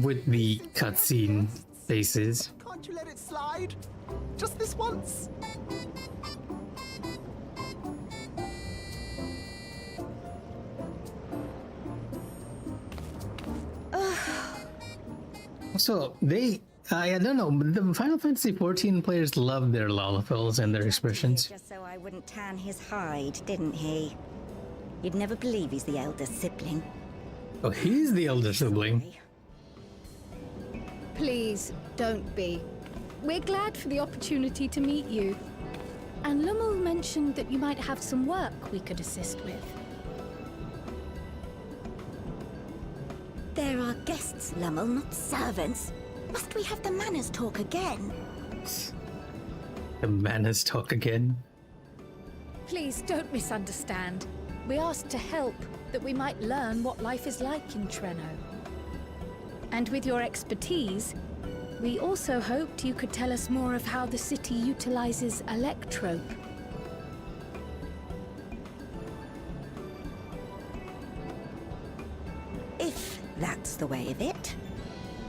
with the cutscene faces. Can't you let it slide? Just this once? So I don't know, the Final Fantasy XIV players love their Lalafels and their expressions. Just so I wouldn't tan his hide, didn't he? You'd never believe he's the elder sibling. Oh, he's the elder sibling. Please, don't be. We're glad for the opportunity to meet you. And Lummel mentioned that you might have some work we could assist with. There are guests, Lummel, not servants. Must we have the manners talk again? The manners talk again? Please don't misunderstand. We asked to help, that we might learn what life is like in Treno. And with your expertise, we also hoped you could tell us more of how the city utilizes Electrope. If that's the way of it,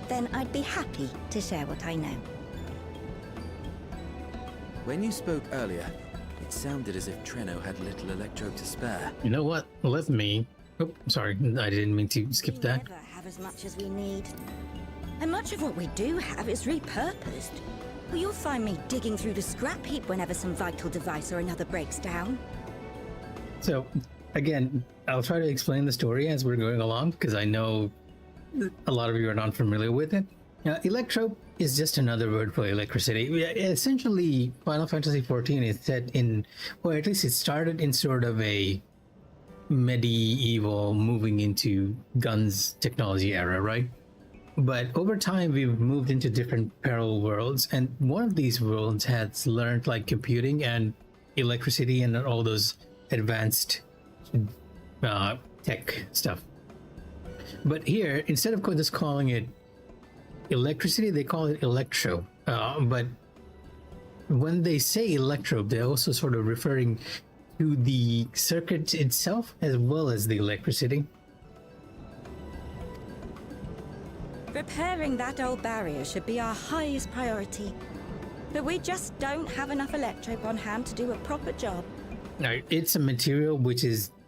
then I'd be happy to share what I know. When you spoke earlier, it sounded as if Treno had little Electrope to spare. You know what? Let me... Oh, sorry, I didn't mean to skip that. We never have as much as we need. And much of what we do have is repurposed. Well, you'll find me digging through the scrap heap whenever some vital device or another breaks down. So, again, I'll try to explain the story as we're going along, because I know a lot of you are not familiar with it. Electrope is just another word for electricity. Essentially, Final Fantasy XIV is set in, well, at least it started in sort of a medieval moving into guns technology era, right? But over time, we've moved into different parallel worlds, and one of these worlds has learned like computing and electricity and all those advanced tech stuff. But here, instead of just calling it electricity, they call it electro. But when they say electro, they're also sort of referring to the circuit itself as well as the electricity. Repairing that old barrier should be our highest priority. But we just don't have enough Electrope on hand to do a proper job. Now, it's a material which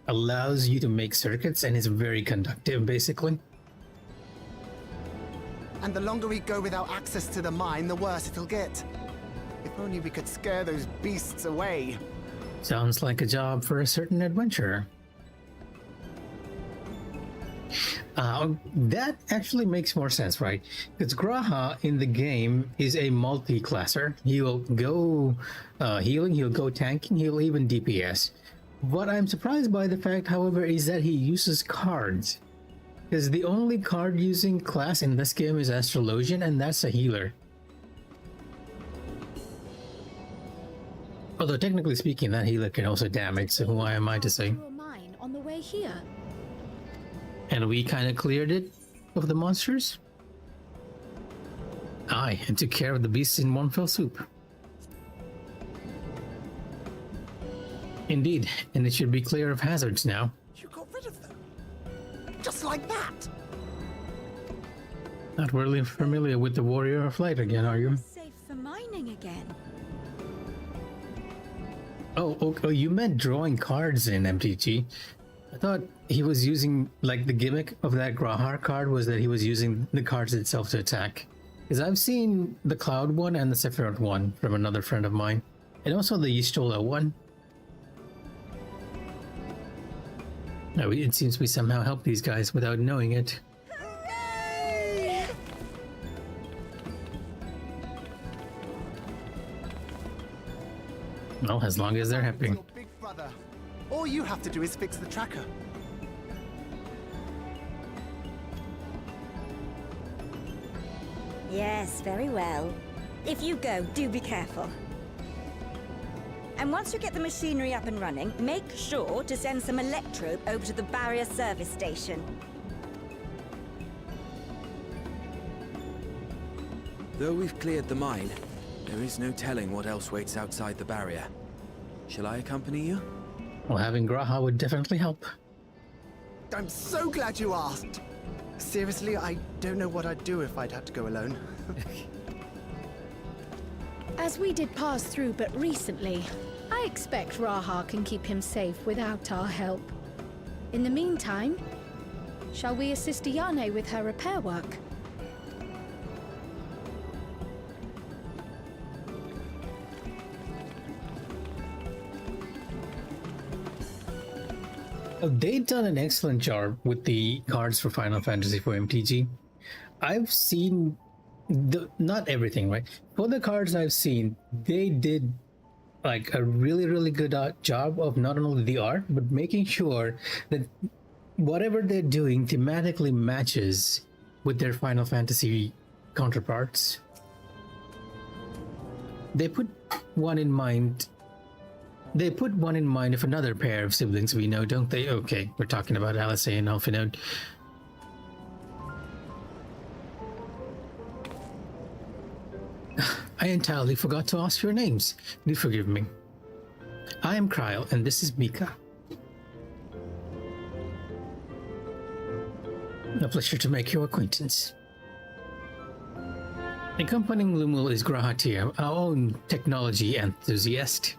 allows you to make circuits and is very conductive, basically. And the longer we go without access to the mine, the worse it'll get. If only we could scare those beasts away. Sounds like a job for a certain adventurer. That actually makes more sense, right? Because Graha in the game is a multi-classer. He'll go healing, he'll go tanking, he'll even DPS. What I'm surprised by the fact, however, is that he uses cards. Because the only card-using class in this game is Astrologian, and that's a healer. Although technically speaking, that healer can also damage, so who am I to say? Mine on the way here. And we kind of cleared it of the monsters? Aye, and took care of the beasts in one fell swoop. Indeed, and it should be clear of hazards now. You got rid of them? Just like that? Not really familiar with the Warrior of Light again, are you? Safe for mining again. Oh, you meant drawing cards in MTG. I thought he was using, like, the gimmick of that Grahar card was that he was using the cards itself to attack. Because I've seen the Cloud one and the Sephiroth one from another friend of mine. And also the Y'shtola one. No, it seems we somehow help these guys without knowing it. Hooray! Well, as long as they're happy. Your big brother. All you have to do is fix the tracker. Yes, very well. If you go, do be careful. And once you get the machinery up and running, make sure to send some Electrope over to the barrier service station. Though we've cleared the mine, there is no telling what else waits outside the barrier. Shall I accompany you? Well, having Graha would definitely help. I'm so glad you asked. Seriously, I don't know what I'd do if I'd had to go alone. As we did pass through but recently, I expect Raha can keep him safe without our help. In the meantime, shall we assist Ayane with her repair work? They've done an excellent job with the cards for Final Fantasy for MTG. I've seen not everything, right? For the cards I've seen, they did like a really good job of not only the art, but making sure that whatever they're doing thematically matches with their Final Fantasy counterparts. They put one in mind. They put one in mind of another pair of siblings we know, don't they? Okay, we're talking about Alice and Alphinaud. I entirely forgot to ask your names. Do forgive me. I am Kryle, and this is Mikh'a. A pleasure to make your acquaintance. Accompanying Lumul is Grahatir, our own technology enthusiast.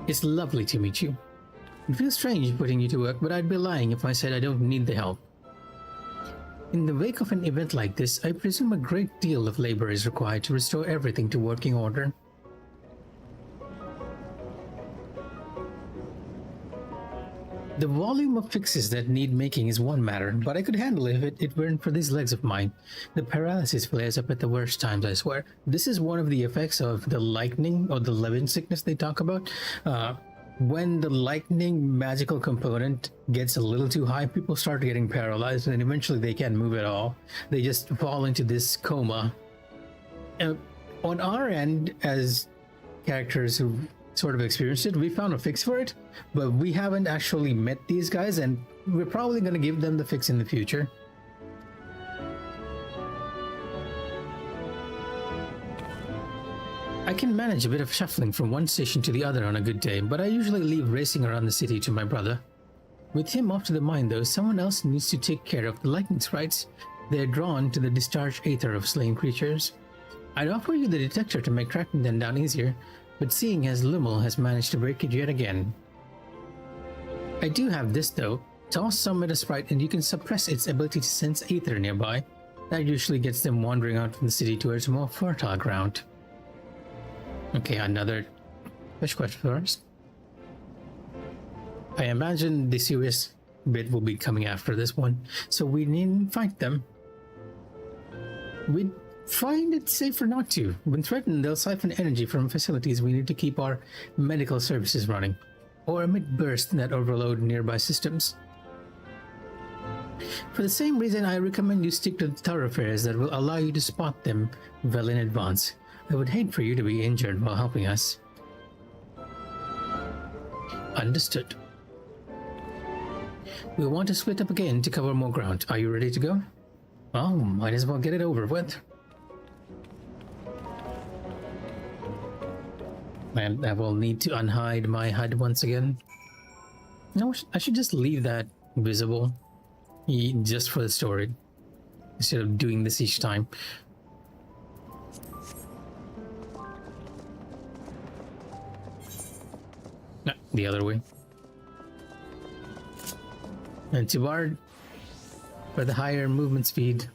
It's lovely to meet you. It feels strange putting you to work, but I'd be lying if I said I don't need the help. In the wake of an event like this, I presume a great deal of labor is required to restore everything to working order. The volume of fixes that need making is one matter, but I could handle it if it weren't for these legs of mine. The paralysis flares up at the worst times, I swear. This is one of the effects of the lightning or the Levin sickness they talk about. When the lightning magical component gets a little too high, people start getting paralyzed and eventually they can't move at all. They just fall into this coma. On our end, as characters who sort of experienced it, we found a fix for it, but we haven't actually met these guys, and we're probably going to give them the fix in the future. I can manage a bit of shuffling from one station to the other on a good day, but I usually leave racing around the city to my brother. With him off to the mine though, someone else needs to take care of the lightning sprites. They're drawn to the discharged aether of slain creatures. I'd offer you the detector to make tracking them down easier, but seeing as Lumul has managed to break it yet again. I do have this though. Toss some at a sprite and you can suppress its ability to sense aether nearby. That usually gets them wandering out from the city towards more fertile ground. Okay, another push question first. I imagine the serious bit will be coming after this one, so we needn't fight them. We'd find it safer not to. When threatened, they'll siphon energy from facilities we need to keep our medical services running, or emit bursts that overload nearby systems. For the same reason, I recommend you stick to the thoroughfares that will allow you to spot them well in advance. I would hate for you to be injured while helping us. Understood. We'll want to split up again to cover more ground. Are you ready to go? Well, might as well get it over with. And I will need to unhide my HUD once again. No, I should just leave that visible just for the story instead of doing this each time. No, the other way. And to bar for the higher movement speed.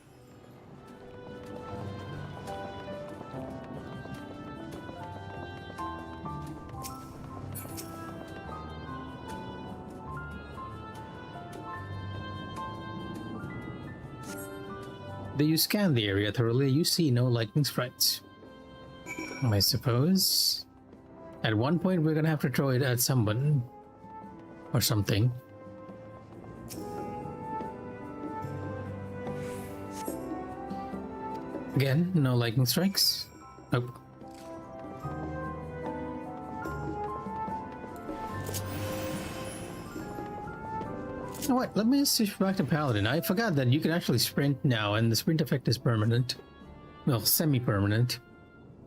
Though you scan the area thoroughly, you see no lightning sprites. I suppose at one point we're gonna have to throw it at someone or something. Again, no lightning strikes. Oh. You know what? Let me switch back to Paladin. I forgot that you can actually sprint now, and the sprint effect is permanent. Well, semi-permanent.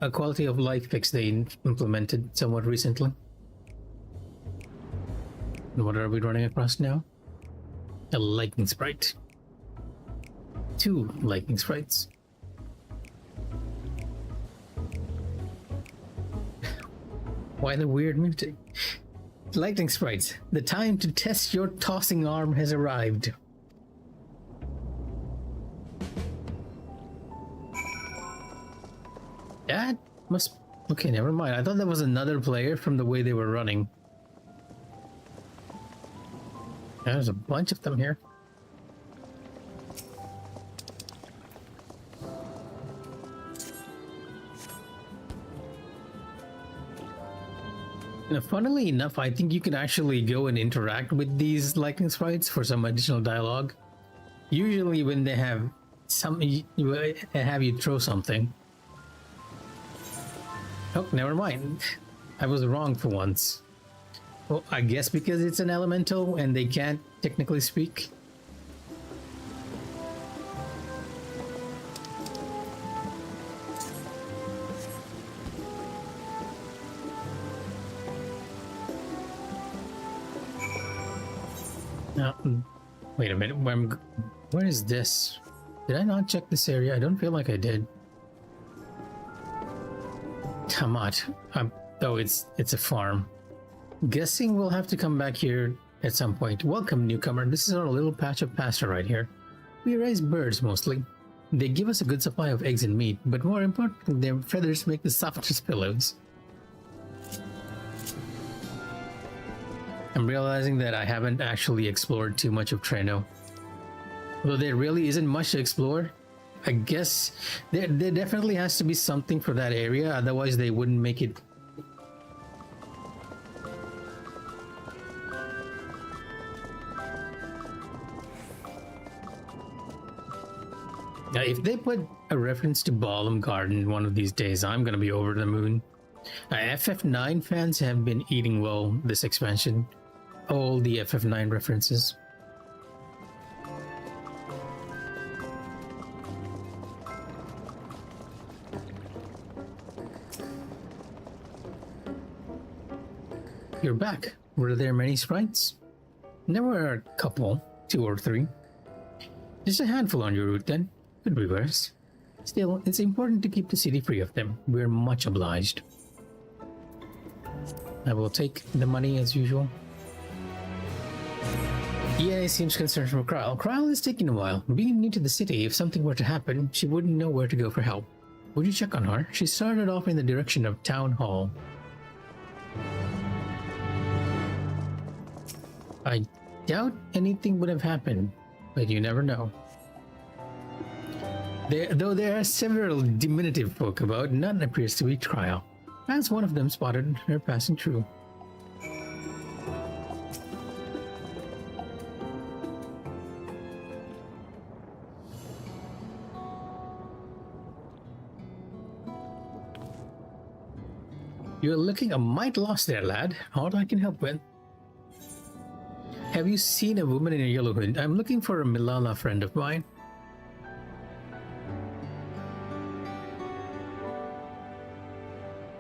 A quality of life fix they implemented somewhat recently. And what are we running across now? A lightning sprite. 2 lightning sprites. Why the weird muting? Lightning sprites, the time to test your tossing arm has arrived. That must... Okay, never mind. I thought that was another player from the way they were running. There's a bunch of them here. Now, funnily enough, I think you can actually go and interact with these lightning sprites for some additional dialogue. Usually when they have some, have you throw something. Oh, never mind. I was wrong for once. Well, I guess because it's an elemental and they can't technically speak. Wait a minute. Where is this? Did I not check this area? I don't feel like I did. Come on. Oh, it's a farm. Guessing we'll have to come back here at some point. Welcome, newcomer. This is our little patch of pasture right here. We raise birds mostly. They give us a good supply of eggs and meat, but more importantly, their feathers make the softest pillows. I'm realizing that I haven't actually explored too much of Treno. Though there really isn't much to explore. I guess there definitely has to be something for that area, otherwise they wouldn't make it. Now, if they put a reference to Ballum Garden one of these days, I'm gonna be over the moon. FF9 fans have been eating well this expansion. All the FF9 references. You're back. Were there many sprites? There were a couple, 2 or 3. Just a handful on your route then. Could be worse. Still, it's important to keep the city free of them. We're much obliged. I will take the money as usual. EA seems concerned for Kryle. Kryle is taking a while. Being new to the city, if something were to happen, she wouldn't know where to go for help. Would you check on her? She started off in the direction of Town Hall. I doubt anything would have happened, but you never know. Though there are several diminutive folk about, none appears to be Kryle. As one of them spotted her passing through. You're looking a mite lost there, lad. All I can help with. Have you seen a woman in a yellow hood? I'm looking for a Milala friend of mine.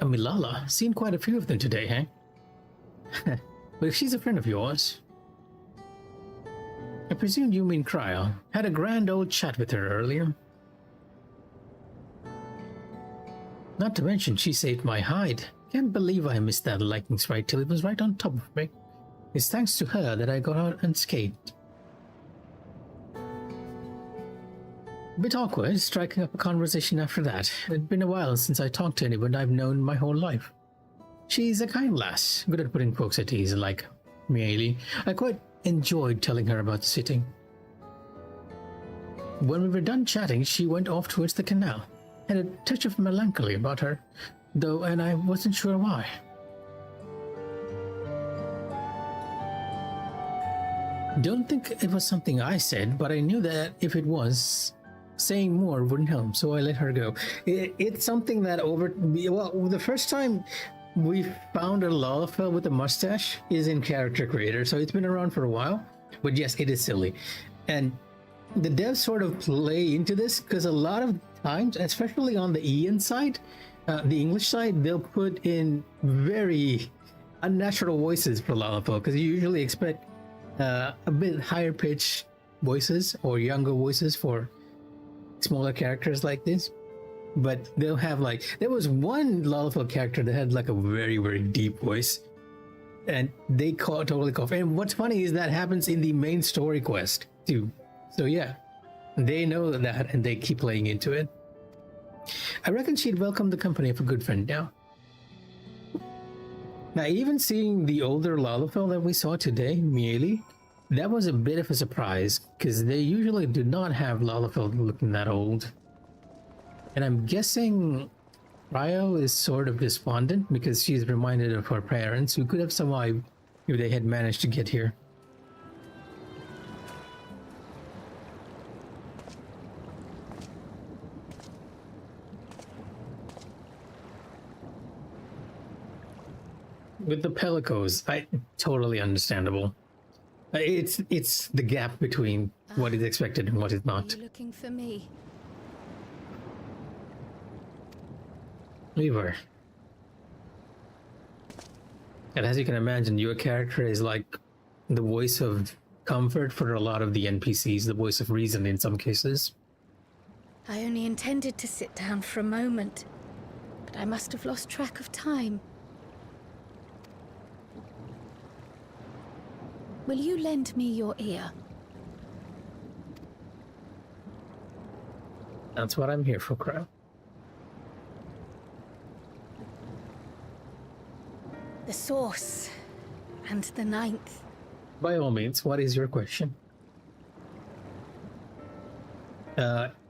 A Milala? Seen quite a few of them today, eh? But if she's a friend of yours... I presume you mean Kryle. Had a grand old chat with her earlier. Not to mention she saved my hide. Can't believe I missed that lightning strike till it was right on top of me. It's thanks to her that I got out unscathed. Bit awkward striking up a conversation after that. It'd been a while since I talked to anyone I've known my whole life. She's a kind lass, good at putting folks at ease, like Mieli. I quite enjoyed telling her about the city. When we were done chatting, she went off towards the canal. Had a touch of melancholy about her, though, and I wasn't sure why. Don't think it was something I said, but I knew that if it was, saying more wouldn't help, so I let her go. It's something that the first time we found a Lalafell with a mustache is in Character Creator, so it's been around for a while, but yes, it is silly. And the devs sort of play into this, because a lot of times, especially on the Ian side, the English side, they'll put in very unnatural voices for Lalafell, because you usually expect a bit higher pitched voices or younger voices for smaller characters like this. But they'll have there was one Lalafell character that had a very, very deep voice, and they totally cough. And what's funny is that happens in the main story quest too. So yeah, they know that and they keep playing into it. I reckon she'd welcome the company of a good friend now. Now, even seeing the older Lalafell that we saw today, Mieli, that was a bit of a surprise, because they usually do not have Lalafell looking that old. And I'm guessing Ryo is sort of despondent because she's reminded of her parents who could have survived if they had managed to get here. With the Pelicos, totally understandable. It's the gap between what is expected and what is not. Are you looking for me? We were. And as you can imagine, your character is like the voice of comfort for a lot of the NPCs, the voice of reason in some cases. I only intended to sit down for a moment, but I must have lost track of time. Will you lend me your ear? That's what I'm here for, Crow. The source and the ninth. By all means, what is your question?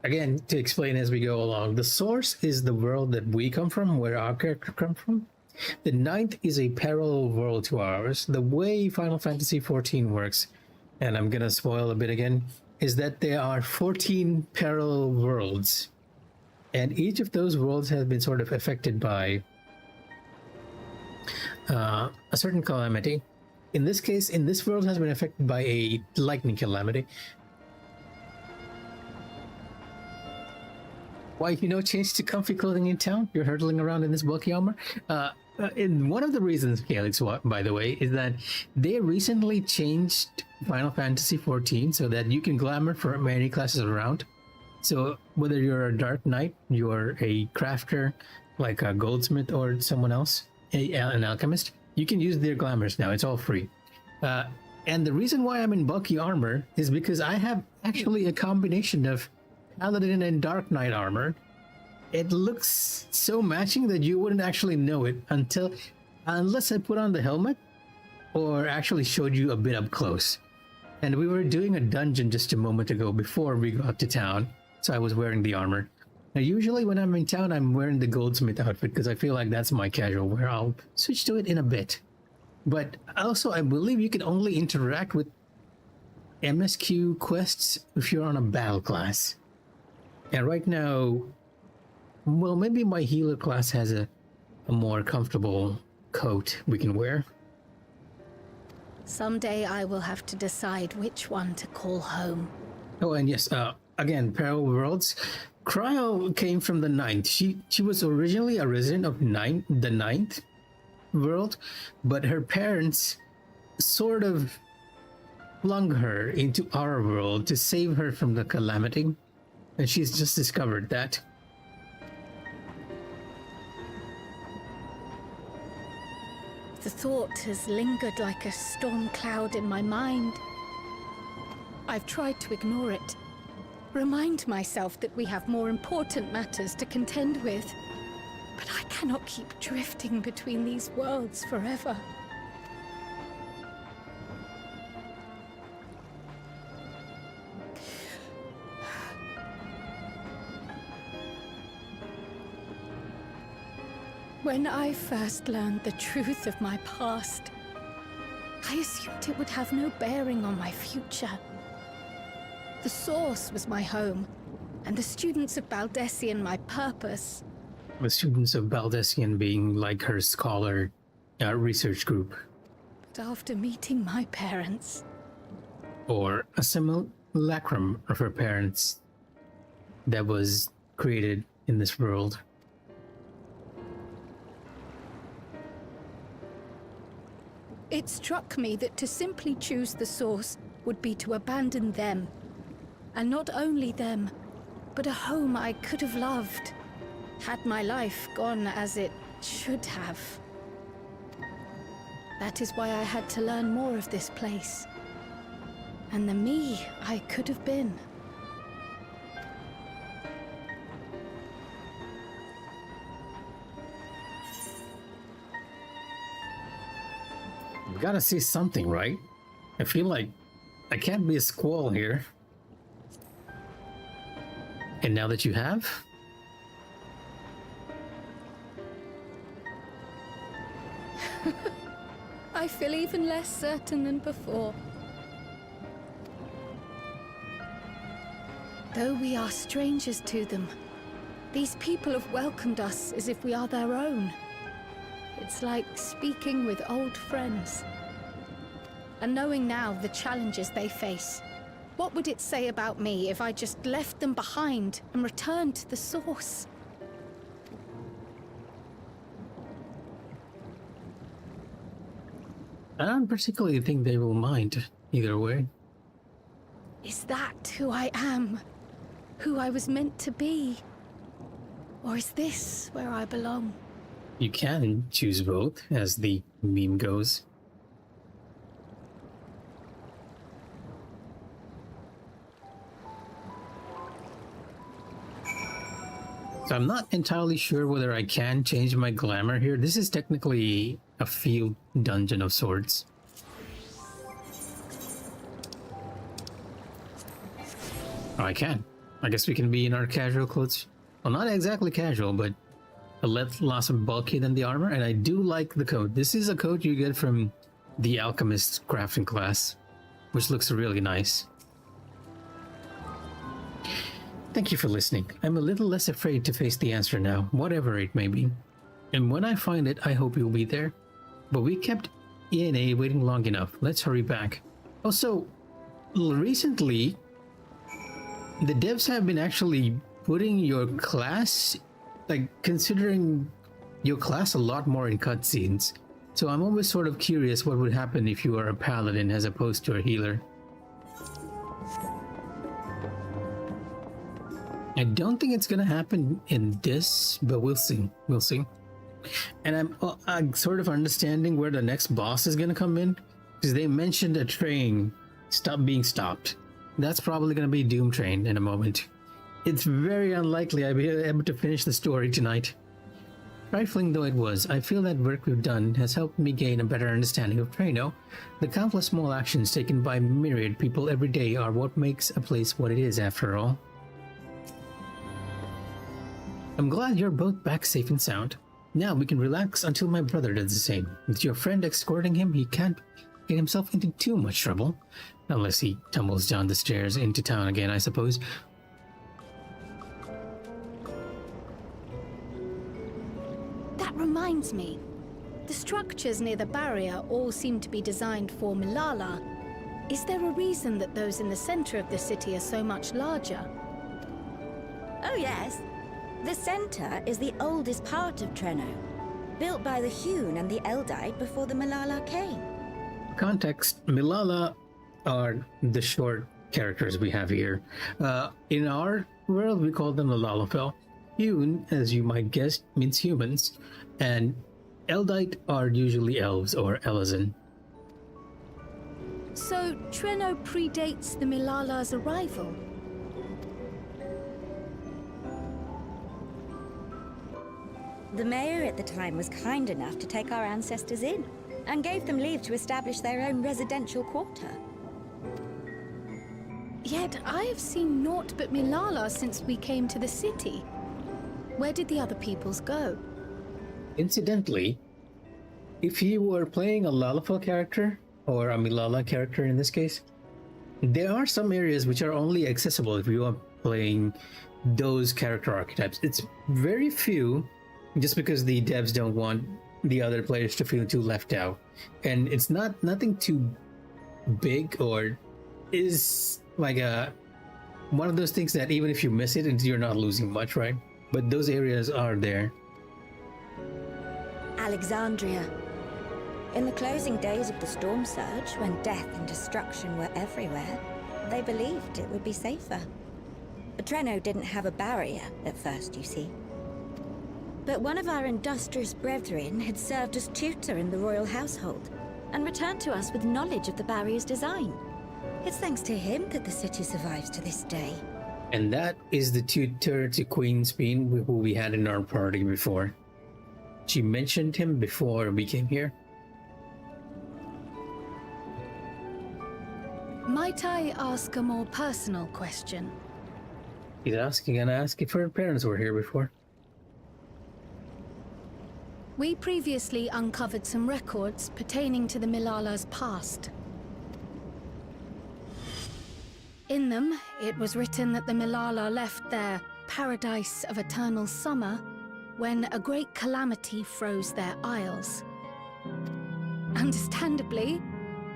Again, to explain as we go along, the source is the world that we come from, where our character come from. The ninth is a parallel world to ours. The way Final Fantasy XIV works, and I'm gonna spoil a bit again, is that there are 14 parallel worlds, and each of those worlds has been sort of affected by a certain calamity. In this case, in this world has been affected by a lightning calamity. Why, change to comfy clothing in town? You're hurtling around in this bulky armor? And one of the reasons, Calyx, by the way, is that they recently changed Final Fantasy XIV so that you can glamour for many classes around. So whether you're a Dark Knight, you're a crafter, like a goldsmith or someone else, an alchemist, you can use their glamours now. It's all free. And the reason why I'm in bulky armor is because I have actually a combination of Paladin and Dark Knight armor. It looks so matching that you wouldn't actually know it unless I put on the helmet or actually showed you a bit up close. And we were doing a dungeon just a moment ago before we got to town, so I was wearing the armor. Now usually when I'm in town, I'm wearing the goldsmith outfit because I feel like that's my casual wear. I'll switch to it in a bit. But also, I believe you can only interact with MSQ quests if you're on a battle class. And right now, well, maybe my healer class has a more comfortable coat we can wear. Someday I will have to decide which one to call home. Oh, and yes, again, parallel worlds. Cryo came from the ninth. She was originally a resident of the ninth world, but her parents sort of flung her into our world to save her from the calamity, and she's just discovered that. The thought has lingered like a storm cloud in my mind. I've tried to ignore it, remind myself that we have more important matters to contend with, but I cannot keep drifting between these worlds forever. When I first learned the truth of my past, I assumed it would have no bearing on my future. The Source was my home, and the students of Baldessian my purpose. The students of Baldessian being like her scholar research group. But after meeting my parents... Or a simulacrum of her parents that was created in this world. It struck me that to simply choose the Source would be to abandon them. And not only them, but a home I could have loved, had my life gone as it should have. That is why I had to learn more of this place. And the me I could have been. You gotta see something, right? I feel like I can't be a squall here. And now that you have? I feel even less certain than before. Though we are strangers to them, these people have welcomed us as if we are their own. It's like speaking with old friends. And knowing now the challenges they face, what would it say about me if I just left them behind and returned to the Source? I don't particularly think they will mind either way. Is that who I am? Who I was meant to be? Or is this where I belong? You can choose both, as the meme goes. So I'm not entirely sure whether I can change my glamour here. This is technically a field dungeon of sorts. Oh, I can. I guess we can be in our casual clothes. Well, not exactly casual, but a lot less bulky than the armor, and I do like the coat. This is a coat you get from the Alchemist crafting class, which looks really nice. Thank you for listening. I'm a little less afraid to face the answer now, whatever it may be. And when I find it, I hope you'll be there. But we kept ENA waiting long enough. Let's hurry back. Also, recently, the devs have been actually putting your class, like considering your class a lot more in cutscenes. So I'm always sort of curious what would happen if you are a paladin as opposed to a healer. I don't think it's gonna happen in this, but we'll see. We'll see. And I'm sort of understanding where the next boss is gonna come in, because they mentioned a train being stopped. That's probably gonna be Doom Train in a moment. It's very unlikely I'll be able to finish the story tonight. Trifling though it was, I feel that work we've done has helped me gain a better understanding of Treno. The countless small actions taken by myriad people every day are what makes a place what it is, after all. I'm glad you're both back safe and sound. Now we can relax until my brother does the same. With your friend escorting him, he can't get himself into too much trouble. Unless he tumbles down the stairs into town again, I suppose. That reminds me. The structures near the barrier all seem to be designed for Milala. Is there a reason that those in the center of the city are so much larger? Oh yes. The center is the oldest part of Treno, built by the Hewn and the Eldite before the Milala came. Context, Milala are the short characters we have here. In our world, we call them the Lalafell. Hewn, as you might guess, means humans, and Eldite are usually elves or Elizan. So Treno predates the Milala's arrival? The mayor at the time was kind enough to take our ancestors in, and gave them leave to establish their own residential quarter. Yet I have seen naught but Milala since we came to the city. Where did the other peoples go? Incidentally, if you were playing a Lalafell character, or a Milala character in this case, there are some areas which are only accessible if you are playing those character archetypes. It's very few, just because the devs don't want the other players to feel too left out. And it's nothing too big, or is like one of those things that even if you miss it, you're not losing much, right? But those areas are there. Alexandria. In the closing days of the Storm Surge, when death and destruction were everywhere, they believed it would be safer. Treno didn't have a barrier at first, you see. But one of our industrious brethren had served as tutor in the royal household, and returned to us with knowledge of the barrier's design. It's thanks to him that the city survives to this day. And that is the tutor to Queen Speen who we had in our party before. She mentioned him before we came here. Might I ask a more personal question? He's gonna ask if her parents were here before. We previously uncovered some records pertaining to the Milala's past. In them, it was written that the Milala left their paradise of eternal summer when a great calamity froze their isles. Understandably,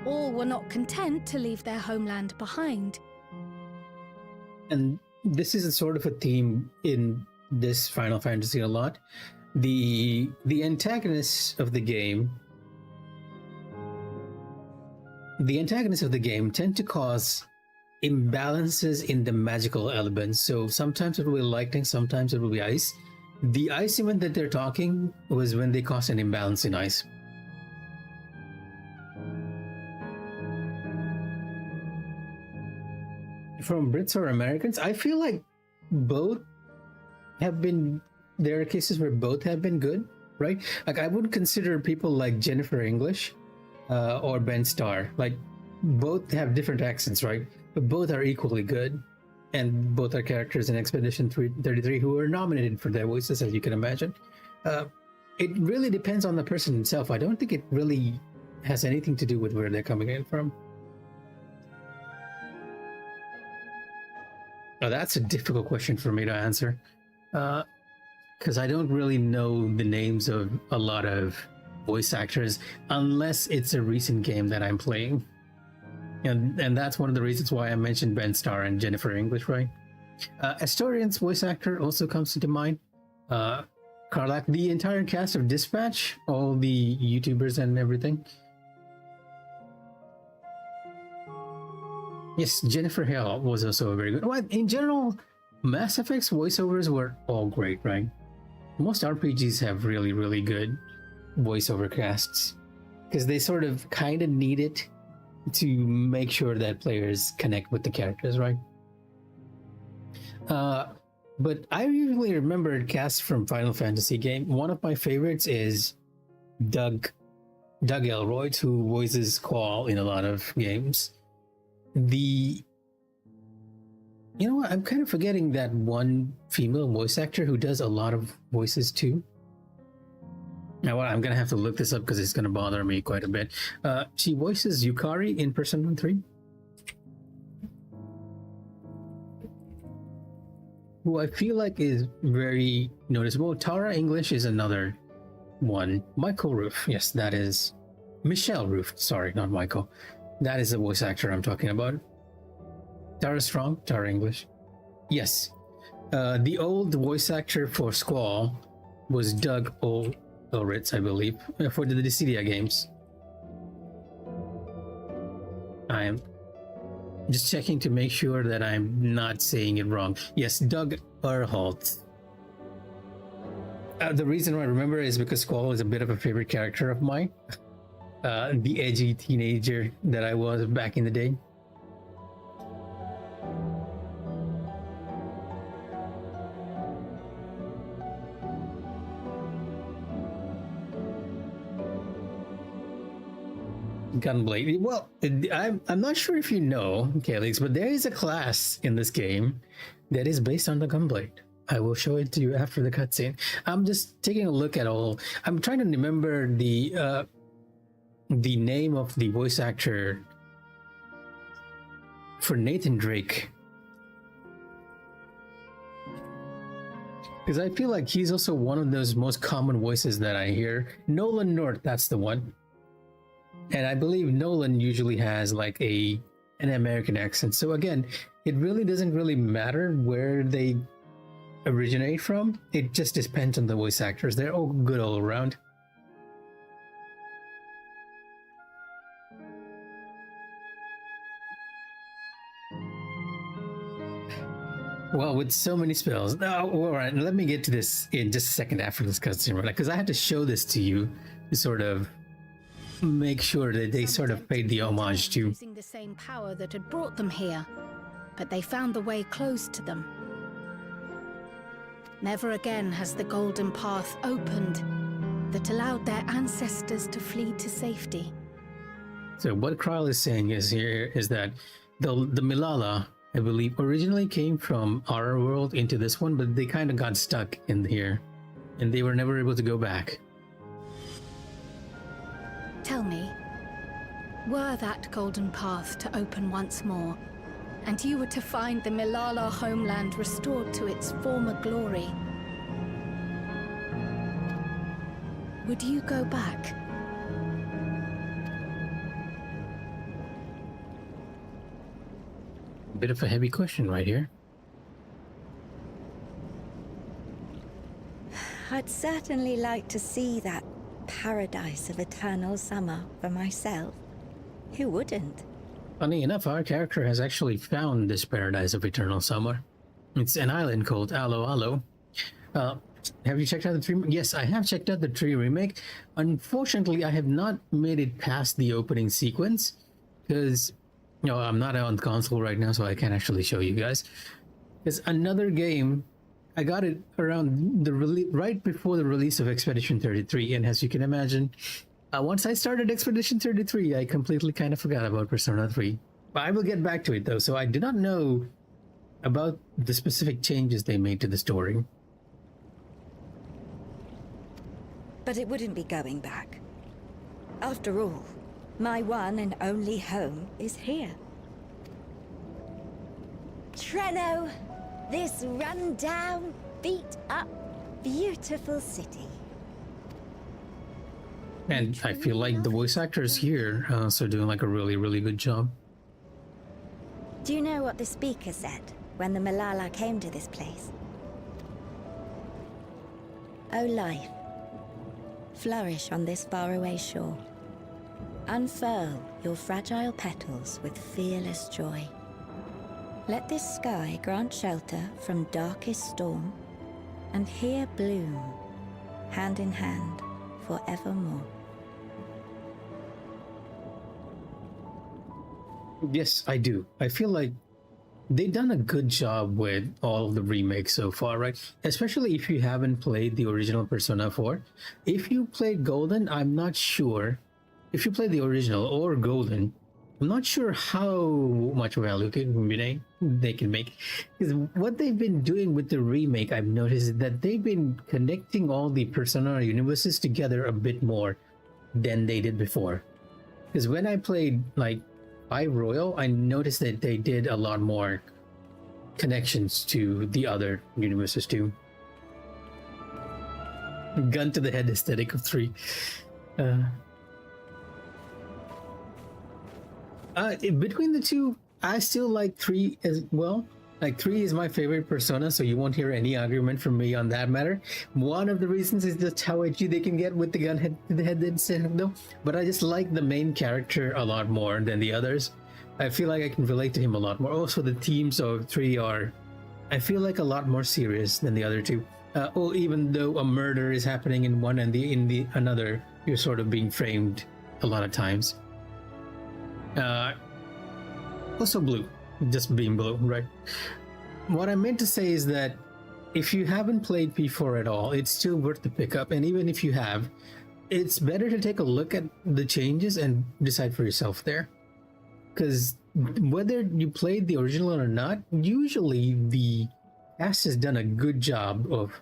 all were not content to leave their homeland behind. And this is a sort of a theme in this Final Fantasy a lot. The antagonists of the game tend to cause imbalances in the magical elements. So sometimes it will be lightning, sometimes it will be ice. The ice event that they're talking was when they caused an imbalance in ice. From Brits or Americans, I feel like both have been, there are cases where both have been good, right? Like I wouldn't consider people like Jennifer English or Ben Starr, like both have different accents, right? But both are equally good, and both are characters in Expedition 33 who were nominated for their voices, as you can imagine. It really depends on the person himself. I don't think it really has anything to do with where they're coming in from. Oh, that's a difficult question for me to answer, because I don't really know the names of a lot of voice actors unless it's a recent game that I'm playing. And that's one of the reasons why I mentioned Ben Starr and Jennifer English, right? Astorian's voice actor also comes into mind. Karlak, the entire cast of Dispatch, all the YouTubers and everything. Yes, Jennifer Hale was also very good. Well, in general, Mass Effect's voiceovers were all great, right? Most RPGs have really, really good voiceover casts because they sort of kind of need it to make sure that players connect with the characters, right? But I usually remember casts from Final Fantasy game. One of my favorites is Doug Elroyd, who voices Qual in a lot of games. You know what? I'm kind of forgetting that one female voice actor who does a lot of voices too. Now, I'm gonna have to look this up because it's gonna bother me quite a bit. She voices Yukari in Persona 3, who I feel like is very noticeable. Tara English is another one. Michael Roof, yes, that is Michelle Roof. Sorry, not Michael. That is the voice actor I'm talking about. Tara Strong, Tara English. Yes, the old voice actor for Squall was Doug Ulrich, I believe, for the Dissidia games. I am just checking to make sure that I'm not saying it wrong. Yes, Doug Erholt. The reason why I remember is because Squall is a bit of a favorite character of mine. The edgy teenager that I was back in the day. Gunblade. Well, I'm not sure if you know, Calix, but there is a class in this game that is based on the Gunblade. I will show it to you after the cutscene. I'm just taking a look at all. I'm trying to remember the name of the voice actor for Nathan Drake, because I feel like he's also one of those most common voices that I hear. Nolan North, that's the one. And I believe Nolan usually has like an American accent. So again, it really doesn't really matter where they originate from. It just depends on the voice actors. They're all good all around. Well, with so many spells. Oh, all right, let me get to this in just a second after this cutscene, right? Because I had to show this to you to sort of make sure that they sort of paid the homage to using the same power that had brought them here, but they found the way closed to them. Never again has the golden path opened that allowed their ancestors to flee to safety. So what Krile is saying is that the Milala, I believe, originally came from our world into this one, but they kind of got stuck in here, and they were never able to go back. Tell me, were that golden path to open once more, and you were to find the Milala homeland restored to its former glory, would you go back? Bit of a heavy question right here. I'd certainly like to see that paradise of eternal summer for myself. Who wouldn't? Funny enough, our character has actually found this paradise of eternal summer. It's an island called Alo Alo. Have you checked out the 3? Yes, I have checked out the 3 remake. Unfortunately, I have not made it past the opening sequence because, you know, I'm not on console right now, so I can't actually show you guys. There's another game. I got it around the right before the release of Expedition 33, and as you can imagine, once I started Expedition 33, I completely kind of forgot about Persona 3. But I will get back to it though, so I do not know about the specific changes they made to the story. But it wouldn't be going back. After all, my one and only home is here. Treno, this run-down, beat-up, beautiful city. And I feel like the voice actors here are also doing like a really, really good job. Do you know what the speaker said when the Malala came to this place? O life, flourish on this faraway shore. Unfurl your fragile petals with fearless joy. Let this sky grant shelter from darkest storm, and here bloom, hand in hand, forevermore. Yes, I do. I feel like they've done a good job with all of the remakes so far, right? Especially if you haven't played the original Persona 4. If you played Golden, I'm not sure. If you played the original or Golden, I'm not sure how much value they can make. Because what they've been doing with the remake, I've noticed, is that they've been connecting all the Persona universes together a bit more than they did before. Because when I played like 5 Royal, I noticed that they did a lot more connections to the other universes too. Gun to the head aesthetic of 3. Between the two, I still like 3 as well. Like 3 is my favorite Persona, so you won't hear any argument from me on that matter. One of the reasons is just how edgy they can get with the gun head to the head instead though. But I just like the main character a lot more than the others. I feel like I can relate to him a lot more. Also, the themes of 3 are, I feel like, a lot more serious than the other 2. Even though a murder is happening in one and in the another, you're sort of being framed a lot of times. Also blue, just being blue, right? What I meant to say is that if you haven't played P4 at all, it's still worth the pickup. And even if you have, it's better to take a look at the changes and decide for yourself there. Because whether you played the original or not, usually the cast has done a good job of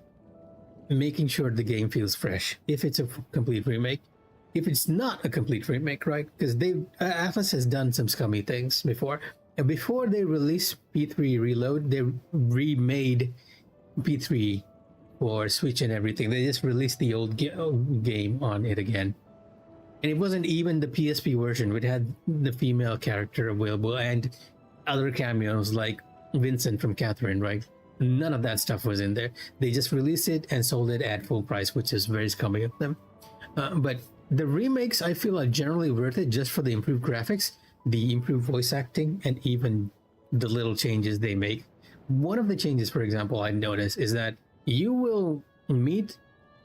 making sure the game feels fresh if it's a complete remake. If it's not a complete remake, right? Because Atlas has done some scummy things before. And before they released P3 Reload, they remade P3 for Switch and everything. They just released the old game on it again. And it wasn't even the PSP version, which had the female character available and other cameos like Vincent from Catherine, right? None of that stuff was in there. They just released it and sold it at full price, which is very scummy of them. But the remakes, I feel, are generally worth it just for the improved graphics, the improved voice acting, and even the little changes they make. One of the changes, for example, I noticed is that you will meet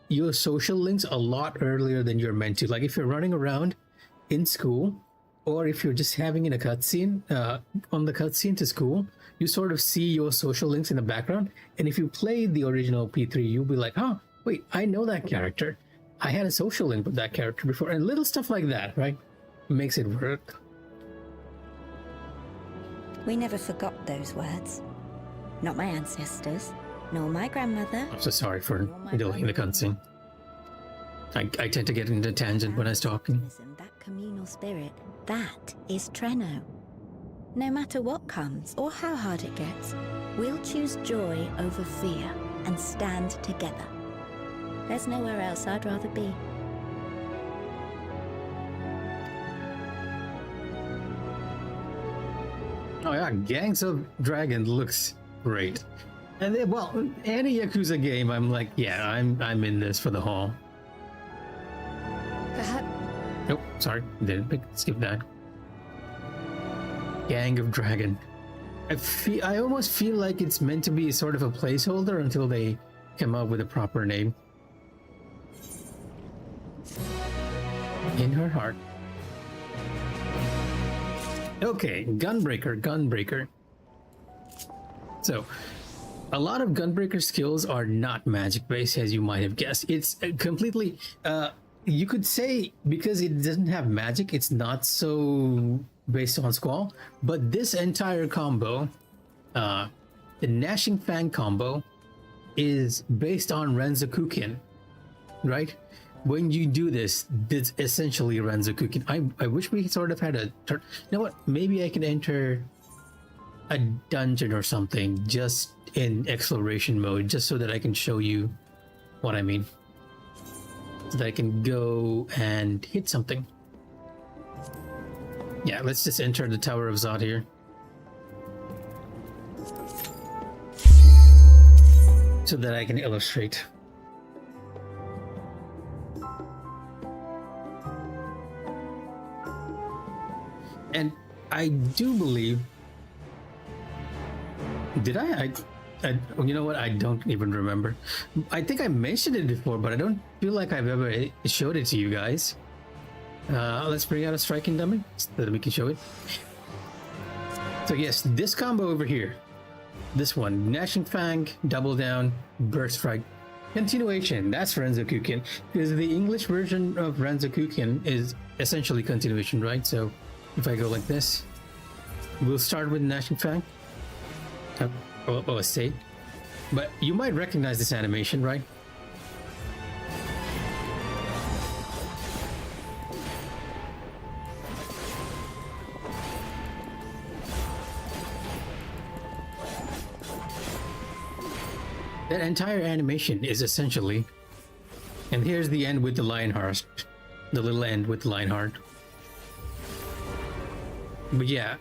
your social links a lot earlier than you're meant to. Like if you're running around in school, or if you're just having in a cutscene, on the cutscene to school, you sort of see your social links in the background. And if you played the original P3, you'll be like, oh, wait, I know that character. I had a social link with that character before, and little stuff like that, right? Makes it work. We never forgot those words. Not my ancestors, nor my grandmother. I'm so sorry for delaying the cutscene. I tend to get into a tangent when I was talking. That communal spirit, that is Treno. No matter what comes or how hard it gets, we'll choose joy over fear and stand together. There's nowhere else I'd rather be. Oh yeah, Gangs of Dragons looks great. And then, well, any Yakuza game, I'm like, yeah, I'm in this for the haul. Perhaps. Nope, sorry, didn't skip that. Gang of Dragon. I almost feel like it's meant to be sort of a placeholder until they come up with a proper name. In her heart. Okay, Gunbreaker. So, a lot of Gunbreaker skills are not magic based, as you might have guessed. It's completely, you could say, because it doesn't have magic, it's not so based on Squall. But this entire combo, the Gnashing Fang combo, is based on Renzokuken, right? When you do this, it's essentially Renzokuken. I wish we sort of had a turn. You know what? Maybe I can enter a dungeon or something just in exploration mode, just so that I can show you what I mean. So that I can go and hit something. Yeah, let's just enter the Tower of Zod here. So that I can illustrate. And I do believe... Did I you know what? I don't even remember. I think I mentioned it before, but I don't feel like I've ever showed it to you guys. Let's bring out a striking dummy so that we can show it. So yes, this combo over here. This one, Gnashing Fang, Double Down, Burst Strike, Continuation. That's Renzokuken, because the English version of Renzokuken is essentially continuation, right? So if I go like this, we'll start with Gnashing Fang. State. But you might recognize this animation, right? That entire animation is essentially, and here's the end with the Lionheart, the little end with the Lionheart. But yeah,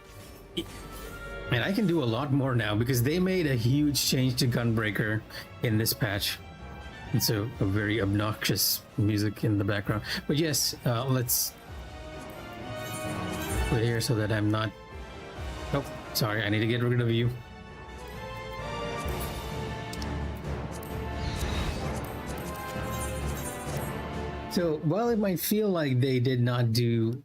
and I can do a lot more now because they made a huge change to Gunbreaker in this patch. And so a very obnoxious music in the background. But yes, let's put here so that I'm not... Oh, sorry, I need to get rid of you. So while it might feel like they did not do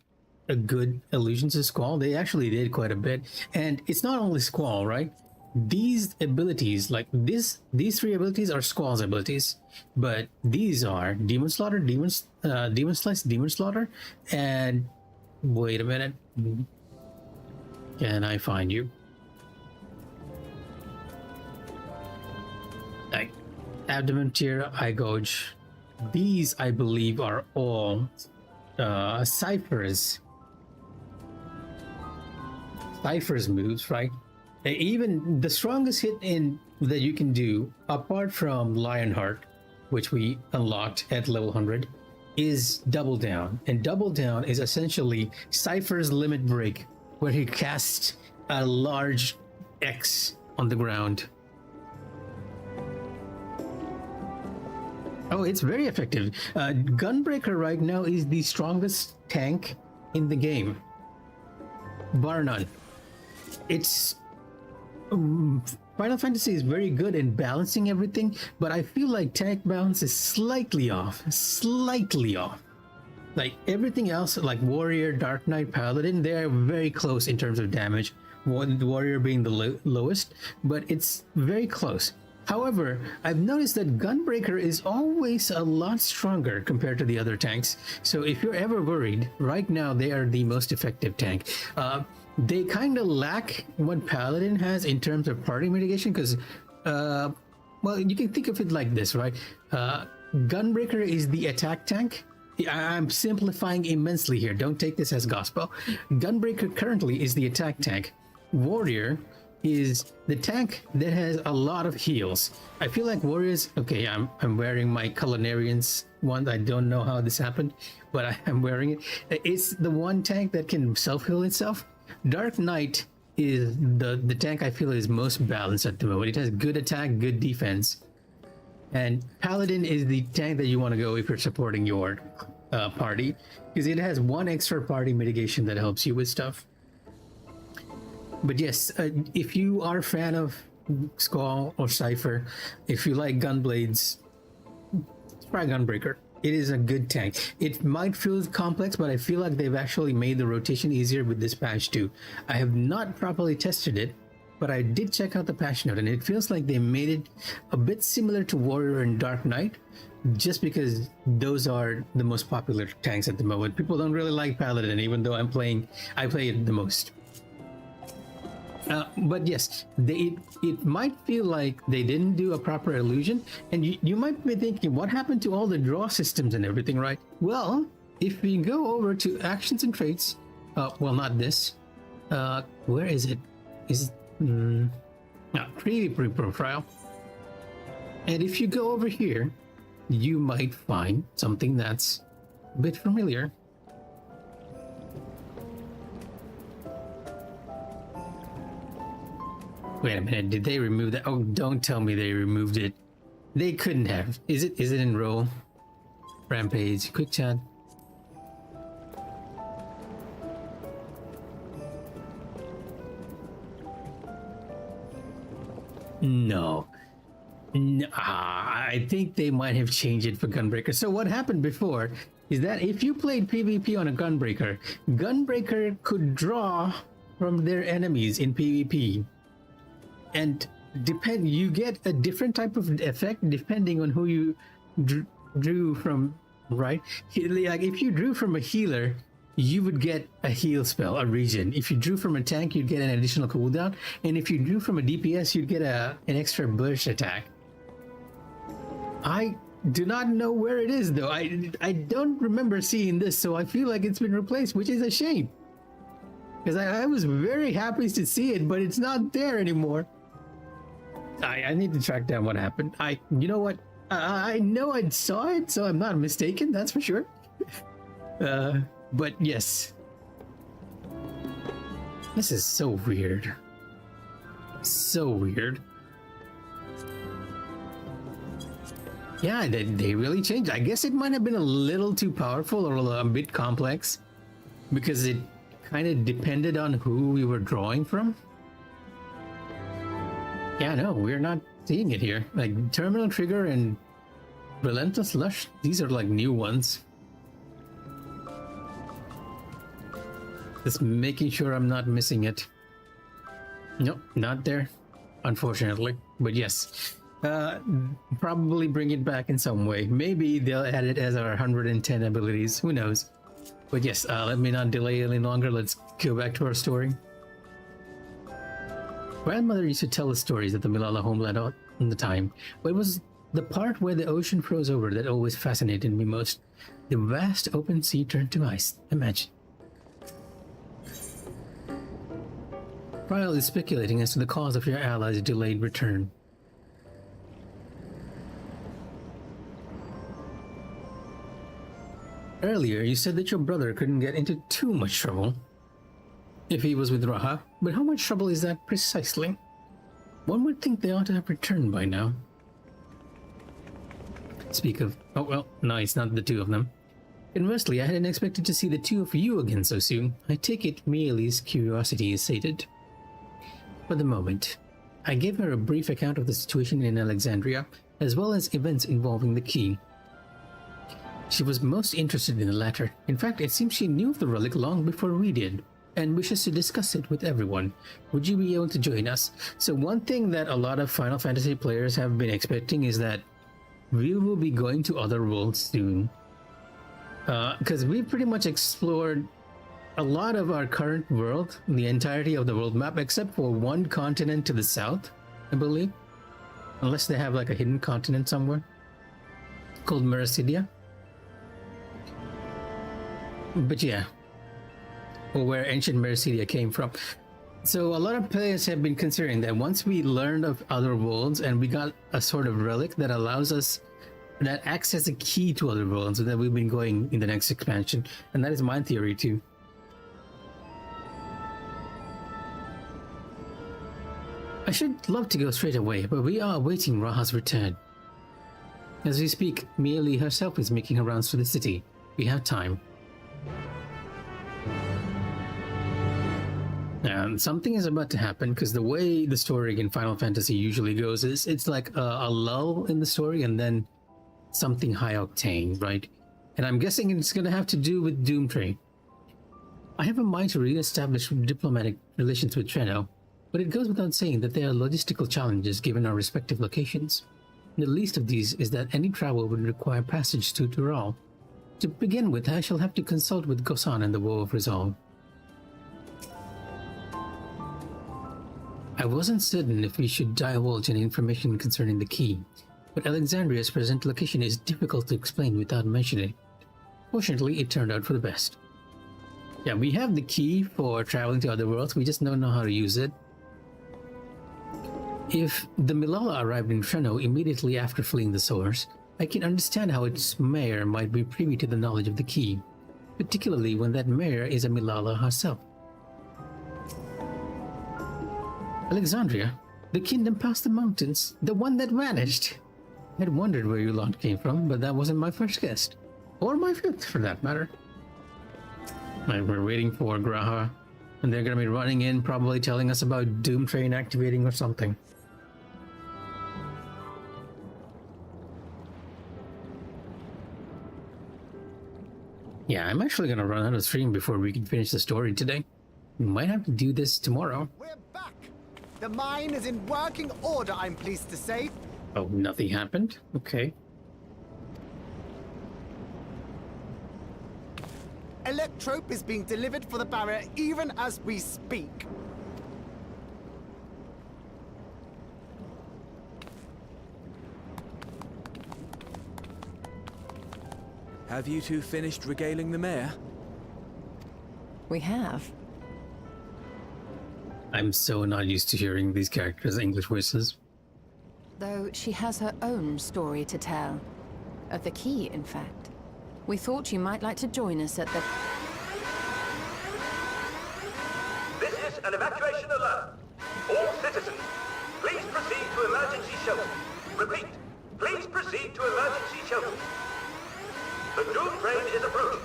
a good allusion to Squall, they actually did quite a bit. And it's not only Squall, right? These abilities, like these three abilities are Squall's abilities, but these are Demon Slaughter, Demon Slice, Demon Slaughter, and wait a minute. Can I find you? Like Abdomen Tear, Eye Gouge. These, I believe, are all Cypher's moves, right? Even the strongest hit that you can do, apart from Lionheart, which we unlocked at level 100, is Double Down. And Double Down is essentially Cypher's Limit Break, where he casts a large X on the ground. Oh, it's very effective. Gunbreaker right now is the strongest tank in the game, bar none. It's Final Fantasy is very good in balancing everything, but I feel like tank balance is slightly off. Like everything else, like Warrior, Dark Knight, Paladin, they're very close in terms of damage. Warrior being the lowest, but it's very close. However, I've noticed that Gunbreaker is always a lot stronger compared to the other tanks. So if you're ever worried, right now they are the most effective tank. They kind of lack what Paladin has in terms of party mitigation because, well, you can think of it like this, right? Gunbreaker is the attack tank. I'm simplifying immensely here. Don't take this as gospel. Gunbreaker currently is the attack tank. Warrior is the tank that has a lot of heals. I feel like Warriors... Okay, I'm wearing my Culinarian's one. I don't know how this happened, but I'm wearing it. It's the one tank that can self-heal itself. Dark Knight is the tank I feel is most balanced at the moment. It has good attack, good defense. And Paladin is the tank that you want to go if you're supporting your party, because it has one extra party mitigation that helps you with stuff. But yes, if you are a fan of Squall or Cypher, if you like Gunblades, try Gunbreaker. It is a good tank. It might feel complex, but I feel like they've actually made the rotation easier with this patch too. I have not properly tested it, but I did check out the patch note, and it feels like they made it a bit similar to Warrior and Dark Knight, just because those are the most popular tanks at the moment. People don't really like Paladin, even though I play it the most. But yes, it might feel like they didn't do a proper illusion, and you might be thinking, what happened to all the draw systems and everything, right? Well, if we go over to actions and traits, well, not this. Where is it? Is it? Preview profile. And if you go over here, you might find something that's a bit familiar. Wait a minute, did they remove that? Oh, don't tell me they removed it. They couldn't have. Is it in roll? Rampage, quick chat. No. I think they might have changed it for Gunbreaker. So what happened before is that if you played PvP on a Gunbreaker, Gunbreaker could draw from their enemies in PvP. And you get a different type of effect depending on who you drew from, right? Like if you drew from a healer, you would get a heal spell, a regen. If you drew from a tank, you'd get an additional cooldown. And if you drew from a DPS, you'd get an extra burst attack. I do not know where it is though. I don't remember seeing this, so I feel like it's been replaced, which is a shame. Because I was very happy to see it, but it's not there anymore. I need to track down what happened. You know what? I know I saw it, so I'm not mistaken, that's for sure. But yes. This is so weird. So weird. Yeah, they really changed. I guess it might have been a little too powerful or a bit complex, because it kind of depended on who we were drawing from. Yeah, no, we're not seeing it here. Like Terminal Trigger and Relentless Lush, these are like new ones. Just making sure I'm not missing it. Nope, not there, unfortunately. But yes, probably bring it back in some way. Maybe they'll add it as our 110 abilities, who knows. But yes, let me not delay any longer. Let's go back to our story. Grandmother used to tell us stories at the Milala homeland all the time, but it was the part where the ocean froze over that always fascinated me most. The vast open sea turned to ice. Imagine. Ryle is speculating as to the cause of your allies' delayed return. Earlier, you said that your brother couldn't get into too much trouble if he was with Raha, but how much trouble is that precisely? One would think they ought to have returned by now. Speak of... oh well, no, it's not the two of them. Conversely, I hadn't expected to see the two of you again so soon. I take it Miele's curiosity is sated. For the moment, I gave her a brief account of the situation in Alexandria, as well as events involving the key. She was most interested in the latter. In fact, it seems she knew of the relic long before we did, and wishes to discuss it with everyone. Would you be able to join us? So one thing that a lot of Final Fantasy players have been expecting is that we will be going to other worlds soon. Because we've pretty much explored a lot of our current world, the entirety of the world map, except for one continent to the south, I believe. Unless they have like a hidden continent somewhere called Mericidia. But yeah, or where ancient Mericidia came from. So a lot of players have been considering that once we learned of other worlds and we got a sort of relic that allows us, that acts as a key to other worlds, so that we've been going in the next expansion. And that is my theory too. I should love to go straight away, but we are awaiting Raha's return. As we speak, Miele herself is making her rounds to the city. We have time. And something is about to happen, because the way the story in Final Fantasy usually goes is it's like a lull in the story and then something high octane, right? And I'm guessing it's going to have to do with Doomtrain. I have a mind to re-establish diplomatic relations with Treno, but it goes without saying that there are logistical challenges given our respective locations. The least of these is that any travel would require passage to Dural. To begin with, I shall have to consult with Gosan and the Woe of Resolve. I wasn't certain if we should divulge any information concerning the key, but Alexandria's present location is difficult to explain without mentioning it. Fortunately, it turned out for the best. Yeah, we have the key for traveling to other worlds, we just don't know how to use it. If the Milala arrived in Treno immediately after fleeing the source, I can understand how its mayor might be privy to the knowledge of the key, particularly when that mayor is a Milala herself. Alexandria, the kingdom past the mountains, the one that vanished. I'd wondered where your lot came from, but that wasn't my first guess. Or my fifth, for that matter. And we're waiting for Graha, and they're gonna be running in, probably telling us about Doomtrain activating or something. Yeah, I'm actually gonna run out of stream before we can finish the story today. We might have to do this tomorrow. We're back! The mine is in working order, I'm pleased to say. Oh, nothing happened? Okay. Electrope is being delivered for the barrier even as we speak. Have you two finished regaling the mayor? We have. I'm so not used to hearing these characters' English voices. Though she has her own story to tell. Of the key, in fact. We thought you might like to join us at the... This is an evacuation alert. All citizens, please proceed to emergency shelter. Repeat, please proceed to emergency shelter. The Doom train is approaching.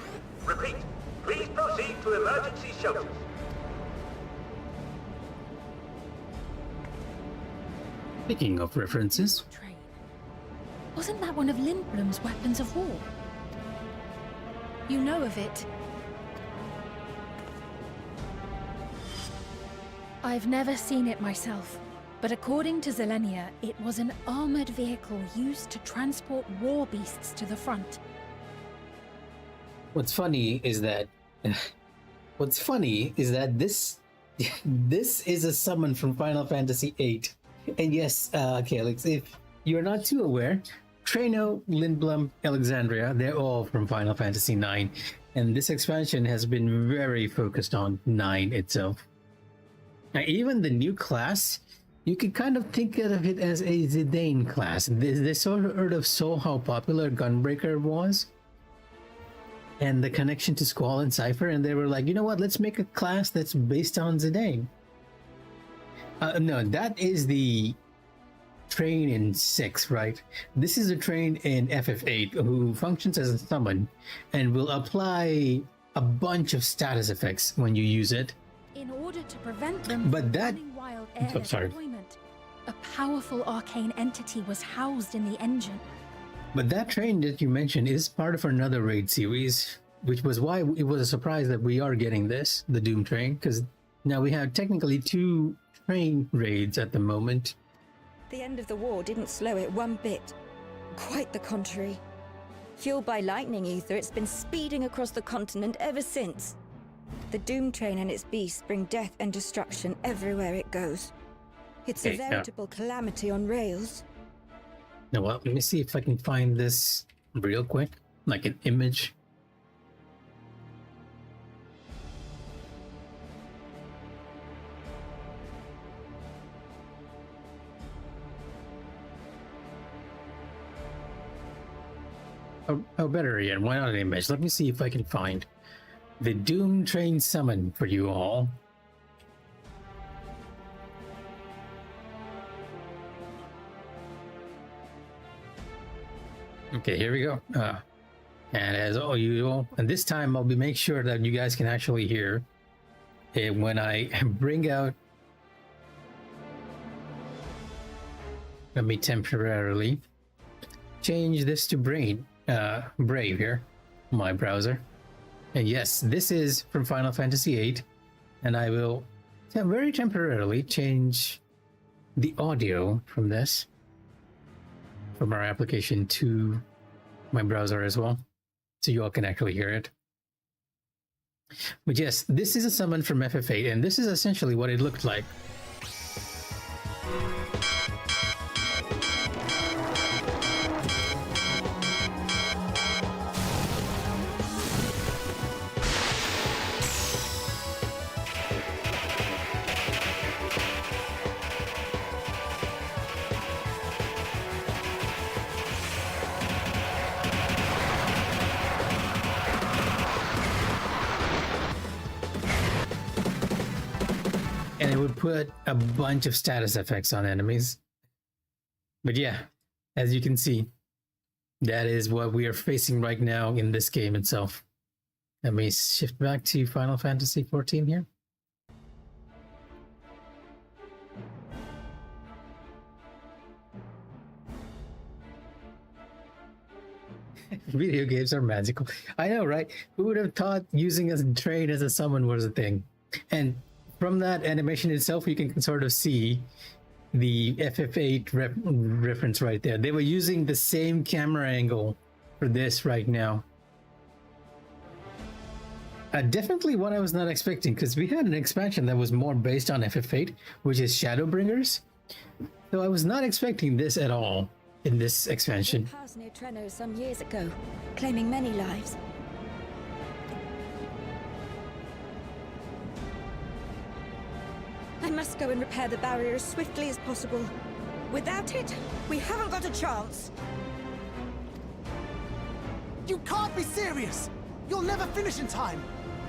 Repeat, please proceed to emergency shelters. Speaking of references... Wasn't that one of Lindblom's weapons of war? You know of it. I've never seen it myself, but according to Zelenia, it was an armored vehicle used to transport war beasts to the front. What's funny is that this this is a summon from Final Fantasy VIII. And yes, Calyx, if you're not too aware, Treno, Lindblom, Alexandria, they're all from Final Fantasy IX. And this expansion has been very focused on 9 itself. Now, even the new class, you could kind of think of it as a Zidane class. They sort of saw how popular Gunbreaker was and the connection to Squall and Cypher, and they were like, you know what, let's make a class that's based on Zidane. No, that is the train in 6, right? This is a train in FF8 who functions as a summon and will apply a bunch of status effects when you use it. In order to prevent them But from that... running wild air Oh, sorry. deployment, a powerful arcane entity was housed in the engine. But that train that you mentioned is part of another raid series, which was why it was a surprise that we are getting this, the Doom train, because now we have technically 2 train raids at the moment. The end of the war didn't slow it one bit. Quite the contrary. Fueled by lightning ether, it's been speeding across the continent ever since. The Doom train and its beasts bring death and destruction everywhere it goes. It's a veritable calamity on rails. Now, well, let me see if I can find this real quick, like an image. Oh, better yet, why not an image? Let me see if I can find the Doom Train summon for you all. Okay, here we go. And as usual, and this time I'll make sure that you guys can actually hear. when I bring out, let me temporarily change this to Brave here, my browser. And yes, this is from Final Fantasy VIII, and I will very temporarily change the audio from this, from our application, to my browser as well, so you all can actually hear it. But yes, this is a summon from FF8, and this is essentially what it looked like. And it would put a bunch of status effects on enemies. But yeah, as you can see, that is what we are facing right now in this game itself. Let me shift back to Final Fantasy XIV here. Video games are magical. I know, right? Who would have thought using a train as a summon was a thing? And from that animation itself, you can sort of see the FF8 reference right there. They were using the same camera angle for this right now. Definitely what I was not expecting, because we had an expansion that was more based on FF8, which is Shadowbringers. So I was not expecting this at all in this expansion. Passed near Treno some years ago, claiming many lives. I must go and repair the barrier as swiftly as possible. Without it, we haven't got a chance. You can't be serious! You'll never finish in time,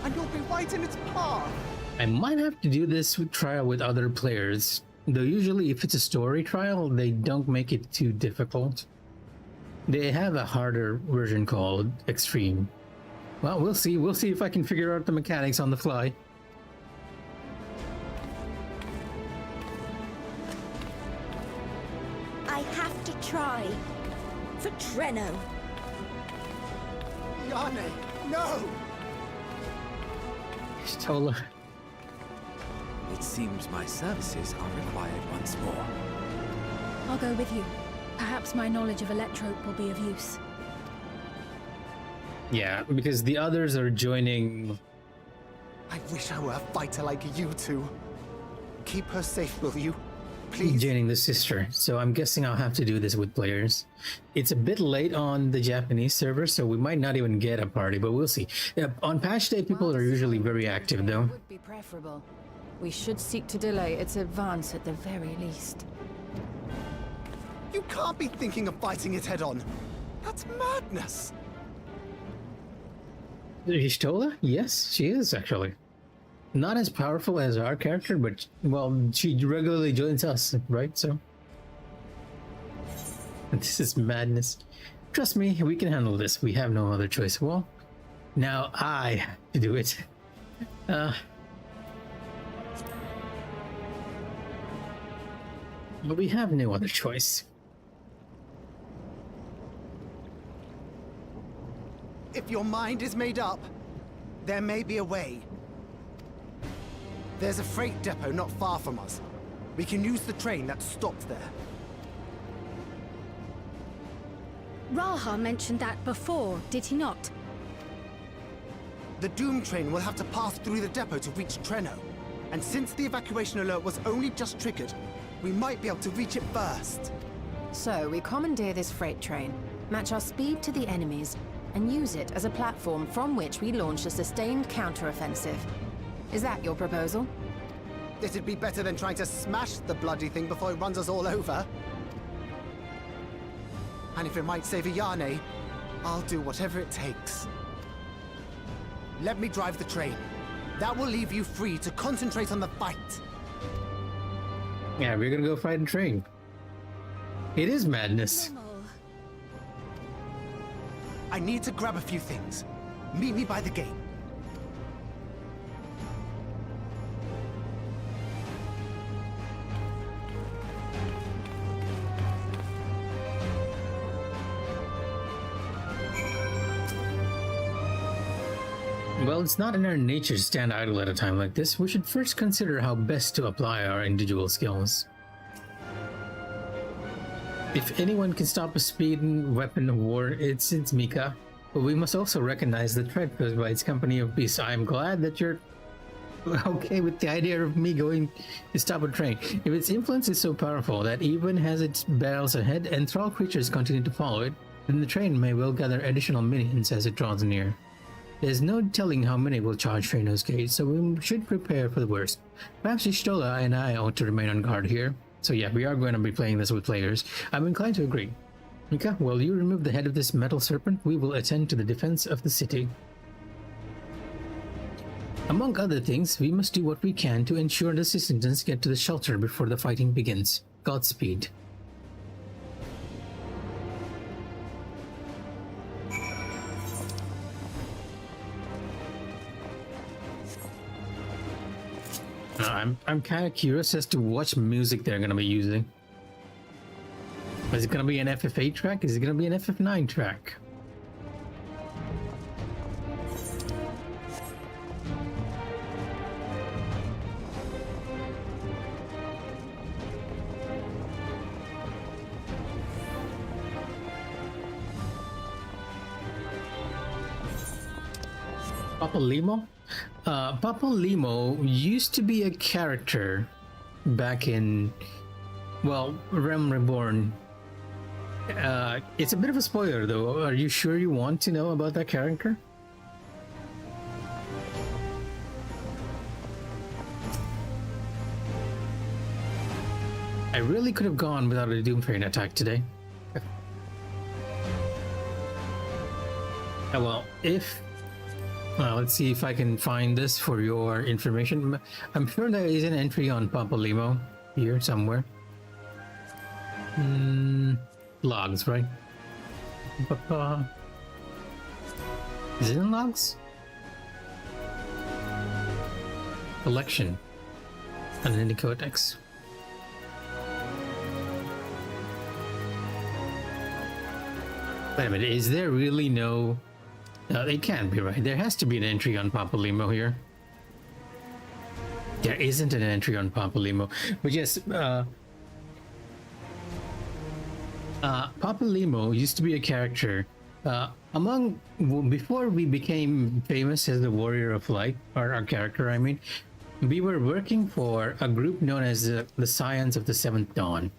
and you'll be right in its path. I might have to do this trial with other players, though usually if it's a story trial, they don't make it too difficult. They have a harder version called Extreme. Well, we'll see. We'll see if I can figure out the mechanics on the fly. I have to try. For Treno. Yane, no! Stola. It seems my services are required once more. I'll go with you. Perhaps my knowledge of Electrope will be of use. Yeah, because the others are joining. I wish I were a fighter like you two. Keep her safe, will you? Please. Joining the sister, so I'm guessing I'll have to do this with players. It's a bit late on the Japanese server, so we might not even get a party, but we'll see. On patch day, people are usually very active, though. Would be preferable. We should seek to delay its advance at the very least. You can't be thinking of fighting it head-on. That's madness. Stola? Yes, she is, actually. Not as powerful as our character, but, well, she regularly joins us, right? So, this is madness. Trust me, we can handle this. We have no other choice. Well, now I have to do it. But we have no other choice. If your mind is made up, there may be a way. There's a freight depot not far from us. We can use the train that stopped there. Raha mentioned that before, did he not? The Doom train will have to pass through the depot to reach Treno. And since the evacuation alert was only just triggered, we might be able to reach it first. So, we commandeer this freight train, match our speed to the enemies, and use it as a platform from which we launch a sustained counteroffensive. Is that your proposal? It'd be better than trying to smash the bloody thing before it runs us all over. And if it might save Yane, I'll do whatever it takes. Let me drive the train. That will leave you free to concentrate on the fight. Yeah, we're gonna go fight a train. It is madness. I need to grab a few things. Meet me by the gate. Well, it's not in our nature to stand idle at a time like this. We should first consider how best to apply our individual skills. If anyone can stop a speeding weapon of war, it's Mikh'a. But we must also recognize the threat posed by its company of beasts. I am glad that you're okay with the idea of me going to stop a train. If its influence is so powerful that even as it barrels ahead and thrall creatures continue to follow it, then the train may well gather additional minions as it draws near. There's no telling how many will charge Traino's gate, so we should prepare for the worst. Perhaps Y'shtola and I ought to remain on guard here. So yeah, we are going to be playing this with players. I'm inclined to agree. Mikh'a, while you remove the head of this metal serpent, we will attend to the defense of the city. Among other things, we must do what we can to ensure the citizens get to the shelter before the fighting begins. Godspeed. I'm kind of curious as to what music they're going to be using. Is it going to be an FF8 track? Is it going to be an FF9 track? Papa Limo? Papa Limo used to be a character back in, well, Realm Reborn. It's a bit of a spoiler though. Are you sure you want to know about that character? I really could have gone without a Doomtrain attack today. Well, let's see if I can find this for your information. I'm sure there is an entry on Papa Limo here somewhere. Logs, right? Is it in logs? Collection. Identity Codex. Wait a minute, is there really no... it can't be right. There has to be an entry on Papa Limo here. There isn't an entry on Papa Limo. But yes, Papa Limo used to be a character before we became famous as the Warrior of Light, or our character, I mean, we were working for a group known as the Scions of the Seventh Dawn.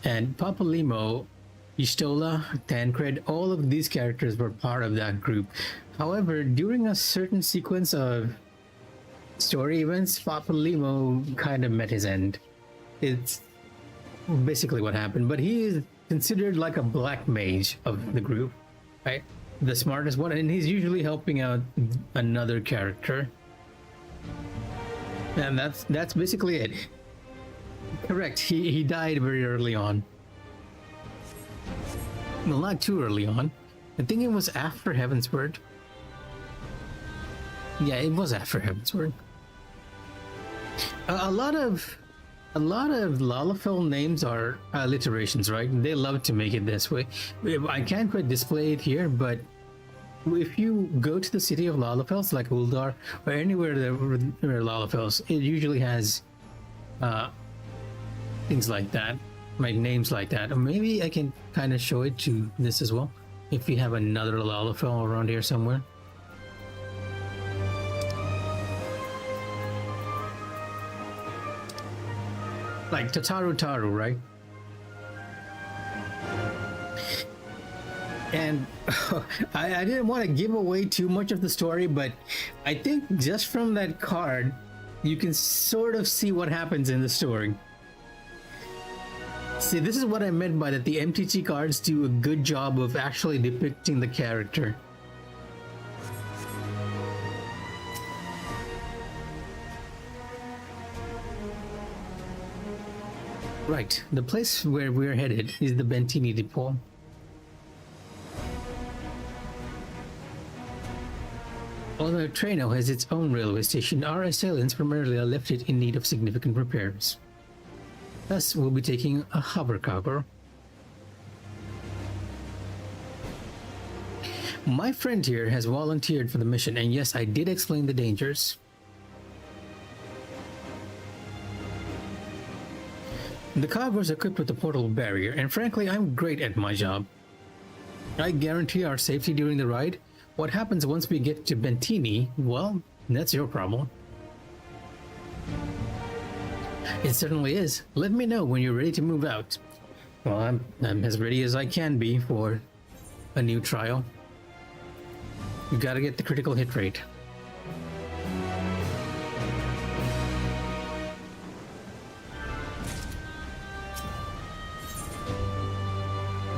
And Papa Limo, Y'shtola, Tancred, all of these characters were part of that group. However, during a certain sequence of story events, Papa Limo kind of met his end. It's basically what happened, but he is considered like a black mage of the group, right? The smartest one, and he's usually helping out another character. And that's basically it. Correct, he died very early on. Well, not too early on. I think it was after Heavensward. Yeah, it was after Heavensward. A lot of Lalafell names are alliterations, right? They love to make it this way. I can't quite display it here, but if you go to the city of Lalafells, like Uldar, or anywhere there are Lalafells, it usually has things like that, like names like that. Or maybe I can kind of show it to this as well, if we have another Lalafell around here somewhere. Like Tataru Taru, right? And I didn't want to give away too much of the story, but I think just from that card, you can sort of see what happens in the story. See, this is what I meant by that the MTG cards do a good job of actually depicting the character. Right, the place where we're headed is the Bentini Depot. Although Traino has its own railway station, our assailants primarily left it in need of significant repairs. Thus, we'll be taking a hover cargo. My friend here has volunteered for the mission, and yes, I did explain the dangers. The cargo is equipped with a portal barrier, and frankly, I'm great at my job. I guarantee our safety during the ride. What happens once we get to Bentini, well, that's your problem. It certainly is. Let me know when you're ready to move out. Well, I'm as ready as I can be for a new trial. You gotta get the critical hit rate.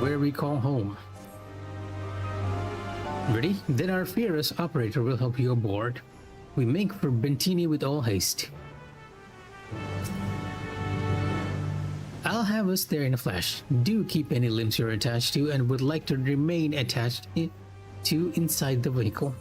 Where we call home. Ready? Then our fearless operator will help you aboard. We make for Bentini with all haste. I'll have us there in a flash. Do keep any limbs you're attached to and would like to remain attached to inside the vehicle.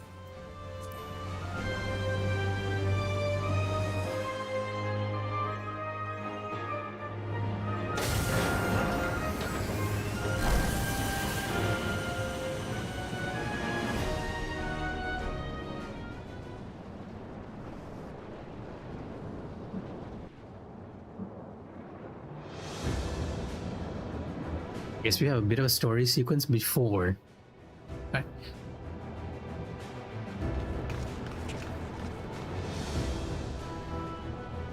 Guess we have a bit of a story sequence before. Right.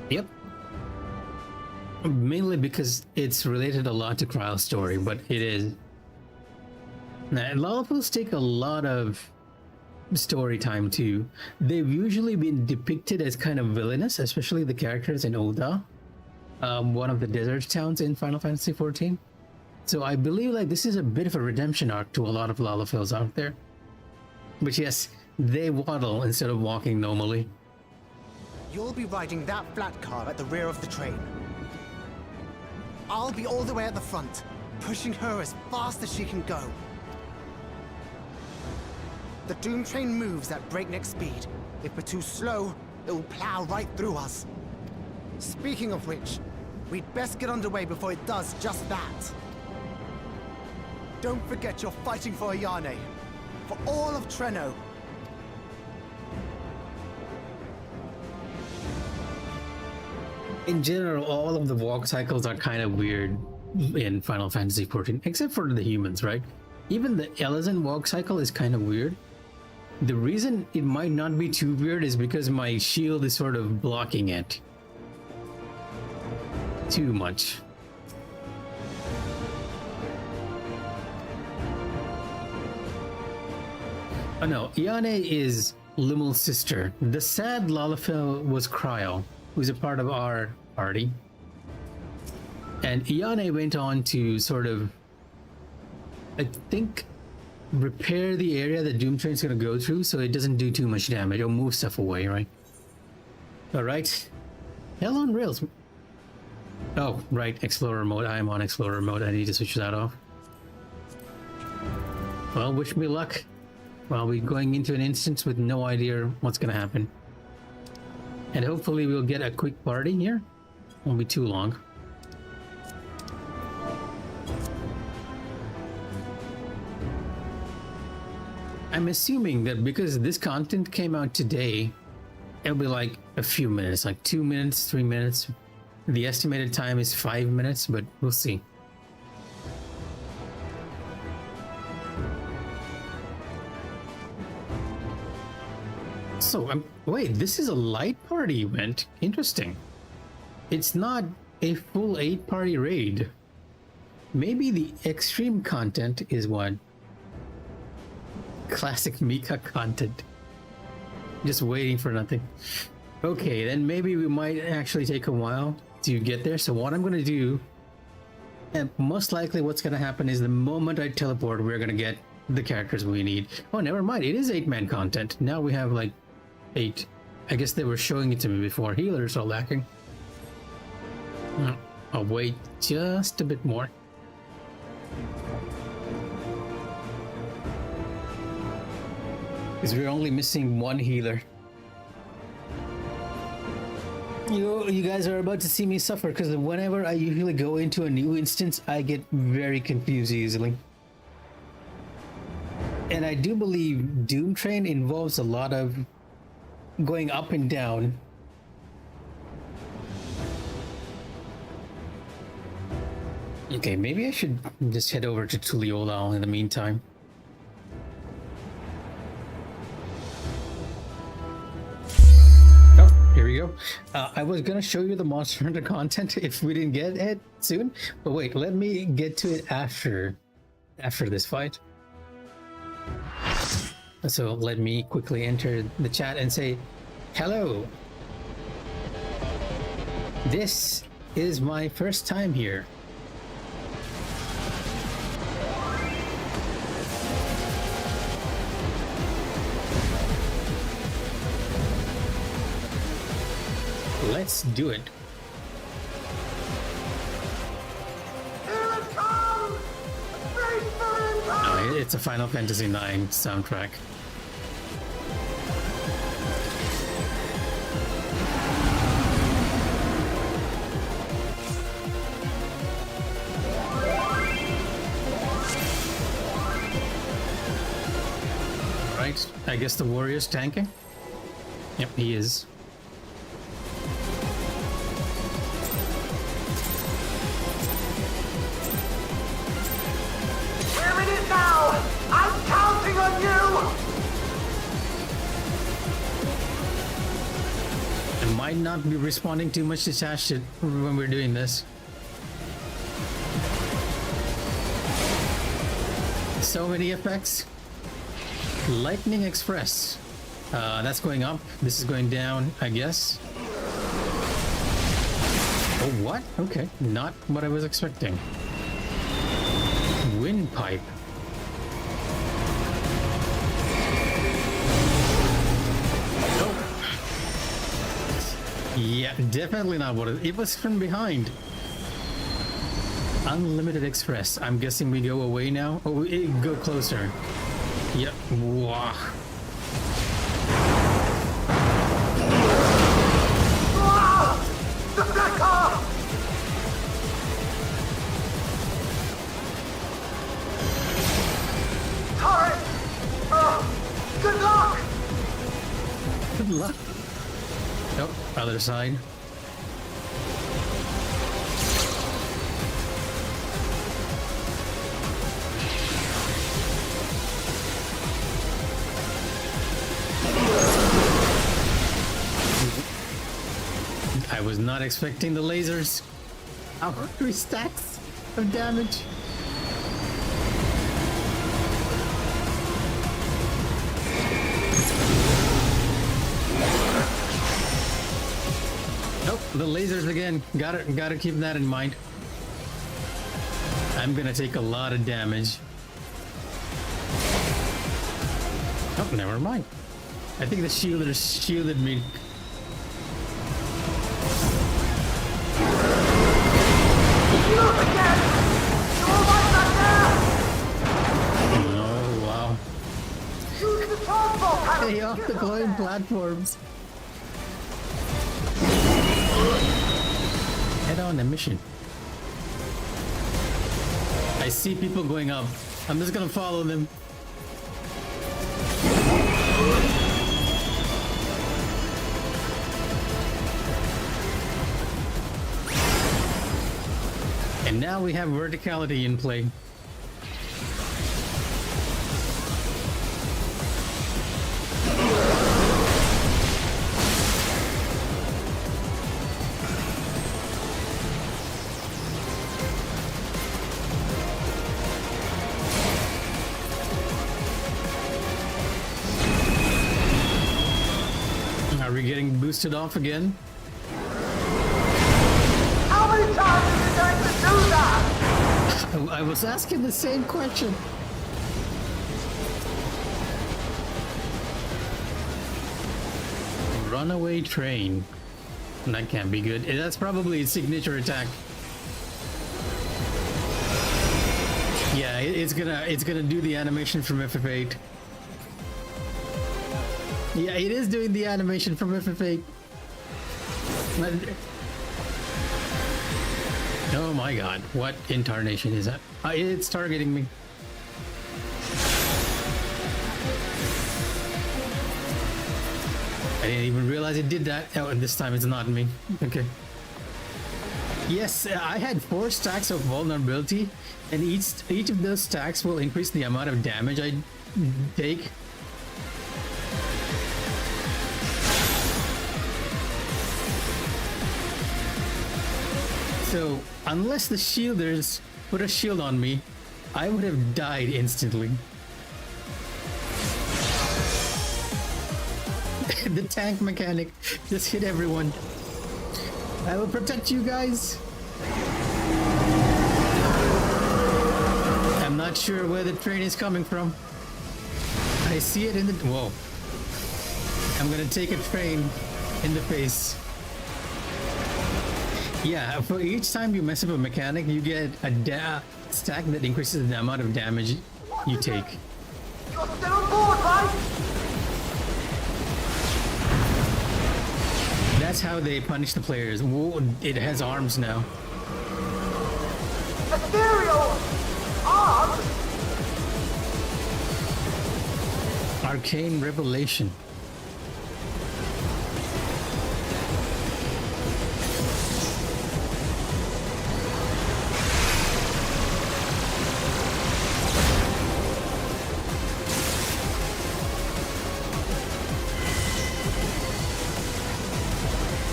Yep. Mainly because it's related a lot to Kryle's story, but it is. Now, Lalafels take a lot of story time too. They've usually been depicted as kind of villainous, especially the characters in Oda, one of the desert towns in Final Fantasy XIV. So I believe like this is a bit of a redemption arc to a lot of Lalafels out there. But yes, they waddle instead of walking normally. You'll be riding that flat car at the rear of the train. I'll be all the way at the front, pushing her as fast as she can go. The Doom train moves at breakneck speed. If we're too slow, it will plow right through us. Speaking of which, we'd best get underway before it does just that. Don't forget you're fighting for Ayane. For all of Treno. In general, all of the walk cycles are kind of weird in Final Fantasy XIV, except for the humans, right? Even the Elezen walk cycle is kind of weird. The reason it might not be too weird is because my shield is sort of blocking it too much. Oh no, Ayane is Limel's sister. The sad Lalafell was Kryle, who's a part of our party. And Ayane went on to sort of, I think, repair the area that Doom Train's gonna go through so it doesn't do too much damage or move stuff away, right? Alright. Hell on rails. Oh, right, Explorer mode. I am on Explorer mode. I need to switch that off. Well, wish me luck. While we're going into an instance with no idea what's gonna happen. And hopefully we'll get a quick party here. Won't be too long. I'm assuming that because this content came out today, it'll be like a few minutes, like 2 minutes, 3 minutes. The estimated time is 5 minutes, but we'll see. So, wait, this is a light party event? Interesting. It's not a full 8-party raid. Maybe the extreme content is what? Classic Mikh'a content. Just waiting for nothing. Okay, then maybe we might actually take a while to get there. So what I'm going to do, and most likely what's going to happen is the moment I teleport, we're going to get the characters we need. Oh, never mind. It is 8-man content. Now we have like 8. I guess they were showing it to me before. Healers are lacking. I'll wait just a bit more. Because we're only missing 1 healer. You guys are about to see me suffer because whenever I usually go into a new instance, I get very confused easily. And I do believe Doom Train involves a lot of going up and down. Okay, maybe I should just head over to Tuliolao in the meantime. Oh, here we go. I was gonna show you the Monster Hunter content if we didn't get it soon, but wait, let me get to it after this fight. So let me quickly enter the chat and say, hello. This is my first time here. Let's do it. Oh, it's a Final Fantasy IX soundtrack. Right, I guess the warrior's tanking? Yep, he is. Now! I'm counting on you! I might not be responding too much to chat shit when we're doing this. So many effects. Lightning Express. That's going up. This is going down, I guess. Oh, what? Okay, not what I was expecting. Windpipe. Yeah, definitely not what it was from behind. Unlimited Express. I'm guessing we go away now. Oh, we go closer. Yep. Wow. The Flicker! Turret! Good luck! Good luck. Oh, other side. I was not expecting the lasers. Our 3 stacks of damage. Nope, the lasers again. Gotta keep that in mind. I'm gonna take a lot of damage. Oh, never mind. I think the shielders shielded me. Oh, wow. Stay off the glowing platforms. Head on a mission. I see people going up. I'm just gonna follow them. And now we have verticality in play. Are we getting boosted off again? How many times are you going to do that? I was asking the same question. Runaway train. That can't be good. That's probably its signature attack. Yeah, it's gonna do the animation from FF8. Yeah, it is doing the animation from FF8. Oh my god, what incarnation is that? It's targeting me. I didn't even realize it did that. Oh, and this time it's not me. Okay. Yes, I had 4 stacks of vulnerability, and each of those stacks will increase the amount of damage I take. So, unless the shielders put a shield on me, I would have died instantly. The tank mechanic just hit everyone. I will protect you guys. I'm not sure where the train is coming from. I see it in the... Whoa. I'm gonna take a train in the face. Yeah, for each time you mess up a mechanic, you get a stack that increases the amount of damage you take. You're still on board, right? That's how they punish the players. Whoa, it has arms now. Ethereal! Arms? Arcane Revelation.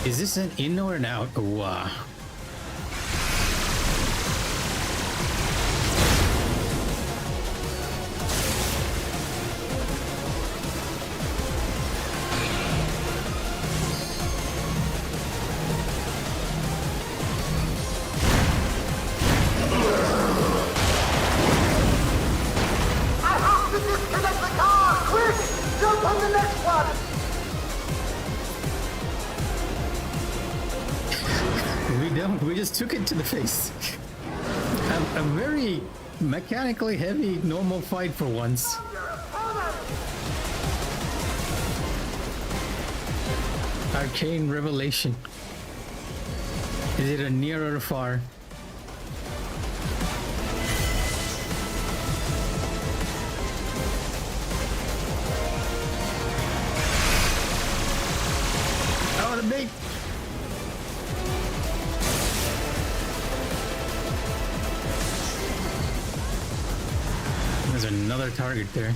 Is this an in or an out? Wow. I have to disconnect the car! Quick! Jump on the next one! We don't. We just took it to the face. A very mechanically heavy normal fight for once. Arcane Revelation. Is it a near or a far? Oh, the bait! There's another target there.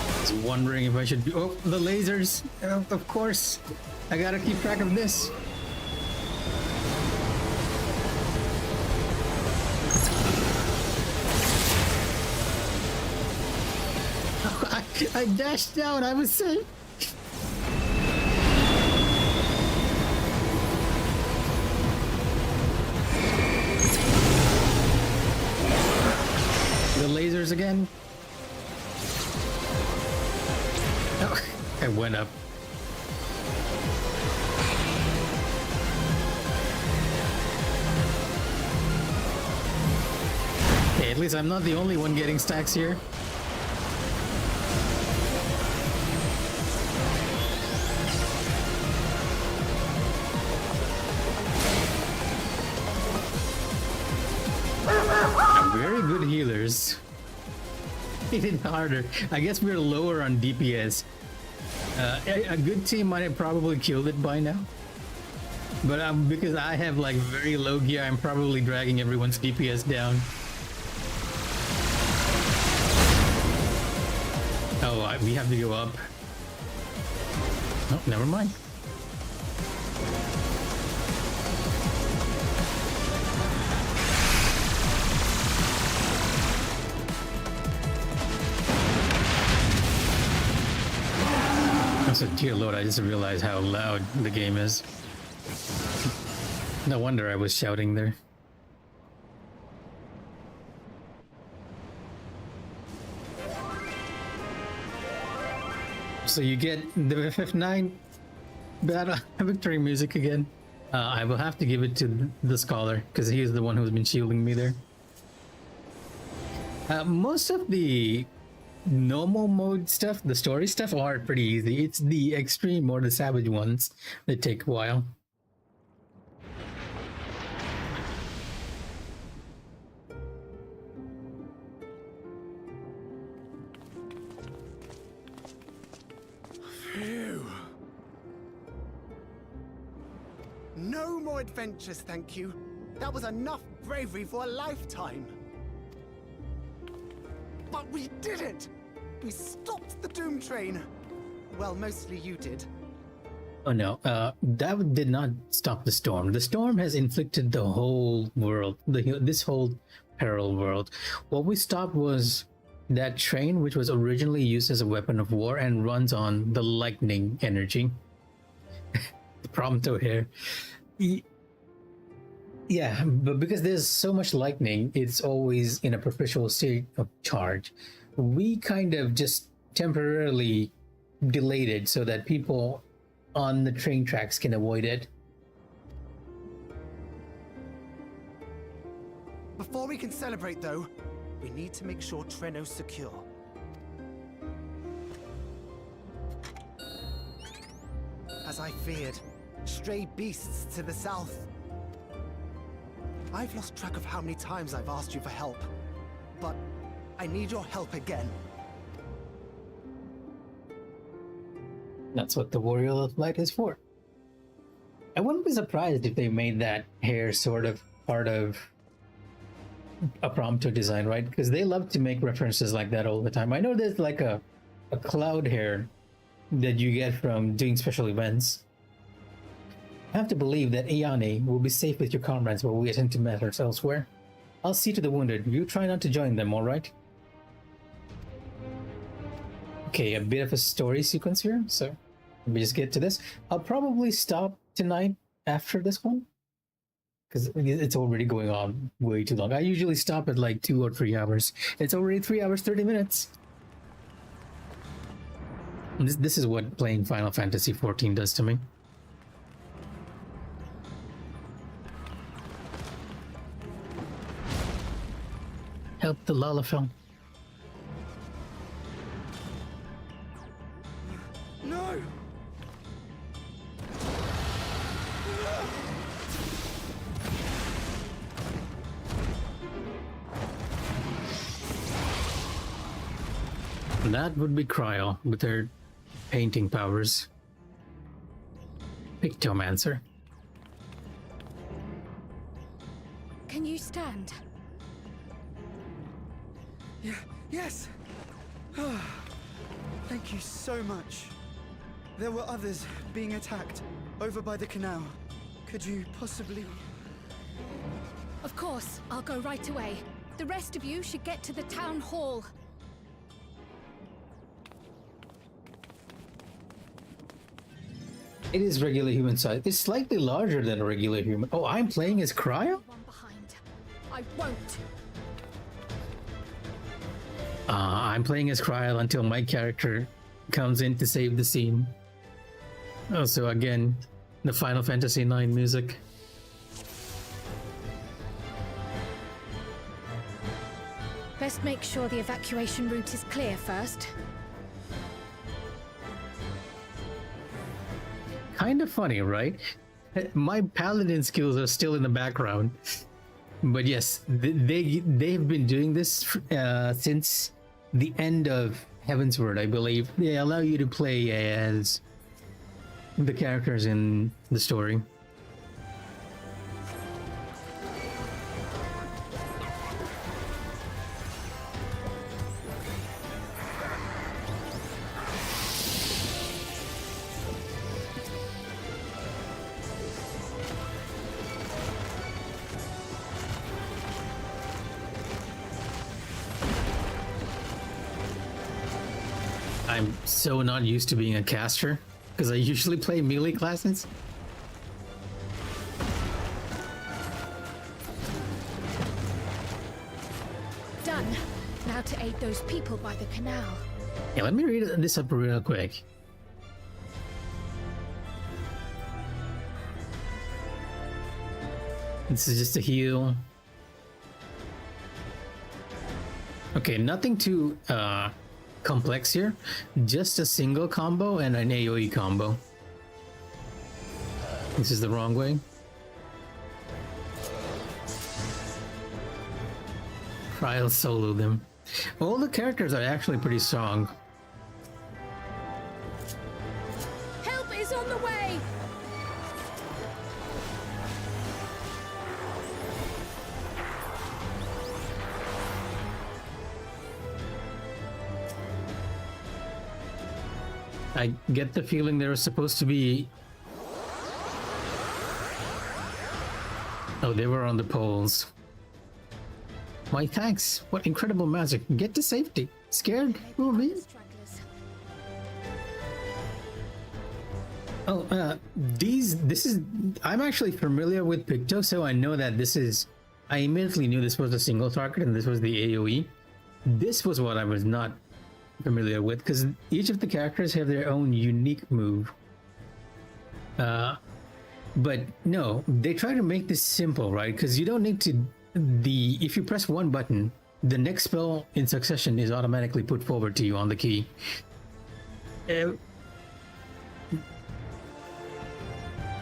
I was wondering if I should be... Oh, the lasers! Of course! I gotta keep track of this. I dashed down, I was safe. The lasers again. Oh, I went up. Hey, at least I'm not the only one getting stacks here. Very good healers. Hit it harder. I guess we're lower on DPS. A good team might have probably killed it by now. But because I have like very low gear, I'm probably dragging everyone's DPS down. Oh, we have to go up. Oh, never mind. So, dear Lord, I just realized how loud the game is. No wonder I was shouting there. So you get the FF9 battle victory music again. I will have to give it to the scholar because he is the one who's been shielding me there. Most of the normal mode stuff, the story stuff, are pretty easy. It's the extreme or the savage ones that take a while. Phew. No more adventures, thank you. That was enough bravery for a lifetime. But we did it! We stopped the Doom Train. Well, mostly you did. Oh no, that did not stop the storm. The storm has inflicted the whole world, this whole peril world. What we stopped was that train, which was originally used as a weapon of war and runs on the lightning energy. The prompto here. Yeah, but because there's so much lightning, it's always in a perpetual state of charge. We kind of just temporarily delayed it so that people on the train tracks can avoid it. Before we can celebrate, though, we need to make sure Treno's secure. As I feared, stray beasts to the south. I've lost track of how many times I've asked you for help, but I need your help again. That's what the Warrior of Light is for. I wouldn't be surprised if they made that hair sort of part of a prompto design, right? Because they love to make references like that all the time. I know there's like a cloud hair that you get from doing special events. I have to believe that Ayane will be safe with your comrades while we attend to matters elsewhere. I'll see to the wounded. You try not to join them, alright? Okay, a bit of a story sequence here, so let me just get to this. I'll probably stop tonight after this one, because it's already going on way too long. I usually stop at like 2 or 3 hours. It's already 3 hours, 30 minutes. This is what playing Final Fantasy XIV does to me. Help the Lalafell. No! That would be Cryo with her painting powers. Pictomancer. Can you stand? Yes! Thank you so much. There were others being attacked over by the canal. Could you possibly... Of course, I'll go right away. The rest of you should get to the town hall. It is regular human size. It's slightly larger than a regular human. Oh, I'm playing as Cryo? I won't. I'm playing as Cryo until my character comes in to save the scene. Oh, so again, the Final Fantasy IX music. Best make sure the evacuation route is clear first. Kind of funny, right? My paladin skills are still in the background. But yes, they've been doing this since the end of Heavensward, I believe. They allow you to play as the characters in the story. I'm so not used to being a caster, because I usually play melee classes. Done. Now to aid those people by the canal. Yeah, let me read this up real quick. This is just a heal. Okay. Okay, nothing too complex here. Just a single combo and an AoE combo. This is the wrong way. I'll solo them. All the characters are actually pretty strong. Help is on the way! I get the feeling there was supposed to be... Oh, they were on the poles. Why, thanks. What incredible magic. Get to safety. Scared? Who me? Oh, I'm actually familiar with Picto, so I know that this is... I immediately knew this was a single target and this was the AoE. This was what I was not familiar with, because each of the characters have their own unique move. But no, they try to make this simple, right? Because you don't need to... If you press one button, the next spell in succession is automatically put forward to you on the key.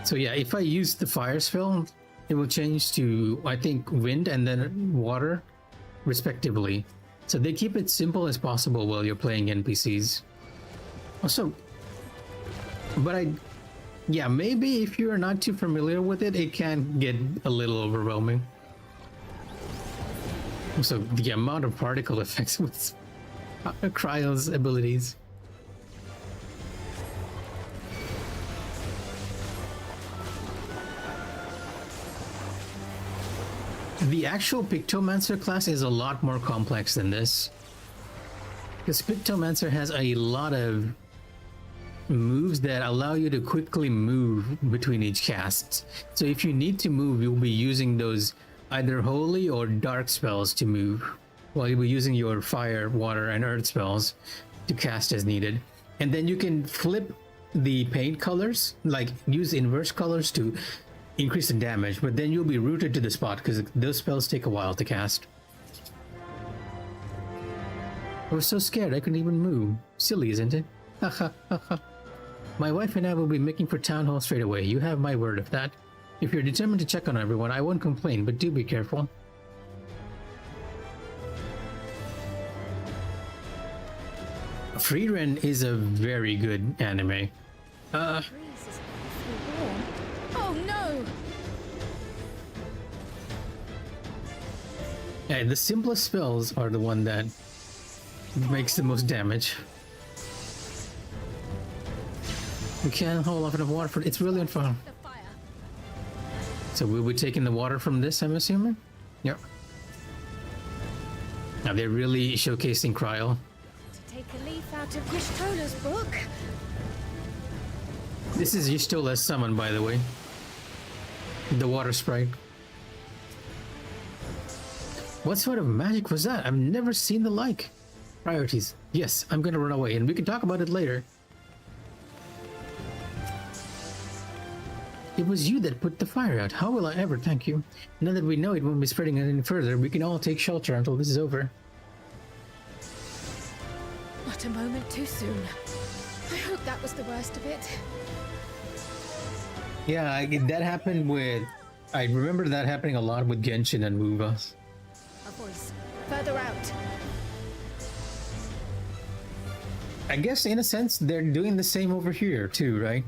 So yeah, if I use the fire spell, it will change to, I think, wind and then water, respectively. So they keep it simple as possible while you're playing NPCs. Also, but yeah, maybe if you're not too familiar with it, it can get a little overwhelming. So the amount of particle effects with Cryo's abilities. The actual Pictomancer class is a lot more complex than this. Because Pictomancer has a lot of moves that allow you to quickly move between each cast. So if you need to move, you'll be using those either holy or dark spells to move, while you'll be using your fire, water, and earth spells to cast as needed. And then you can flip the paint colors, like use inverse colors to increase the damage, but then you'll be rooted to the spot because those spells take a while to cast. I was so scared I couldn't even move. Silly, isn't it? My wife and I will be making for town hall straight away. You have my word of that. If you're determined to check on everyone, I won't complain, but do be careful. Frieren is a very good anime. Oh no! Yeah, the simplest spells are the one that makes the most damage. We can't hold off enough water for it's really fun. So we'll be taking the water from this, I'm assuming? Yep. Now they're really showcasing Cryo. To take a leaf out of Yshtola's book. This is Yshtola's summon, by the way. The water sprite. What sort of magic was that? I've never seen the like. Priorities. Yes, I'm gonna run away and we can talk about it later. It was you that put the fire out. How will I ever thank you? Now that we know it won't be spreading it any further, we can all take shelter until this is over. Not a moment too soon. I hope that was the worst of it. Yeah, that happened with... I remember that happening a lot with Genshin and Muvas. A voice. Further out. I guess in a sense they're doing the same over here too, right?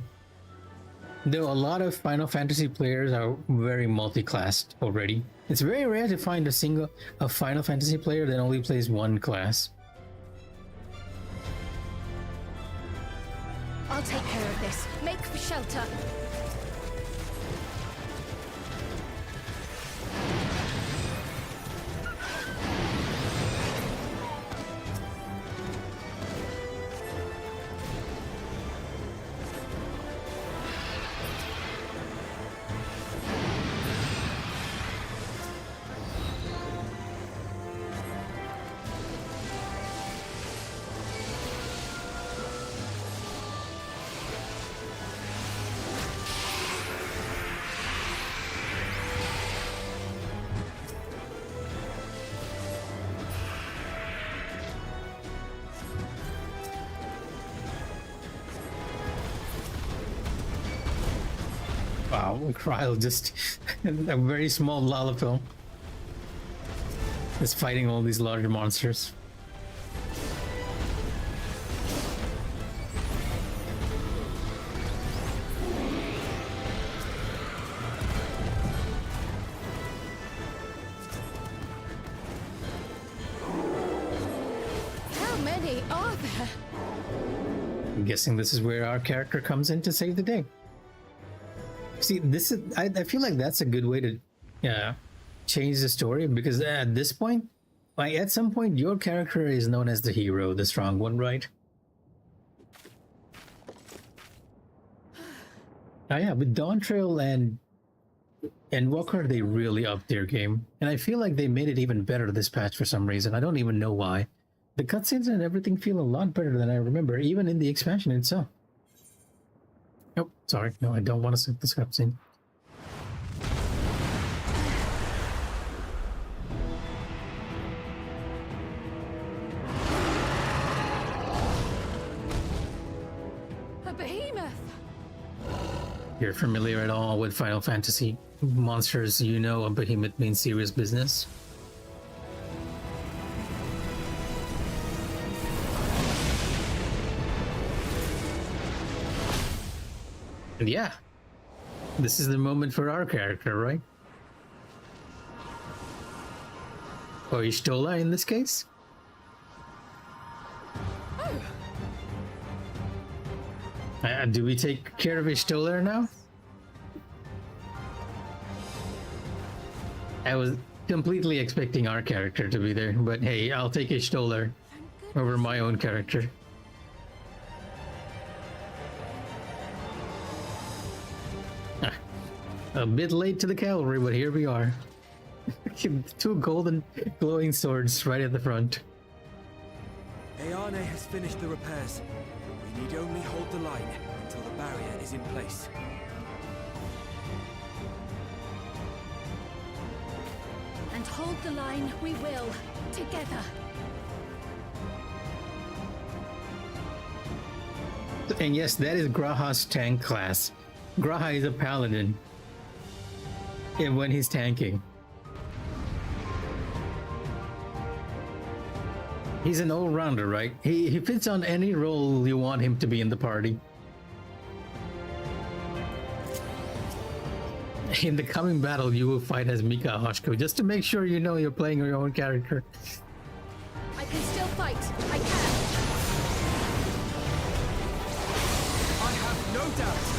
Though a lot of Final Fantasy players are very multi-classed already. It's very rare to find a Final Fantasy player that only plays one class. I'll take care of this. Make for shelter. Wow, Cryle just a very small Lalafell is fighting all these larger monsters. How many are there? I'm guessing this is where our character comes in to save the day. See, this is I feel like that's a good way to change the story, because at this point, like at some point, your character is known as the hero, the strong one, right? Oh yeah, with Dawn Trail and Walker, they really upped their game, and I feel like they made it even better this patch for some reason. I don't even know why. The cutscenes and everything feel a lot better than I remember, even in the expansion itself. Oh, sorry. No, I don't want to set this cutscene. A behemoth! You're familiar at all with Final Fantasy monsters, you know a behemoth means serious business. And yeah, this is the moment for our character, right? Or Ishtola in this case? Do we take care of Ishtola now? I was completely expecting our character to be there, but hey, I'll take Ishtola over my own character. A bit late to the cavalry, but here we are. Two golden glowing swords right at the front. Ayane has finished the repairs. We need only hold the line until the barrier is in place. And hold the line we will, together. And yes, that is Graha's tank class. Graha is a paladin. And when he's tanking. He's an all-rounder, right? He fits on any role you want him to be in the party. In the coming battle, you will fight as Mikh'a FFXIV, just to make sure you know you're playing your own character. I can still fight. I can. I have no doubt.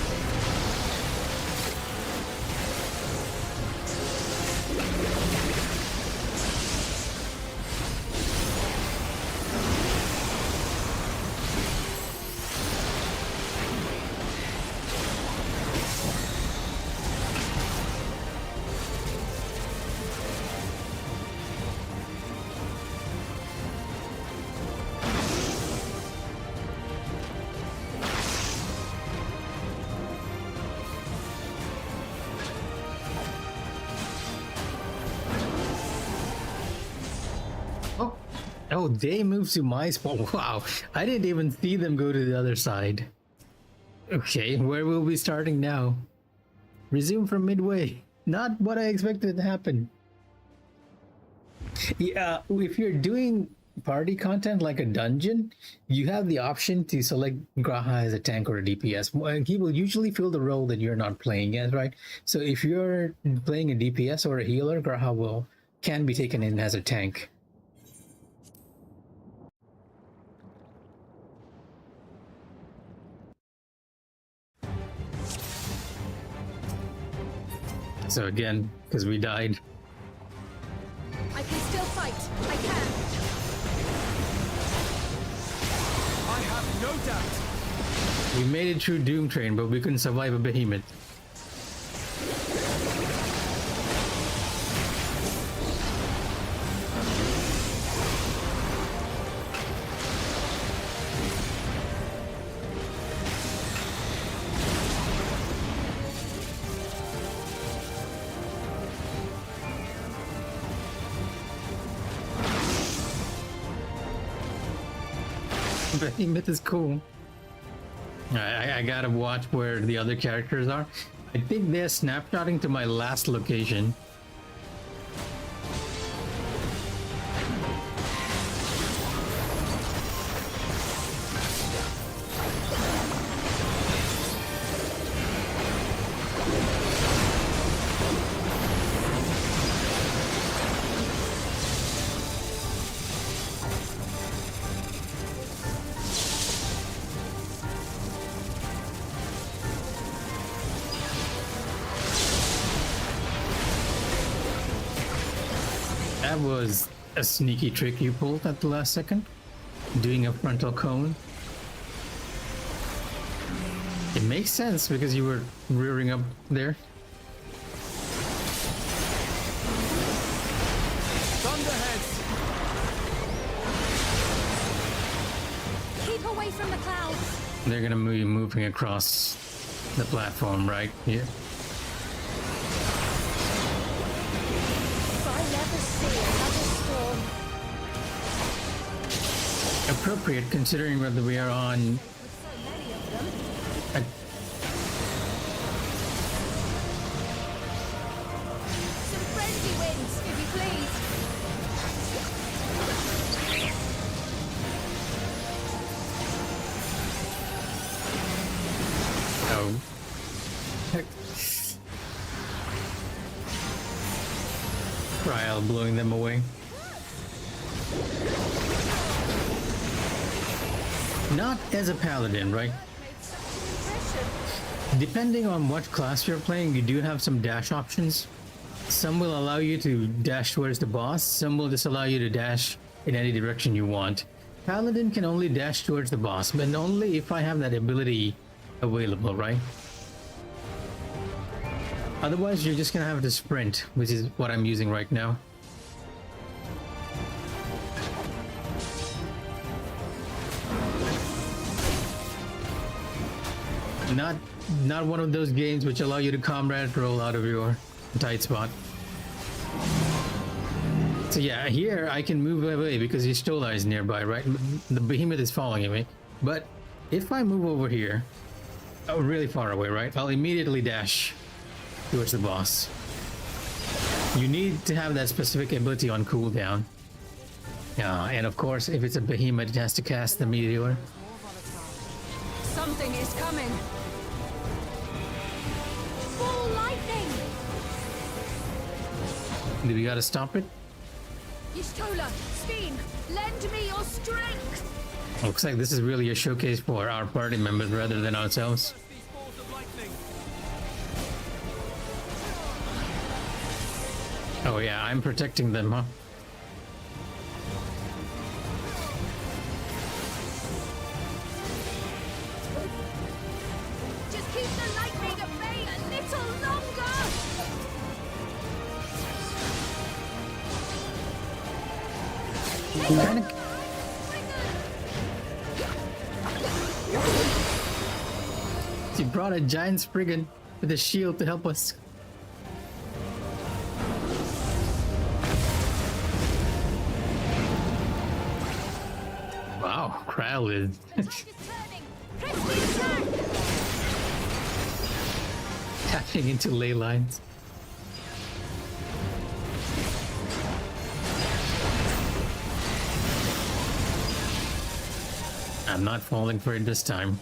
Oh, they moved to my spawn. Wow, I didn't even see them go to the other side. Okay, where will we be starting now? Resume from midway. Not what I expected to happen. Yeah, if you're doing party content like a dungeon, you have the option to select Graha as a tank or a DPS. He will usually fill the role that you're not playing as, right? So if you're playing a DPS or a healer, Graha can be taken in as a tank. So again, because we died. I can still fight. I can. I have no doubt. We made it through Doom Train, but we couldn't survive a behemoth. Behemoth is cool. I gotta watch where the other characters are. I think they're snapshotting to my last location. That was a sneaky trick you pulled at the last second. Doing a frontal cone. It makes sense because you were rearing up there. Thunderheads! Keep away from the clouds. They're gonna be moving across the platform right here. If I never see another storm. Appropriate considering whether we are on a Some frenzy winds, if you please. oh. Trial blowing them away. Not as a paladin, right? Depending on what class you're playing, you do have some dash options. Some will allow you to dash towards the boss, some will just allow you to dash in any direction you want. Paladin can only dash towards the boss, but only if I have that ability available, right? Otherwise, you're just gonna have to sprint, which is what I'm using right now. Not one of those games which allow you to combat roll out of your tight spot. So yeah, here I can move away because Y'shtola is nearby, right? The behemoth is following me. But if I move over here, really far away, right? I'll immediately dash towards the boss. You need to have that specific ability on cooldown. Yeah, and of course, if it's a behemoth, it has to cast the meteor. Something is coming. Full lightning. Do we gotta stop it? Y'shtola, Steen, lend me your strength. Looks like this is really a showcase for our party members rather than ourselves. Oh yeah, I'm protecting them, huh? Just keep the lightning at bay a little longer. Kinda... She brought a giant Spriggan with a shield to help us. Wow, Kral is tapping into ley lines. I'm not falling for it this time.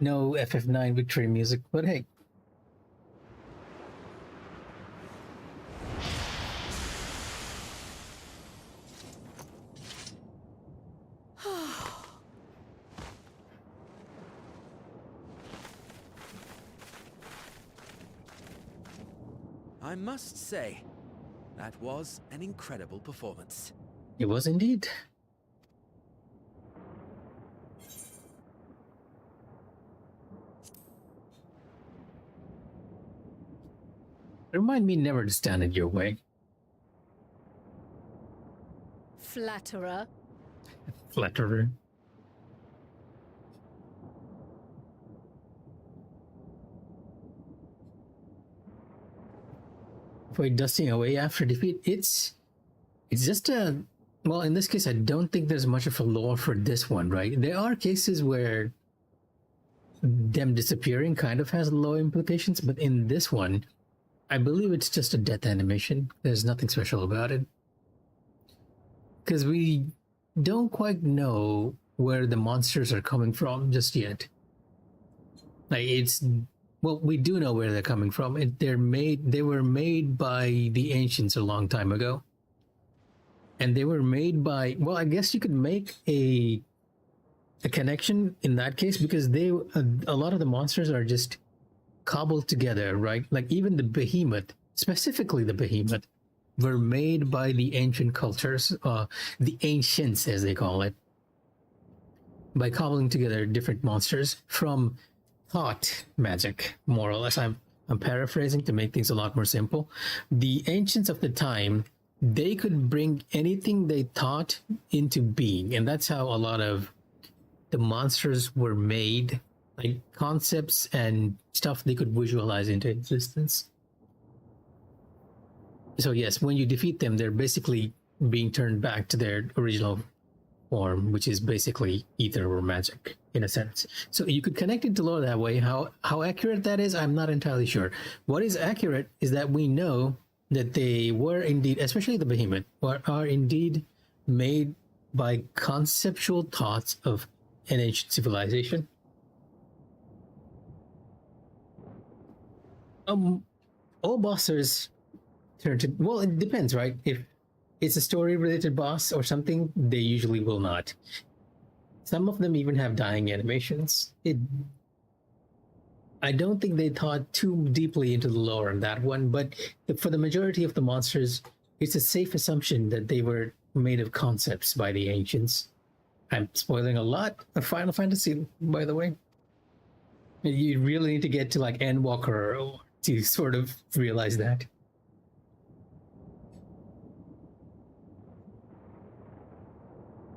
No FF9 victory music, but hey. I must say, that was an incredible performance. It was indeed. Remind me never to stand in your way. Flatterer. Flatterer. Avoid dusting away after defeat. It's just a, well, in this case I don't think there's much of a lore for this one, right? There are cases where them disappearing kind of has low implications, but in this one I believe it's just a death animation. There's nothing special about it, because we don't quite know where the monsters are coming from just yet. Like, it's, well, we do know where they're coming from. They were made by the ancients a long time ago. And they were made by, well, I guess you could make a connection in that case, because a lot of the monsters are just cobbled together, right? Like even the behemoth, specifically the behemoth, were made by the ancient cultures, the ancients as they call it, by cobbling together different monsters from thought magic, more or less. I'm paraphrasing to make things a lot more simple. The ancients of the time, they could bring anything they thought into being, and that's how a lot of the monsters were made, like concepts and stuff they could visualize into existence. So yes, when you defeat them, they're basically being turned back to their original form, which is basically ether or magic in a sense. So you could connect it to lore that way. How accurate that is, I'm not entirely sure. What is accurate is that we know that they were indeed, especially the behemoth, are indeed made by conceptual thoughts of an ancient civilization. All bosses turn to, well, it depends, right? If it's a story related boss or something, they usually will not. Some of them even have dying animations. I don't think they thought too deeply into the lore on that one, but for the majority of the monsters, it's a safe assumption that they were made of concepts by the ancients. I'm spoiling a lot of Final Fantasy, by the way. You really need to get to like Endwalker to sort of realize that.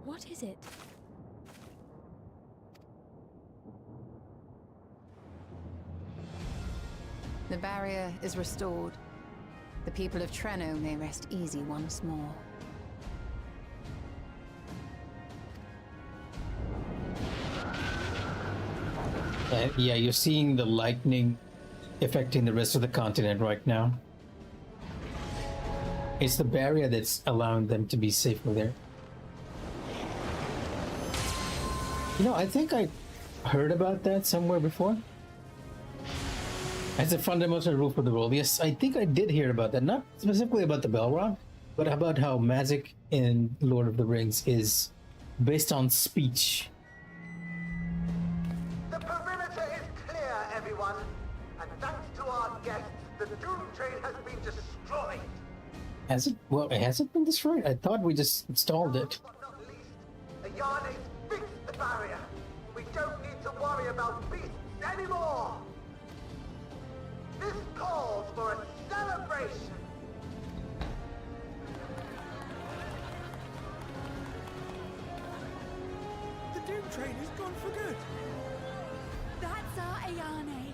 What is it? The barrier is restored. The people of Treno may rest easy once more. Yeah, you're seeing the lightning affecting the rest of the continent right now. It's the barrier that's allowing them to be safer there. You know, I think I heard about that somewhere before. As a fundamental rule for the world. Yes, I think I did hear about that. Not specifically about the Balrog, but about how magic in Lord of the Rings is based on speech. The perimeter is clear, everyone. And thanks to our guests, the Doom Train has been destroyed. Has it? Well, has it been destroyed? I thought we just installed it. But not least, the Yarnates fixed the barrier. We don't need to worry about beasts anymore. This calls for a celebration. The Doom Train is gone for good. That's our Ayane.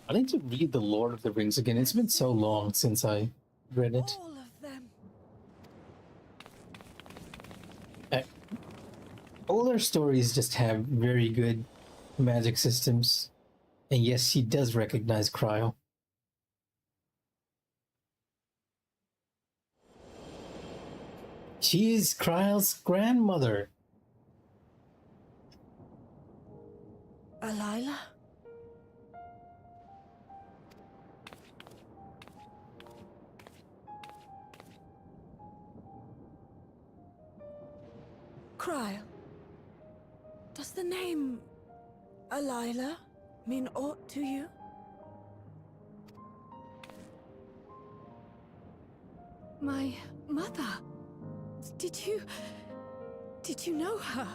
I need to read the Lord of the Rings again. It's been so long since I read it. All of them. Older stories just have very good magic systems. And yes, he does recognize Cryo. She is Cryo's grandmother. Alila? Cryo. Does the name Alila mean aught to you? My mother. Did you know her?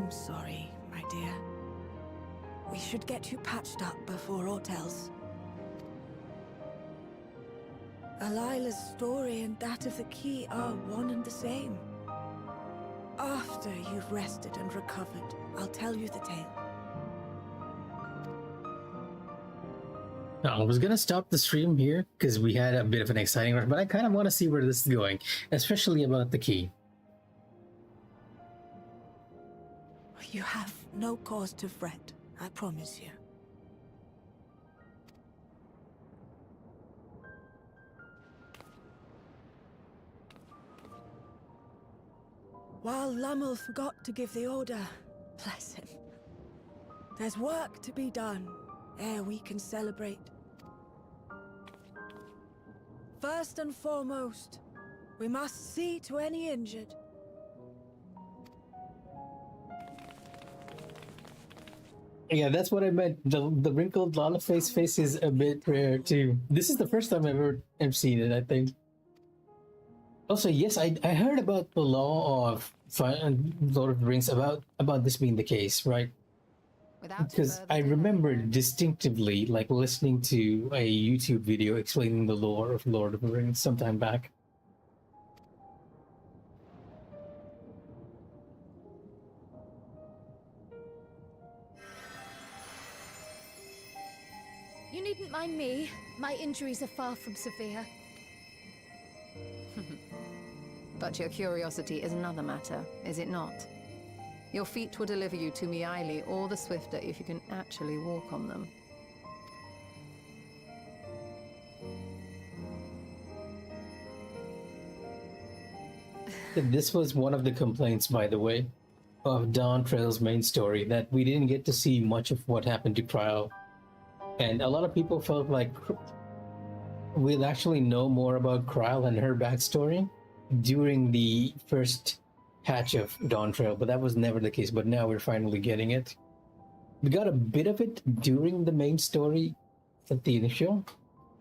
I'm sorry, my dear. We should get you patched up before aught else. Alila's story and that of the key are one and the same. After you've rested and recovered, I'll tell you the tale. I was gonna stop the stream here because we had a bit of an exciting rush, but I kind of want to see where this is going, especially about the key. You have no cause to fret, I promise you. While Lummel forgot to give the order, bless him, there's work to be done ere we can celebrate. First and foremost, we must see to any injured. Yeah, that's what I meant. The wrinkled Lala face is a bit rare too. This is the first time I've ever seen it, I think. Also, yes, I heard about the law of Lord of the Rings about this being the case, right? Because I remember distinctively like listening to a YouTube video explaining the lore of Lord of the Rings sometime back. You needn't mind me. My injuries are far from severe. But your curiosity is another matter, is it not? Your feet will deliver you to Mi'aili all the swifter if you can actually walk on them. This was one of the complaints, by the way, of Dawntrail's main story, that we didn't get to see much of what happened to Cryo. And a lot of people felt like we'll actually know more about Cryo and her backstory during the first patch of Dawntrail, but that was never the case. But now we're finally getting it. We got a bit of it during the main story at the initial,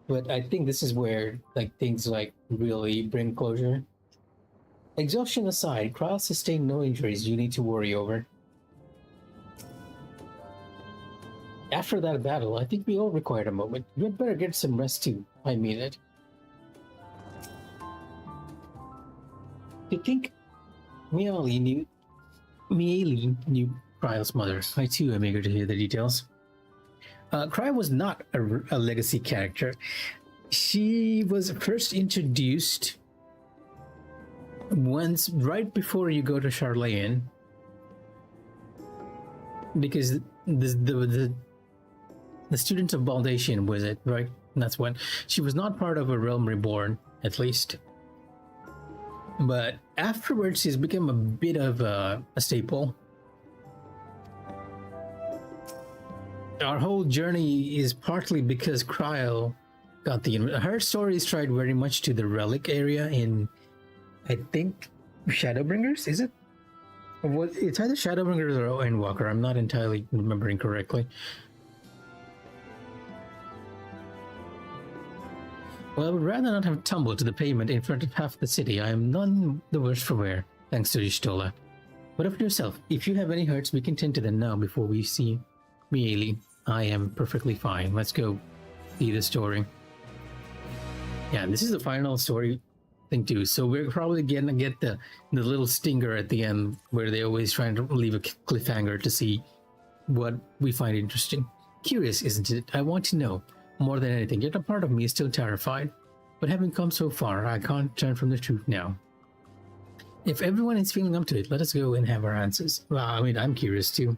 but I think this is where things really bring closure. Exhaustion aside, Cryo sustained no injuries you need to worry over. After that battle, I think we all required a moment. You had better get some rest too. I mean it. You think Mi'aili knew Cryo's mother? I too am eager to hear the details. Cryo was not a legacy character. She was first introduced once right before you go to Charlayan, because the students of Baldatian was it, right? That's when she was not part of a Realm Reborn, at least. But afterwards, she's become a bit of a staple. Our whole journey is partly because Cryo got her story is tied very much to the relic area in, I think, Shadowbringers, is it? It's either Shadowbringers or Endwalker. I'm not entirely remembering correctly. Well, I would rather not have tumbled to the pavement in front of half the city. I am none the worse for wear, thanks to Y'shtola. Whatever yourself, if you have any hurts, we can tend to them now before we see Mi'aili. I am perfectly fine. Let's go see the story. Yeah, this is the final story thing too, so we're probably gonna get the little stinger at the end where they always trying to leave a cliffhanger to see what we find interesting. Curious, isn't it? I want to know. More than anything, yet a part of me is still terrified. But having come so far, I can't turn from the truth now. If everyone is feeling up to it, let us go and have our answers. Well, I mean, I'm curious too.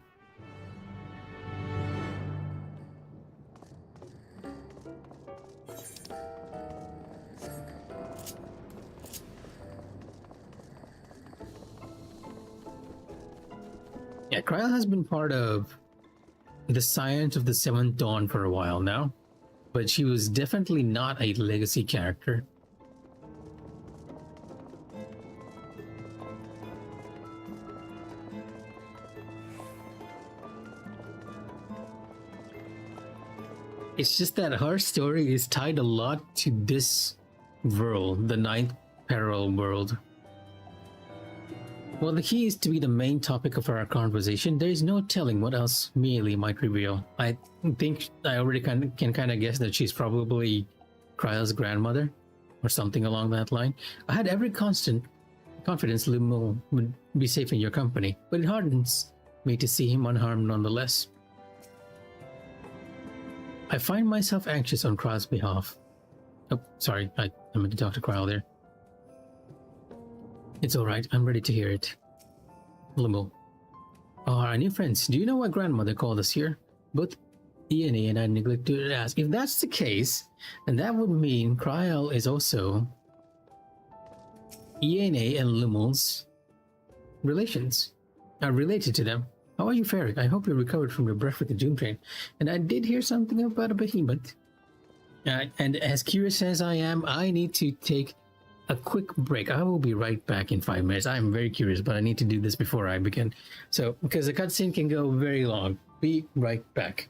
Yeah, Cryo has been part of the Science of the Seventh Dawn for a while now. But she was definitely not a legacy character. It's just that her story is tied a lot to this world, the Ninth Parallel World. While the key is to be the main topic of our conversation, there is no telling what else Mealy might reveal. I think I already can kind of guess that she's probably Kryle's grandmother, or something along that line. I had every confidence Lumel would be safe in your company, but it hardens me to see him unharmed nonetheless. I find myself anxious on Kryle's behalf. Oh, sorry, I meant to talk to Kryle there. It's alright, I'm ready to hear it. Lumel. Our new friends, do you know what grandmother called us here? Both Iene and I neglected to ask. If that's the case, then that would mean Kryle is also Iene and Lumel's relations. Are related to them. How are you faring? I hope you recovered from your breath with the Doom Train. And I did hear something about a behemoth. And as curious as I am, I need to take a quick break. I will be right back in 5 minutes. I'm very curious, but I need to do this before I begin. So, because the cutscene can go very long. Be right back.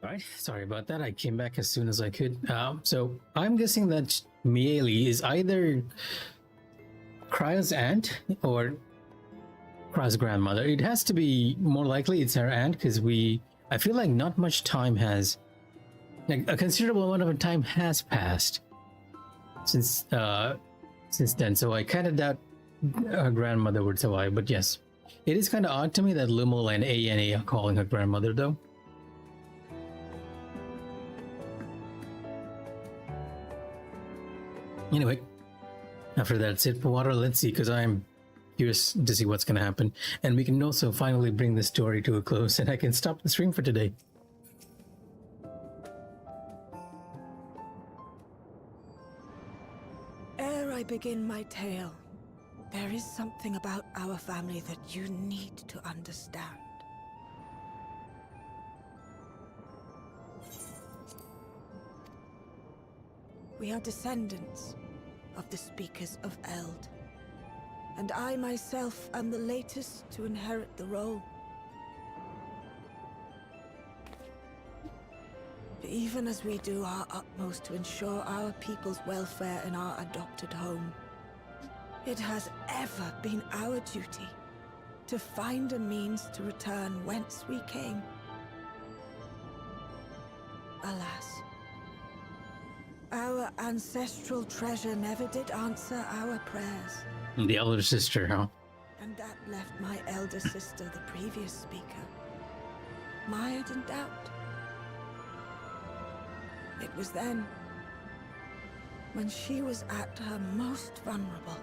Alright, sorry about that. I came back as soon as I could. So I'm guessing that Mieli is either Kryle's aunt or Kryle's grandmother. It has to be more likely it's her aunt because I feel like not much time has, like a considerable amount of time has passed since then. So I kind of doubt her grandmother would survive. But yes, it is kind of odd to me that Lumel and Ana are calling her grandmother though. Anyway, after that sip of water, let's see, because I'm curious to see what's going to happen. And we can also finally bring the story to a close, and I can stop the stream for today. Ere I begin my tale, there is something about our family that you need to understand. We are descendants of the Speakers of Eld, and I myself am the latest to inherit the role. Even as we do our utmost to ensure our people's welfare in our adopted home, it has ever been our duty to find a means to return whence we came. Alas, our ancestral treasure never did answer our prayers. The elder sister, huh? And that left my elder sister, the previous speaker, mired in doubt. It was then, when she was at her most vulnerable,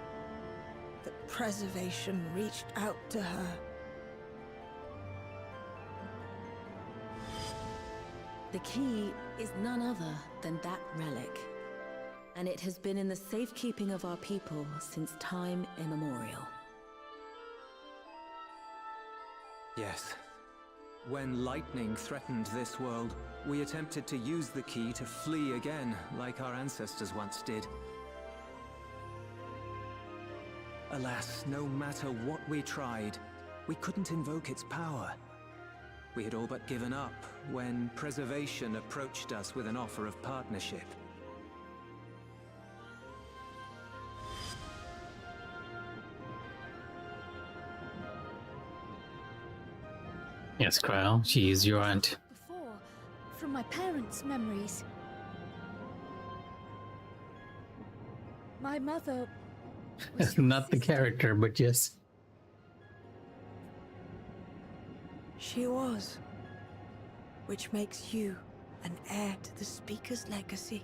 that preservation reached out to her. The key is none other than that relic, and it has been in the safekeeping of our people since time immemorial. Yes. When lightning threatened this world, we attempted to use the key to flee again, like our ancestors once did. Alas, no matter what we tried, we couldn't invoke its power. We had all but given up when Preservation approached us with an offer of partnership. Yes, Kryle, she is your aunt. Before, from my parents' memories. My mother was Not the character, but yes. She was. Which makes you an heir to the Speaker's legacy.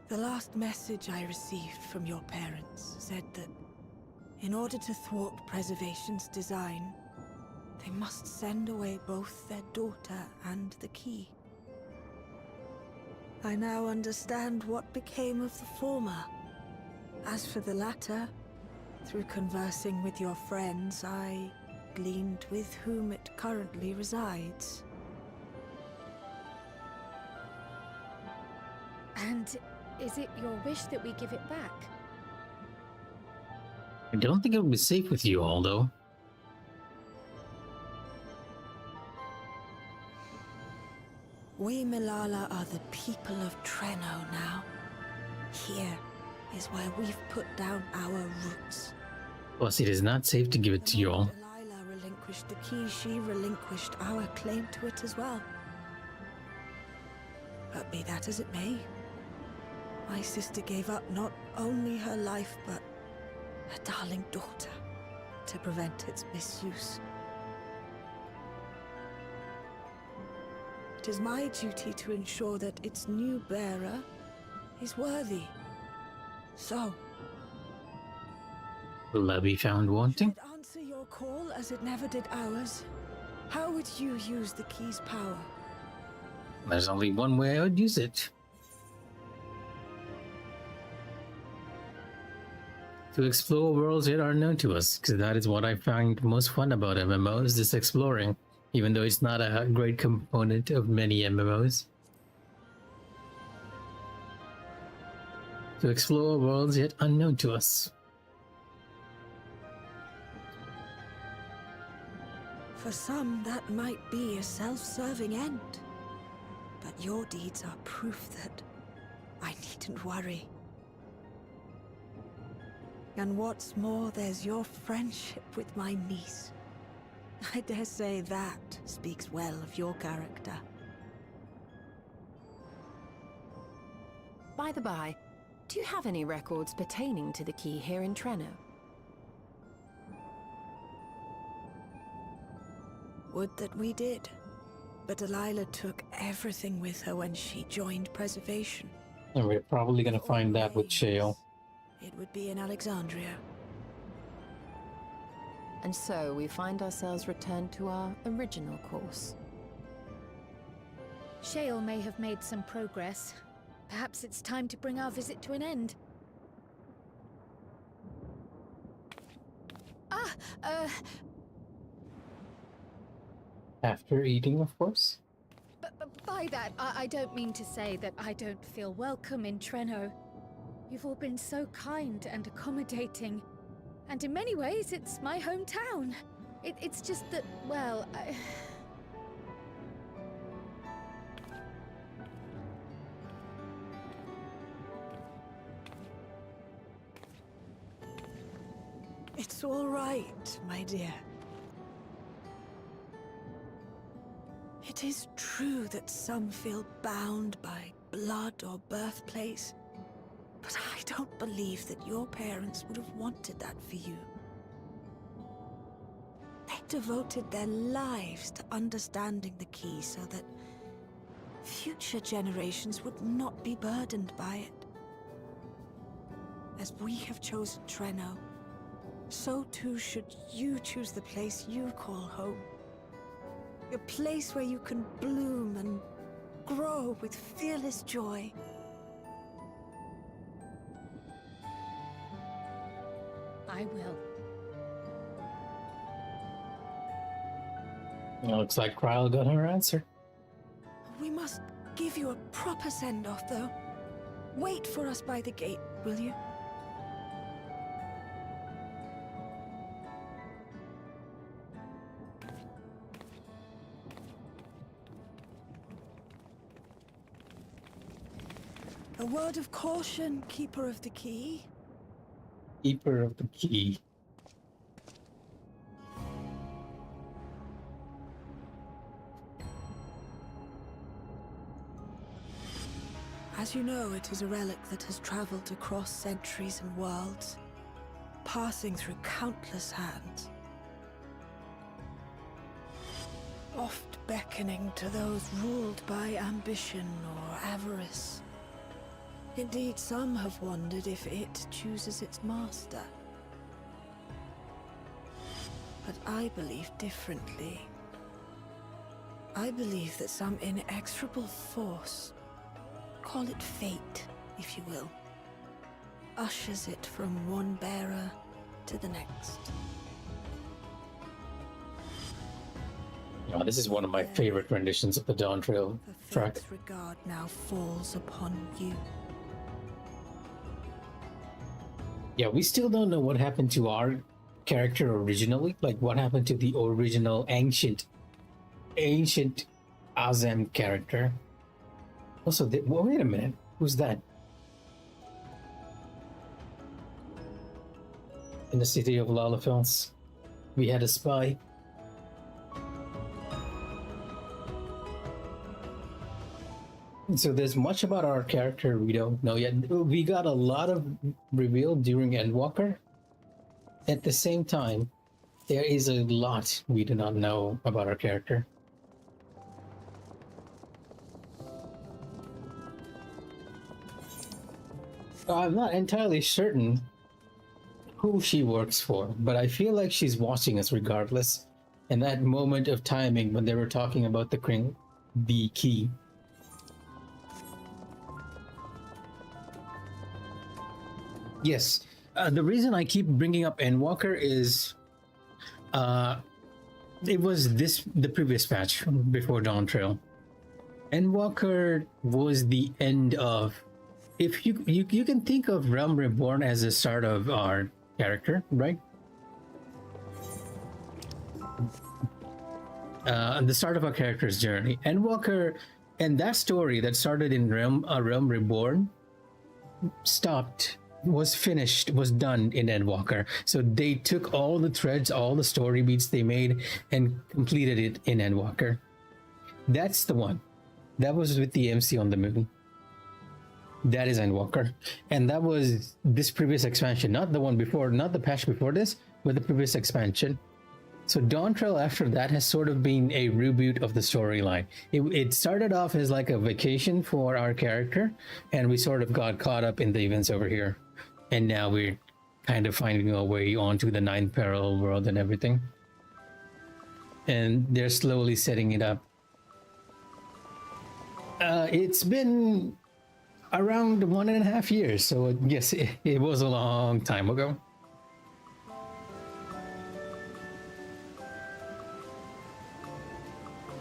The last message I received from your parents said that in order to thwart Preservation's design, they must send away both their daughter and the key. I now understand what became of the former. As for the latter, through conversing with your friends, I gleaned with whom it currently resides. And is it your wish that we give it back? I don't think it would be safe with you all, though. We Milala are the people of Treno now. Here is where we've put down our roots. Plus, it is not safe to give it to you all. Delilah relinquished the key, she relinquished our claim to it as well. But be that as it may, my sister gave up not only her life, but her darling daughter, to prevent its misuse. It is my duty to ensure that its new bearer is worthy. So, Will I be found wanting? should it answer your call as it never did ours? How would you use the key's power? There's only one way I would use it. To explore worlds yet unknown to us, because that is what I find most fun about MMOs, is exploring, even though it's not a great component of many MMOs. To explore worlds yet unknown to us. For some, that might be a self-serving end. But your deeds are proof that I needn't worry. And what's more, there's your friendship with my niece. I dare say that speaks well of your character. By the by, do you have any records pertaining to the key here in Treno? Would that we did. But Delilah took everything with her when she joined Preservation. And we're probably gonna find that with Shale. It would be in Alexandria. And so we find ourselves returned to our original course. Shale may have made some progress. Perhaps it's time to bring our visit to an end. After eating, of course. By that, I don't mean to say that I don't feel welcome in Treno. You've all been so kind and accommodating. And in many ways, it's my hometown. It's just that, well, It's all right, my dear. It is true that some feel bound by blood or birthplace, but I don't believe that your parents would have wanted that for you. They devoted their lives to understanding the key so that future generations would not be burdened by it. As we have chosen Treno, so too should you choose the place you call home. A place where you can bloom and grow with fearless joy. I will. It looks like Kryle got her answer. We must give you a proper send-off, though. Wait for us by the gate, will you? A word of caution, Keeper of the Key. Keeper of the Key. As you know, it is a relic that has traveled across centuries and worlds, passing through countless hands. Oft beckoning to those ruled by ambition or avarice. Indeed, some have wondered if it chooses its master. But I believe differently. I believe that some inexorable force, call it fate, if you will, ushers it from one bearer to the next. Oh, this is one of my favorite renditions of the Dawn Trail track. Fate's regard now falls upon you. Yeah, we still don't know what happened to our character originally. Like, what happened to the original ancient Azem character. Also, well, wait a minute. Who's that? In the city of Lalafels, we had a spy. So there's much about our character we don't know yet. We got a lot of reveal during Endwalker. At the same time, there is a lot we do not know about our character. I'm not entirely certain who she works for, but I feel like she's watching us regardless. And that moment of timing when they were talking about the key. Yes, the reason I keep bringing up Endwalker is it was the previous patch before Dawn Trail. Endwalker was the end of, if you can think of Realm Reborn as the start of our character, right? The start of our character's journey. Endwalker, and that story that started in Realm Reborn was done in Endwalker. So they took all the threads, all the story beats they made, and completed it in Endwalker. That's the one. That was with the MC on the moon. That is Endwalker. And that was this previous expansion, not the one before, not the patch before this, but the previous expansion. So Dawn Trail after that has sort of been a reboot of the storyline. It started off as like a vacation for our character, and we sort of got caught up in the events over here. And now we're kind of finding our way onto the 9th parallel world and everything. And they're slowly setting it up. It's been around 1.5 years, so yes, it was a long time ago.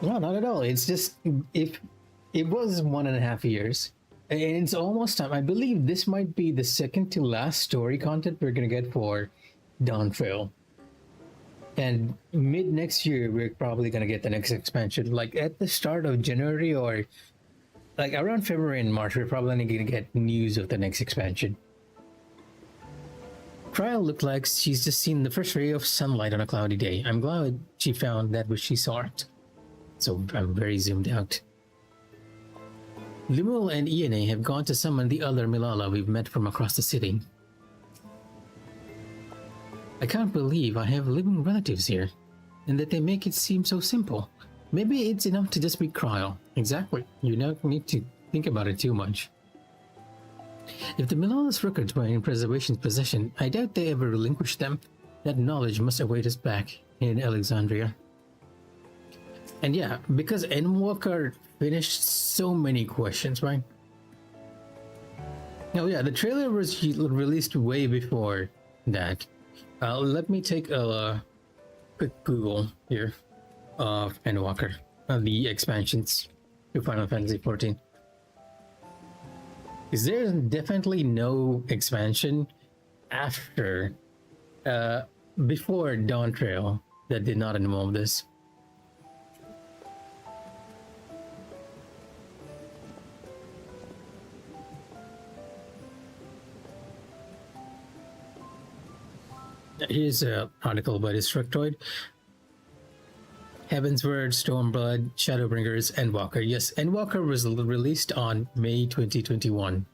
No, not at all. It's just, if it was 1.5 years, and it's almost time. I believe this might be the second to last story content we're gonna get for Dawn Trail. And mid next year, we're probably gonna get the next expansion. Like at the start of January or like around February and March, we're probably gonna get news of the next expansion. Kryle looked like she's just seen the first ray of sunlight on a cloudy day. I'm glad she found that which she sought. So I'm very zoomed out. Lemuel and Iane have gone to summon the other Milala we've met from across the city. I can't believe I have living relatives here, and that they make it seem so simple. Maybe it's enough to just be Kryle. Exactly. You don't need to think about it too much. If the Milalas records were in preservation's possession, I doubt they ever relinquished them. That knowledge must await us back in Alexandria. And yeah, because Endwalker finished so many questions, right? Oh yeah, the trailer was released way before that. Let me take a quick Google here of Endwalker, the expansions to Final Fantasy XIV. Is there definitely no expansion after, before Dawn Trail that did not involve this? Here's an article by Destructoid. Heavensward, Stormblood, Shadowbringers, Endwalker. Yes, Endwalker was released on May 2021.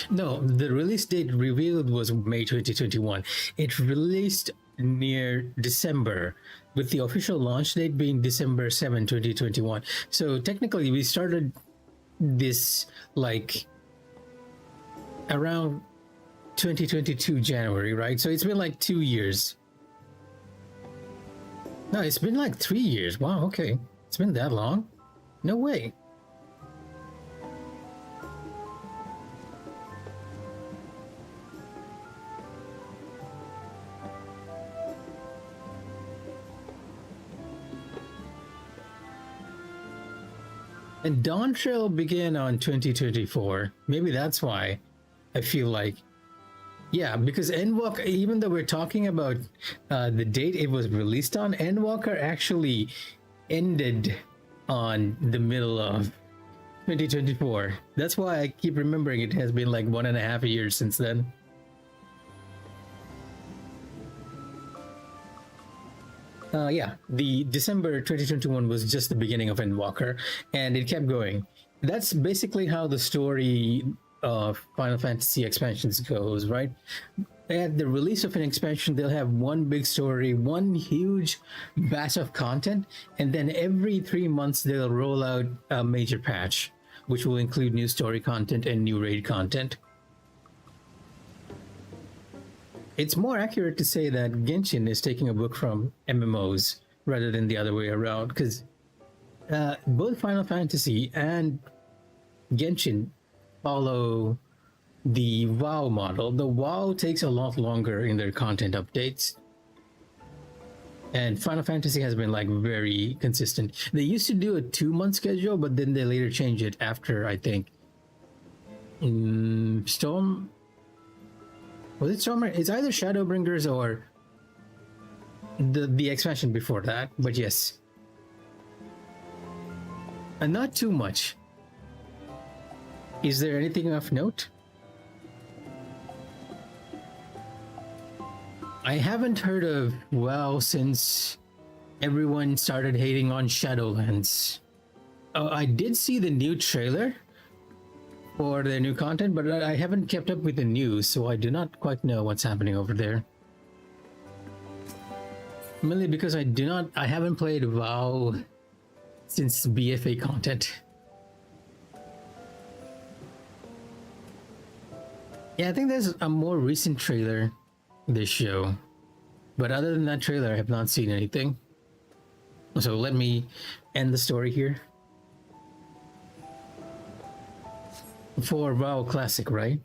No, the release date revealed was May 2021. It released near December, with the official launch date being December 7, 2021. So technically we started this like around 2022 January, right? So it's been like 2 years. No, it's been like 3 years. Wow, okay. It's been that long? No way. And Dawn Trail began on 2024. Maybe that's why I feel like, yeah, because Endwalker, even though we're talking about the date it was released on, Endwalker actually ended on the middle of 2024. That's why I keep remembering it has been like 1.5 years since then. Yeah, the December 2021 was just the beginning of Endwalker, and it kept going. That's basically how the story of Final Fantasy expansions goes, right? At the release of an expansion, they'll have one big story, one huge batch of content, and then every 3 months they'll roll out a major patch, which will include new story content and new raid content. It's more accurate to say that Genshin is taking a book from MMOs rather than the other way around, because both Final Fantasy and Genshin follow the WoW model. The WoW takes a lot longer in their content updates, and Final Fantasy has been like very consistent. They used to do a 2-month schedule, but then they later changed it after, I think, Storm. Was it Stormer? It's either Shadowbringers or the expansion before that, but yes. And not too much. Is there anything of note? I haven't heard of WoW since everyone started hating on Shadowlands. Oh, I did see the new trailer for their new content, but I haven't kept up with the news, so I do not quite know what's happening over there. Mainly because I haven't played WoW since BFA content. Yeah, I think there's a more recent trailer this show, but other than that trailer, I have not seen anything. So let me end the story here. For WoW Classic, right?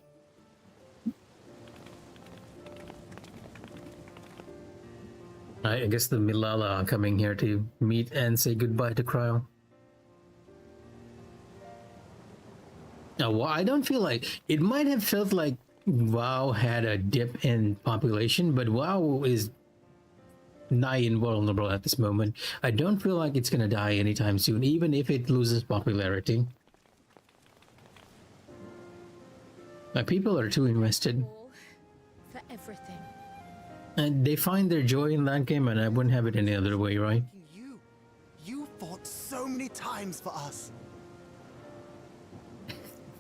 I guess the Milala are coming here to meet and say goodbye to Cryo. Now, well, I don't feel like it might have felt like WoW had a dip in population, but WoW is nigh invulnerable at this moment. I don't feel like it's gonna die anytime soon, even if it loses popularity. My people are too invested. For everything. And they find their joy in that game, and I wouldn't have it any other way, right? You fought so many times for us.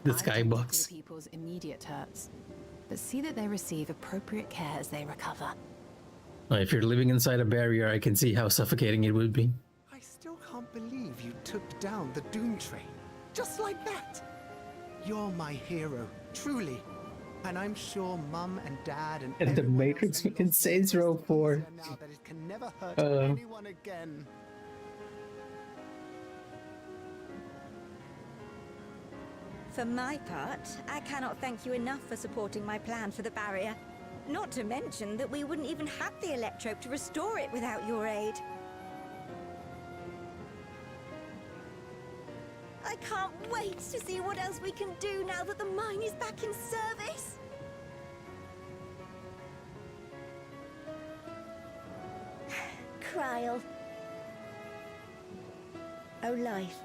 The skybox. People's immediate hurts, but see that they receive appropriate care as they recover. If you're living inside a barrier, I can see how suffocating it would be. I still can't believe you took down the Doom train. Just like that. You're my hero, truly. And I'm sure Mum and Dad and And the Matrix in Saints Row 4. now that it can never hurt anyone again. For my part, I cannot thank you enough for supporting my plan for the barrier. Not to mention that we wouldn't even have the electrope to restore it without your aid. I can't wait to see what else we can do now that the mine is back in service. Kryl. O life,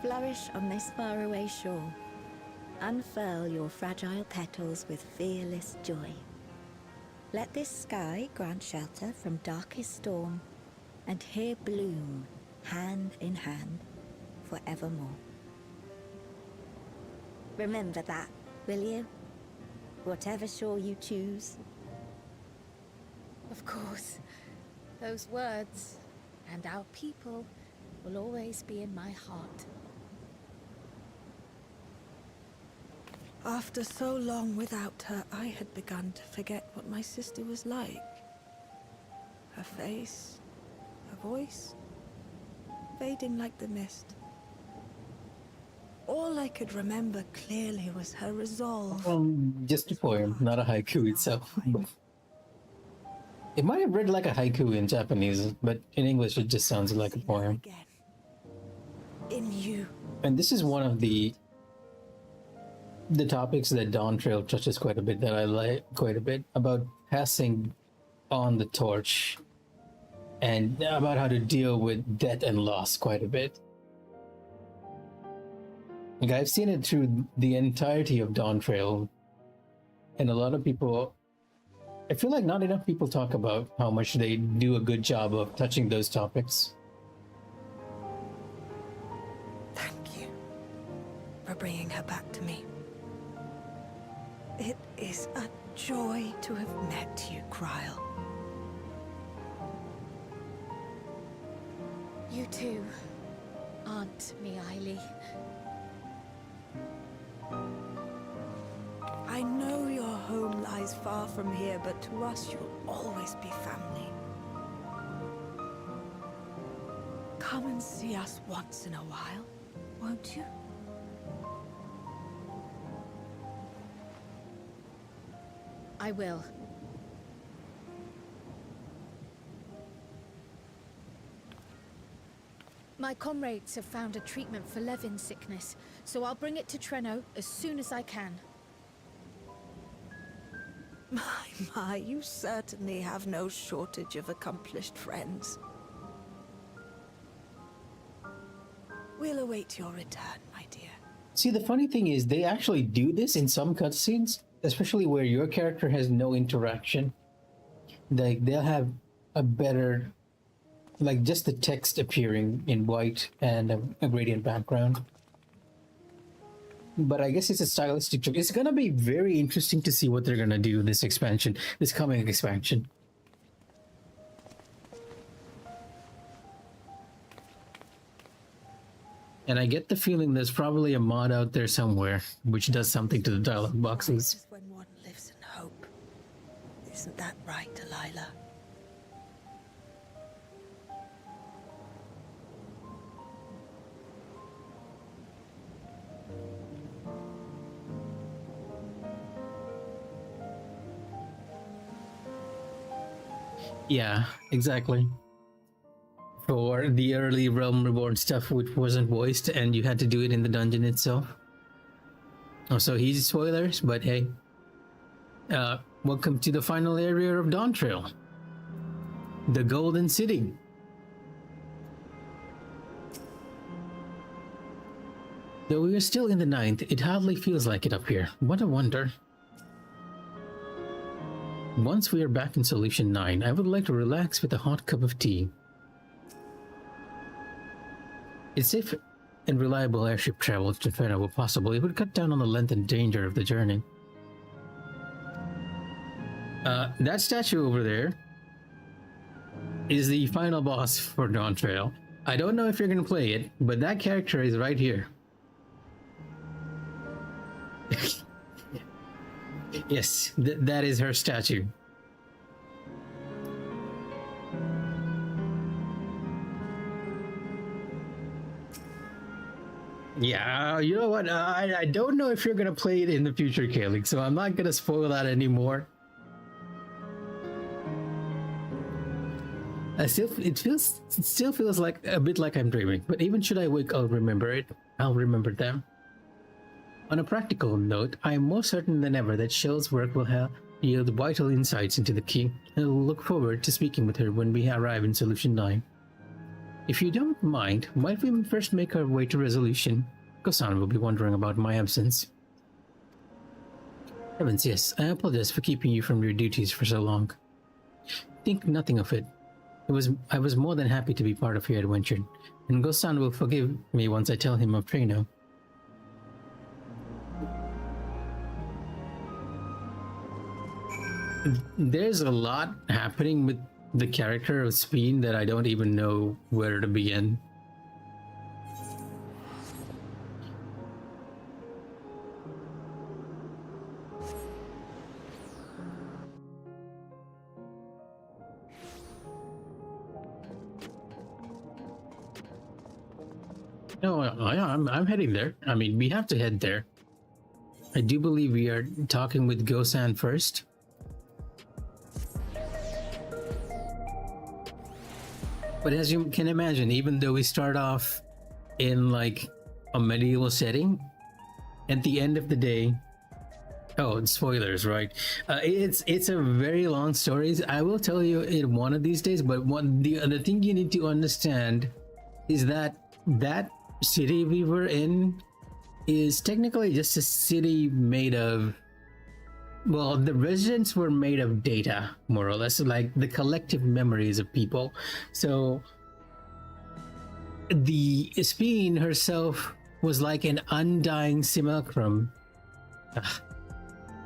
flourish on this faraway shore. Unfurl your fragile petals with fearless joy. Let this sky grant shelter from darkest storm, and here bloom, hand in hand, forevermore. Remember that, will you? Whatever shore you choose. Of course. Those words and our people will always be in my heart. After so long without her, I had begun to forget what my sister was like. Her face, her voice, fading like the mist. All I could remember clearly was her resolve. Just a poem, not a haiku itself. It might have read like a haiku in Japanese, but in English it just sounds like a poem. In you. And this is one of the topics that Dawn Trail touches quite a bit, that I like quite a bit, about passing on the torch and about how to deal with death and loss quite a bit. Like, I've seen it through the entirety of Dawn Trail, and a lot of people, I feel like not enough people talk about how much they do a good job of touching those topics. Thank you for bringing her back to me. It is a joy to have met you, Kryl. You too, Aunt Mihaly. I know your home lies far from here, but to us you'll always be family. Come and see us once in a while, won't you? I will. My comrades have found a treatment for Levin's sickness, so I'll bring it to Treno as soon as I can. My, you certainly have no shortage of accomplished friends. We'll await your return, my dear. See, the funny thing is, they actually do this in some cutscenes, especially where your character has no interaction. Like, they'll have a better, like, just the text appearing in white and a gradient background. But I guess it's a stylistic choice. It's gonna be very interesting to see what they're gonna do this expansion, this coming expansion. And I get the feeling there's probably a mod out there somewhere which does something to the dialogue boxes. Just when one lives in hope. Isn't that right, Delilah? Yeah, exactly. For the early Realm Reborn stuff, which wasn't voiced, and you had to do it in the dungeon itself. Oh, so he's spoilers, but hey. Welcome to the final area of Dawn Trail. The Golden City. Though we are still in the 9th, it hardly feels like it up here. What a wonder. Once we are back in Solution 9, I would like to relax with a hot cup of tea. If safe and reliable airship travel to Treno were possible, it would cut down on the length and danger of the journey. That statue over there is the final boss for Dawn Trail. I don't know if you're going to play it, but that character is right here. Yes, that is her statue. Yeah, you know what? I don't know if you're gonna play it in the future, Kaylee, so I'm not gonna spoil that anymore. It still feels like a bit like I'm dreaming, but even should I wake, I'll remember it. I'll remember them. On a practical note, I am more certain than ever that Shell's work will yield vital insights into the key, and I will look forward to speaking with her when we arrive in Solution 9. If you don't mind, might we first make our way to Resolution? Kosan will be wondering about my absence. Heavens, yes, I apologize for keeping you from your duties for so long. Think nothing of it. I was more than happy to be part of your adventure, and Gosan will forgive me once I tell him of Treno. There's a lot happening with the character of Speen that I don't even know where to begin. No, I'm heading there. I mean, we have to head there. I do believe we are talking with Gosan first. But as you can imagine, even though we start off in like a medieval setting, at the end of the day, oh, spoilers, right? It's a very long story. I will tell you in one of these days. But the thing you need to understand is that city we were in is technically just a city made of, well, the residents were made of data, more or less, like the collective memories of people. So the Speen herself was like an undying simulacrum.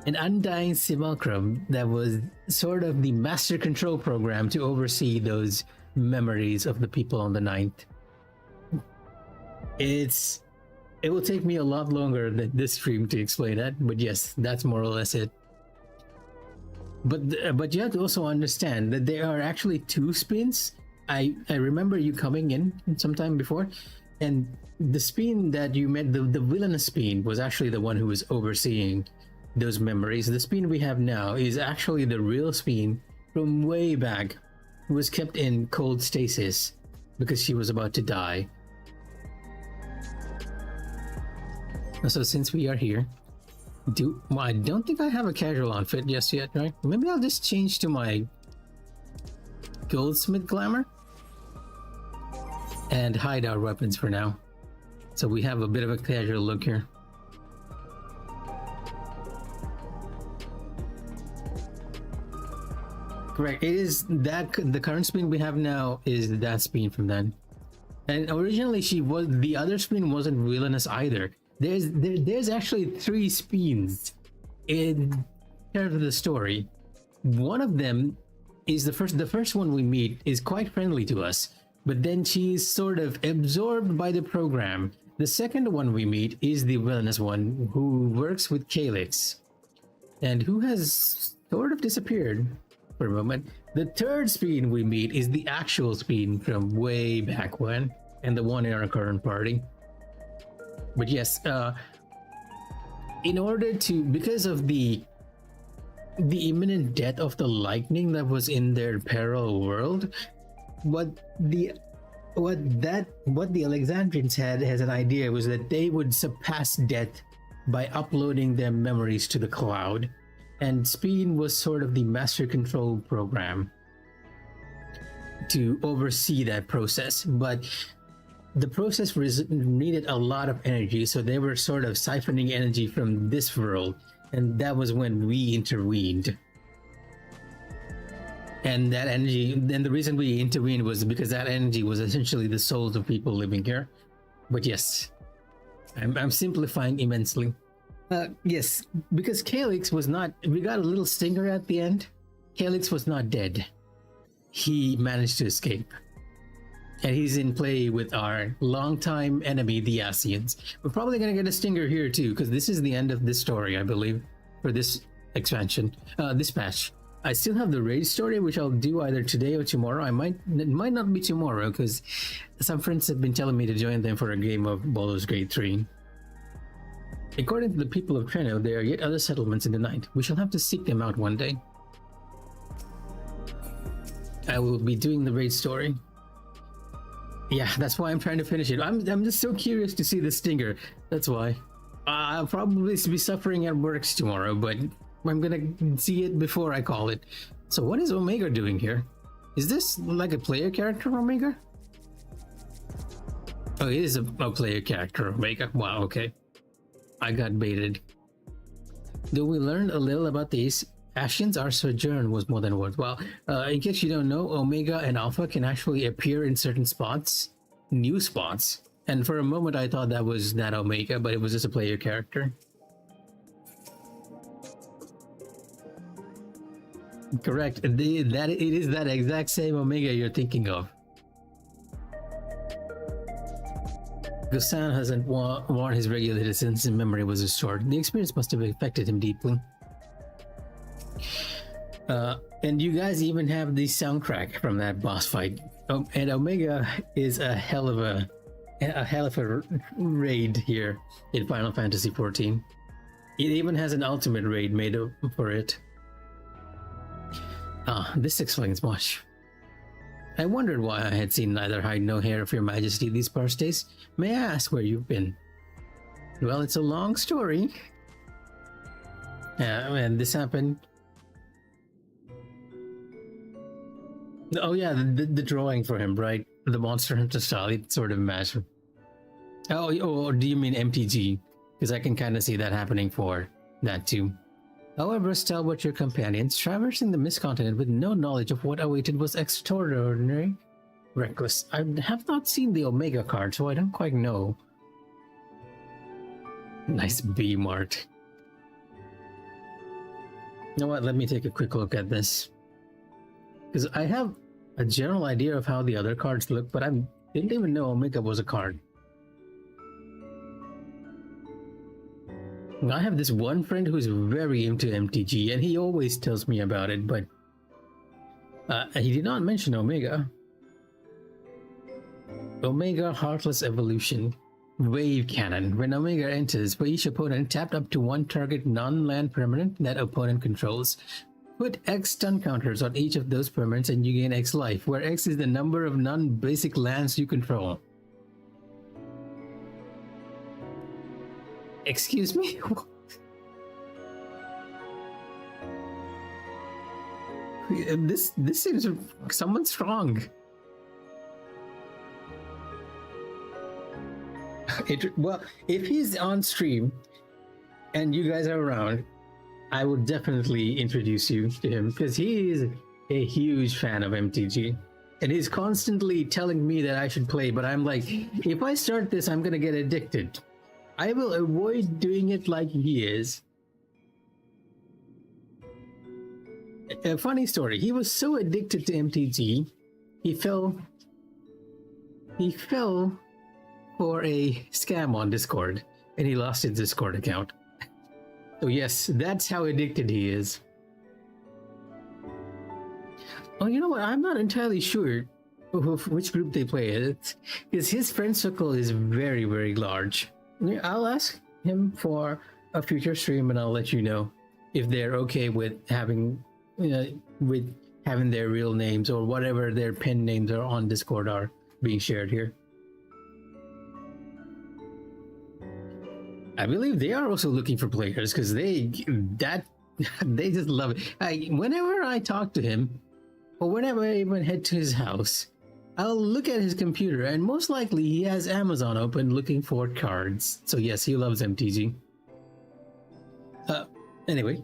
An undying simulacrum that was sort of the master control program to oversee those memories of the people on the ninth. It will take me a lot longer than this stream to explain that, but yes, that's more or less it. But you have to also understand that there are actually two Speens. I remember you coming in sometime before, and the Speen that you met, the villainous Speen, was actually the one who was overseeing those memories. The Speen we have now is actually the real Speen from way back, who was kept in cold stasis because she was about to die. So since we are here, I don't think I have a casual outfit just yet, right? Maybe I'll just change to my goldsmith glamour and hide our weapons for now. So we have a bit of a casual look here. Correct. It is that the current Speen we have now is that Speen from then. And originally the other Speen wasn't villainous either. There's actually three Speens in terms of the story. One of them is the first one we meet is quite friendly to us, but then she's sort of absorbed by the program. The second one we meet is the villainous one who works with Calyx and who has sort of disappeared for a moment. The third Speen we meet is the actual Speen from way back when, and the one in our current party. But yes, in order to, because of the imminent death of the lightning that was in their parallel world, what the Alexandrians had as an idea was that they would surpass death by uploading their memories to the cloud, and Speen was sort of the master control program to oversee that process. But the process needed a lot of energy, so they were sort of siphoning energy from this world, and that was when we intervened. And that energy, then the reason we intervened was because that energy was essentially the souls of people living here. But yes, I'm simplifying immensely. Yes, because Calyx was not, we got a little stinger at the end. Calyx was not dead. He managed to escape. And he's in play with our longtime enemy, the Asians. We're probably gonna get a stinger here too, because this is the end of this story, I believe, for this expansion, this patch. I still have the raid story, which I'll do either today or tomorrow. It might not be tomorrow, because some friends have been telling me to join them for a game of Baldur's Gate 3. According to the people of Treno, there are yet other settlements in the night. We shall have to seek them out one day. I will be doing the raid story. Yeah, that's why I'm trying to finish it. I'm just so curious to see the stinger. That's why. I'll probably be suffering at works tomorrow, but I'm gonna see it before I call it. So what is Omega doing here? Is this like a player character, Omega? Oh, it is a player character, Omega. Wow, okay. I got baited. Though we learned a little about these Ascians, our sojourn was more than worthwhile. In case you don't know, Omega and Alpha can actually appear in certain spots, new spots. And for a moment I thought that was not Omega, but it was just a player character. Correct. It is that exact same Omega you're thinking of. Gusan hasn't worn his regulator since his memory was restored. The experience must have affected him deeply. And you guys even have the soundtrack from that boss fight. And Omega is a hell of a raid here in Final Fantasy XIV. It even has an ultimate raid made up for it. This explains much. I wondered why I had seen neither hide nor hair of your majesty these past days. May I ask where you've been? Well, it's a long story. And this happened. Oh yeah, the drawing for him, right? The Monster Hunter style, it sort of matched. Oh, do you mean MTG? Because I can kind of see that happening for that too. However, stalwart your companions, traversing the Mist Continent with no knowledge of what awaited was extraordinary. Reckless. I have not seen the Omega card, so I don't quite know. Nice B-Mart. You know what, let me take a quick look at this. Because I have a general idea of how the other cards look, but I didn't even know Omega was a card. I have this one friend who's very into MTG, and he always tells me about it, but he did not mention Omega. Omega Heartless Evolution. Wave Cannon. When Omega enters, for each opponent, tap up to one target non-land permanent that opponent controls. Put X stun counters on each of those permanents and you gain X life, where X is the number of non-basic lands you control. Excuse me? This seems someone's wrong. Well, if he's on stream and you guys are around, I would definitely introduce you to him, because he is a huge fan of MTG. And he's constantly telling me that I should play, but I'm like, if I start this, I'm gonna get addicted. I will avoid doing it like he is. A funny story, he was so addicted to MTG, he fell for a scam on Discord, and he lost his Discord account. So yes, that's how addicted he is. Oh, you know what? I'm not entirely sure which group they play it, because his friend circle is very, very large. I'll ask him for a future stream, and I'll let you know if they're okay with having their real names or whatever their pen names are on Discord are being shared here. I believe they are also looking for players, because they just love it. Whenever I talk to him, or whenever I even head to his house, I'll look at his computer, and most likely he has Amazon open looking for cards. So yes, he loves MTG. Anyway,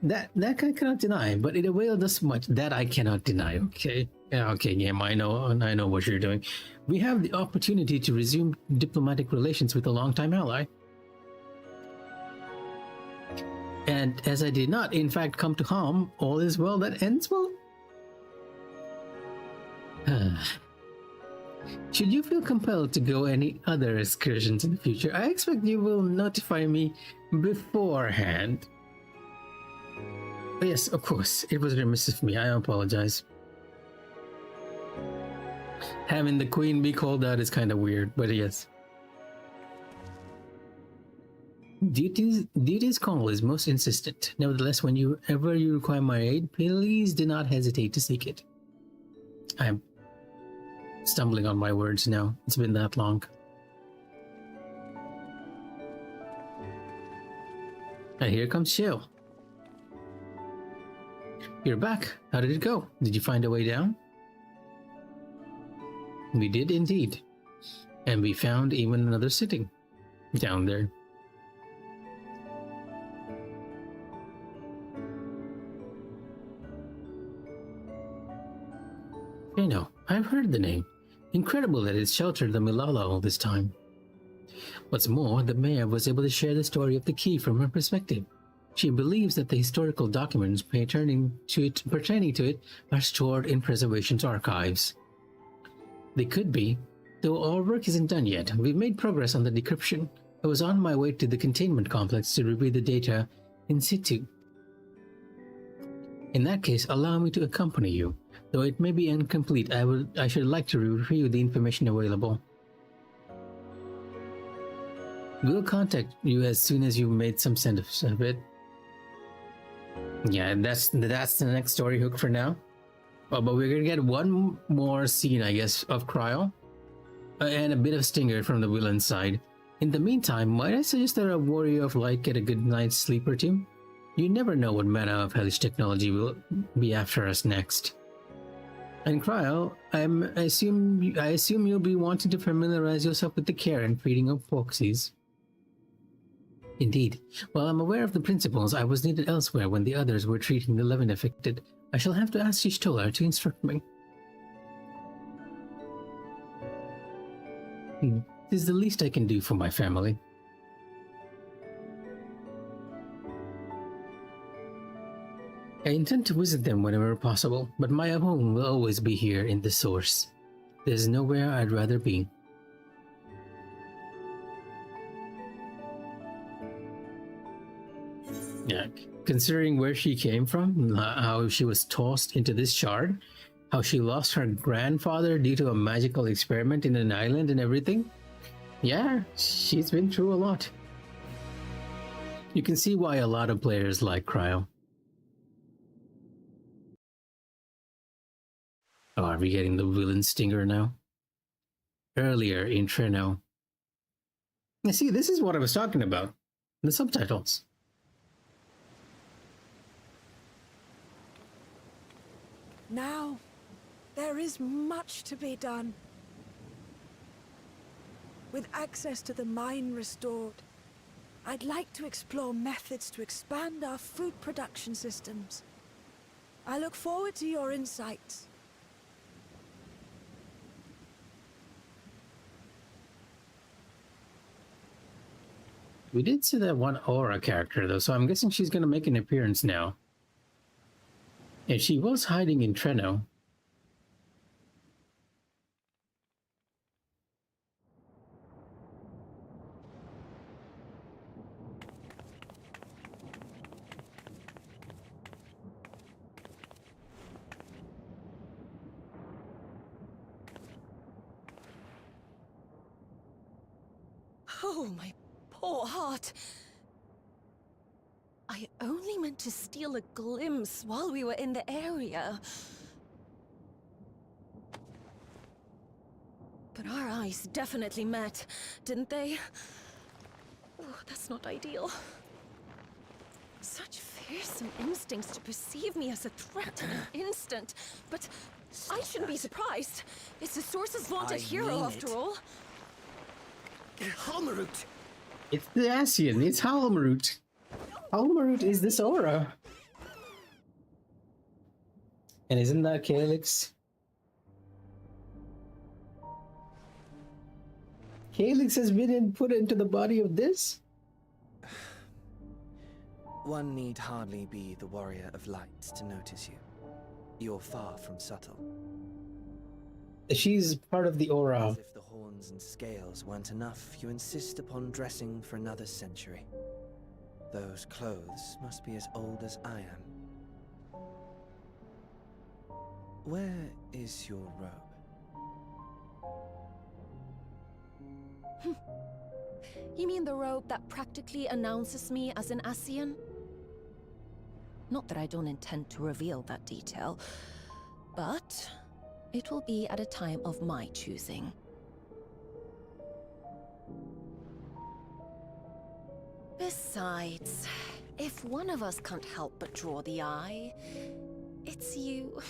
that I cannot deny, but it availed us much. That I cannot deny. Okay, okay, game. I know what you're doing. We have the opportunity to resume diplomatic relations with a longtime ally. And as I did not, in fact, come to harm, all is well that ends well. Should you feel compelled to go any other excursions in the future, I expect you will notify me beforehand. Yes, of course, it was remiss of me. I apologize. Having the queen be called out is kind of weird, but yes. Duty's call is most insistent. Nevertheless, whenever you require my aid, please do not hesitate to seek it. I'm stumbling on my words now. It's been that long. And here comes Shale. You're back. How did it go? Did you find a way down? We did indeed. And we found even another sitting down there. You know, I've heard the name. Incredible that it's sheltered the Milala all this time. What's more, the mayor was able to share the story of the key from her perspective. She believes that the historical documents pertaining to it are stored in preservation's archives. They could be, though our work isn't done yet. We've made progress on the decryption. I was on my way to the containment complex to review the data in situ. In that case, allow me to accompany you. Though it may be incomplete, I should like to review the information available. We'll contact you as soon as you've made some sense of it. Yeah, that's the next story hook for now. Oh, but we're gonna get one more scene, I guess, of Cryo. And a bit of stinger from the villain side. In the meantime, might I suggest that a warrior of light get a good night's sleep or two? You never know what manner of hellish technology will be after us next. And Cryo, I assume you'll be wanting to familiarize yourself with the care and feeding of proxies. Indeed. While I'm aware of the principles, I was needed elsewhere when the others were treating the Levin affected. I shall have to ask Y'shtola to instruct me. It is the least I can do for my family. I intend to visit them whenever possible, but my home will always be here in the source. There's nowhere I'd rather be. Yeah, considering where she came from, how she was tossed into this shard, how she lost her grandfather due to a magical experiment in an island and everything. Yeah, she's been through a lot. You can see why a lot of players like Cryo. Oh, are we getting the villain stinger now? Earlier in Treno. You see, this is what I was talking about. The subtitles. Now, there is much to be done. With access to the mine restored, I'd like to explore methods to expand our food production systems. I look forward to your insights. We did see that one Aura character though, so I'm guessing she's going to make an appearance now. And she was hiding in Treno. Oh, my poor heart. I only meant to steal a glimpse while we were in the area. But our eyes definitely met, didn't they? Oh, that's not ideal. Such fearsome instincts to perceive me as a threat in an instant. But I shouldn't be surprised. It's the Source's vaunted hero, after all. Halmarut! It's the Ascian, it's Halmarut. Halmarut is this Aura. And isn't that Calyx? Calyx has been put into the body of this? One need hardly be the warrior of light to notice you. You're far from subtle. She's part of the aura. As if the horns and scales weren't enough, you insist upon dressing for another century. Those clothes must be as old as I am. Where is your robe? You mean the robe that practically announces me as an Ascian? Not that I don't intend to reveal that detail, but it will be at a time of my choosing. Besides, if one of us can't help but draw the eye, it's you.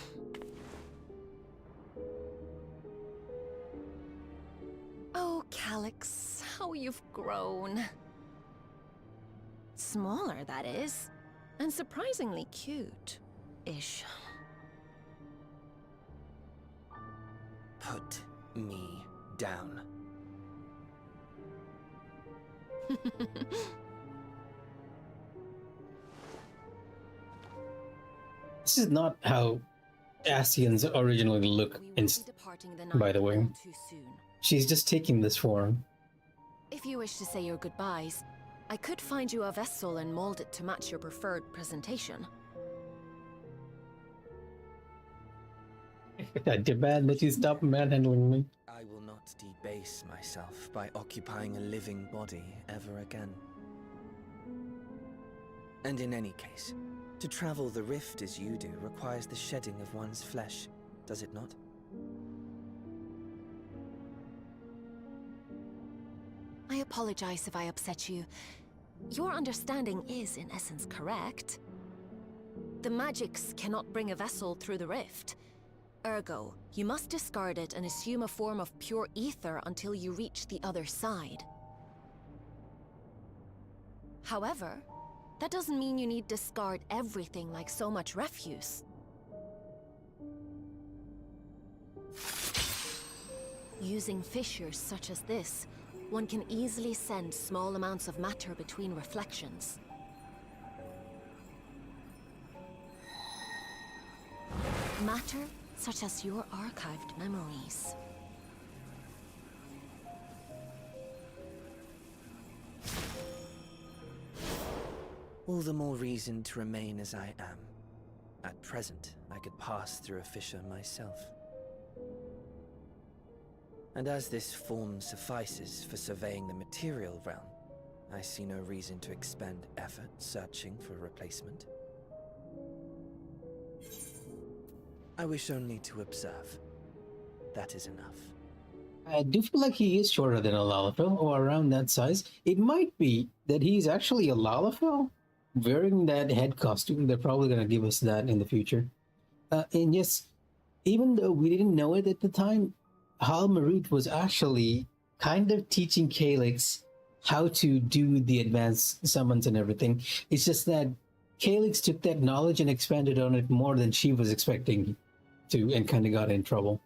Oh, Calyx, how you've grown. Smaller, that is. And surprisingly cute-ish. Put me down. This is not how Ascians originally look, by the way. She's just taking this form. If you wish to say your goodbyes, I could find you a vessel and mold it to match your preferred presentation. I demand that you stop manhandling me. I will not debase myself by occupying a living body ever again. And in any case, to travel the rift as you do requires the shedding of one's flesh, does it not? I apologize if I upset you. Your understanding is, in essence, correct. The magics cannot bring a vessel through the rift. Ergo, you must discard it and assume a form of pure ether until you reach the other side. However, that doesn't mean you need discard everything like so much refuse. Using fissures such as this, one can easily send small amounts of matter between reflections. Matter such as your archived memories. All the more reason to remain as I am. At present, I could pass through a fissure myself. And as this form suffices for surveying the material realm, I see no reason to expend effort searching for a replacement. I wish only to observe. That is enough. I do feel like he is shorter than a Lalafell, or around that size. It might be that he's actually a Lalafell wearing that head costume. They're probably going to give us that in the future. And yes, even though we didn't know it at the time, Hal Marut was actually kind of teaching Calyx how to do the advanced summons and everything. It's just that Calyx took that knowledge and expanded on it more than she was expecting to, and kind of got in trouble.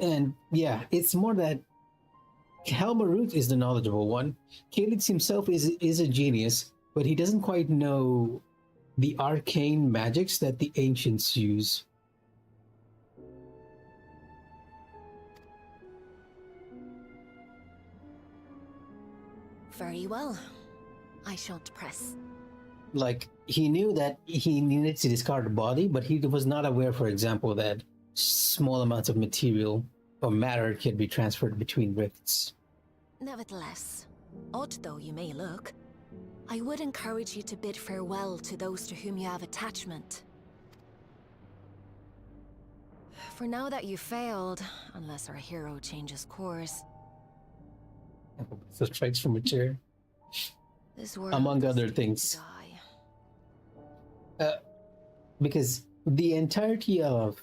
And yeah, it's more that Hal Marut is the knowledgeable one. Calyx himself is a genius, but he doesn't quite know the arcane magics that the ancients use. Very well. I shan't press. Like, he knew that he needed to discard a body, but he was not aware, for example, that small amounts of material or matter can be transferred between rifts. Nevertheless, odd though you may look, I would encourage you to bid farewell to those to whom you have attachment. For now that you failed, unless our hero changes course. So strikes from a chair. This world among other things. Because the entirety of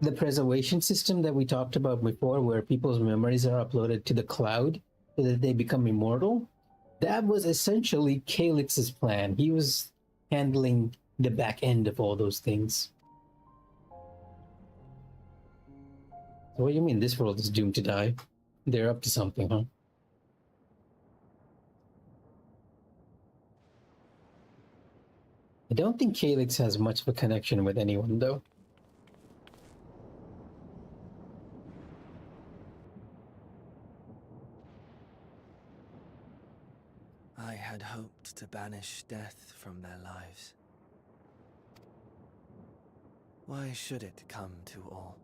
the preservation system that we talked about before, where people's memories are uploaded to the cloud so that they become immortal, that was essentially Calyx's plan. He was handling the back end of all those things. So what do you mean this world is doomed to die? They're up to something, huh? I don't think Calyx has much of a connection with anyone, though. I had hoped to banish death from their lives. Why should it come to all,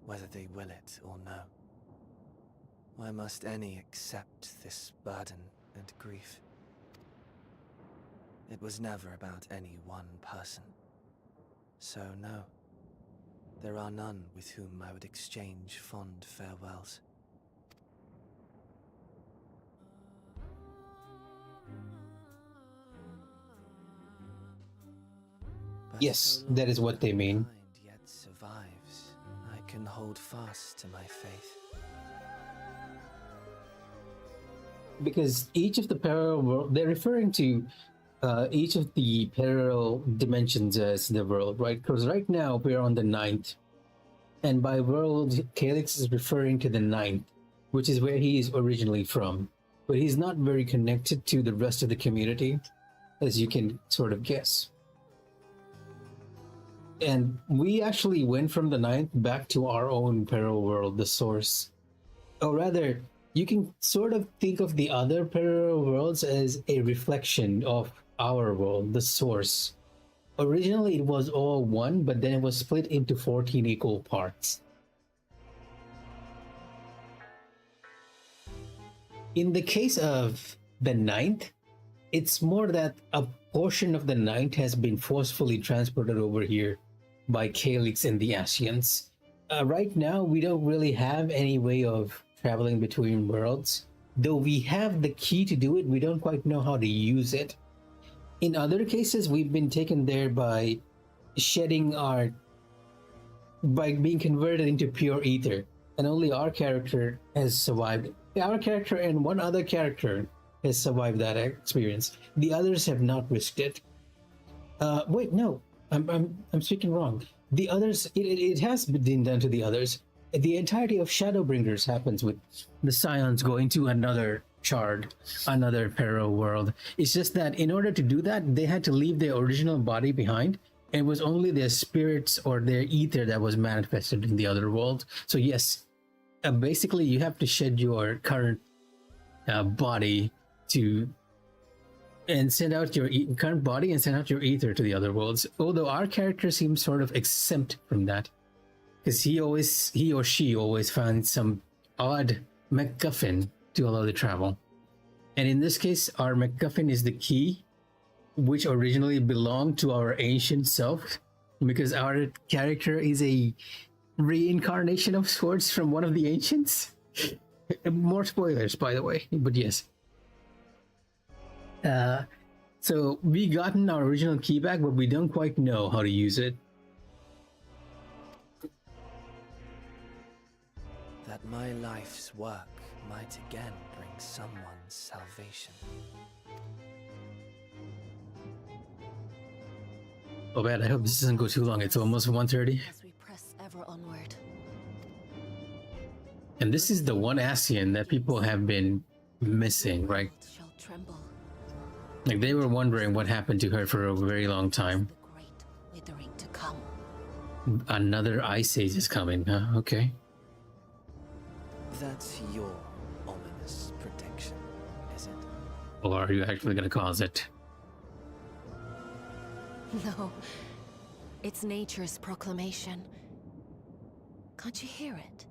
whether they will it or no? Why must any accept this burden and grief? It was never about any one person. So no, there are none with whom I would exchange fond farewells. But Yes, so long that is as what they mean. mankind yet survives, I can hold fast to my faith. Because each of the parallel world, they're referring to each of the parallel dimensions as the world, right? Because right now we're on the 9th, and by world, Calyx is referring to the 9th, which is where he is originally from. But he's not very connected to the rest of the community, as you can sort of guess. And we actually went from the 9th back to our own parallel world, the source. Or rather, you can sort of think of the other parallel worlds as a reflection of our world, the source. Originally, it was all one, but then it was split into 14 equal parts. In the case of the 9th, it's more that a portion of the 9th has been forcefully transported over here by Calyx and the Ascians. Right now, we don't really have any way of traveling between worlds. Though we have the key to do it, we don't quite know how to use it. In other cases, we've been taken there by by being converted into pure ether, and only our character has survived. Our character and one other character has survived that experience. The others have not risked it. Wait, no, I'm speaking wrong. The others, it has been done to the others. The entirety of Shadowbringers happens with the Scions going to another shard, another parallel world. It's just that in order to do that, they had to leave their original body behind. And it was only their spirits or their ether that was manifested in the other world. So yes, basically you have to shed your current body and send out your current body and send out your ether to the other worlds. Although our character seems sort of exempt from that, because he or she always finds some odd MacGuffin to allow the travel. And in this case, our MacGuffin is the key, which originally belonged to our ancient self, because our character is a reincarnation of sorts from one of the ancients. More spoilers, by the way, but yes. So we gotten our original key back, but we don't quite know how to use it. That my life's work might again bring someone's salvation. Oh man, I hope this doesn't go too long. It's almost 1:30. As we press ever onward. And this is the one Ascian that people have been missing, right? Shall tremble. Like they were wondering what happened to her for a very long time. The great withering to come. Another ice age is coming, huh? Okay. That's your ominous prediction, is it? Or are you actually gonna cause it? No, it's nature's proclamation. Can't you hear it?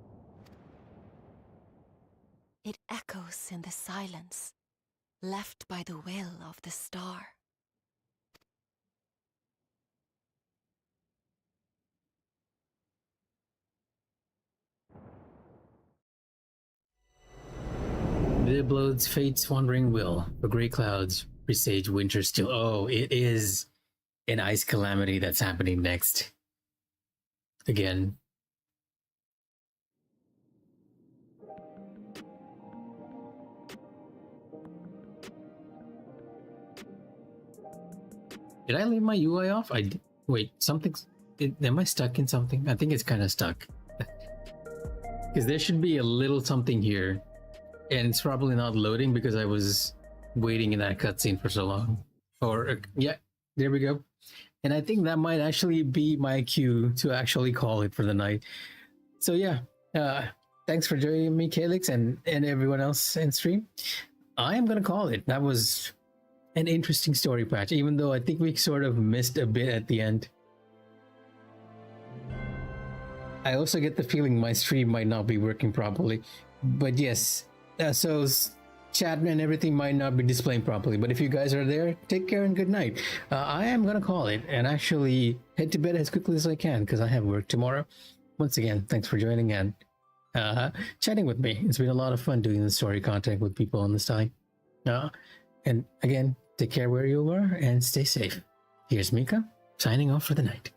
It echoes in the silence, left by the will of the star. There blows fate's wandering will. The gray clouds presage winter still. Oh, it is an ice calamity that's happening next. Again. Did I leave my UI off? Wait, something's... am I stuck in something? I think it's kind of stuck. Because there should be a little something here. And it's probably not loading because I was waiting in that cutscene for so long. Or, yeah, there we go. And I think that might actually be my cue to actually call it for the night. So yeah, thanks for joining me, Calyx, and everyone else in stream. I am gonna call it. That was an interesting story patch, even though I think we sort of missed a bit at the end. I also get the feeling my stream might not be working properly, but yes, so chat and everything might not be displaying properly, but if you guys are there, take care and good night. I am gonna call it and actually head to bed as quickly as I can because I have work tomorrow. Once again, thanks for joining and chatting with me. It's been a lot of fun doing the story content with people on this time. And again, take care where you are and stay safe. Here's Mikh'a, signing off for the night.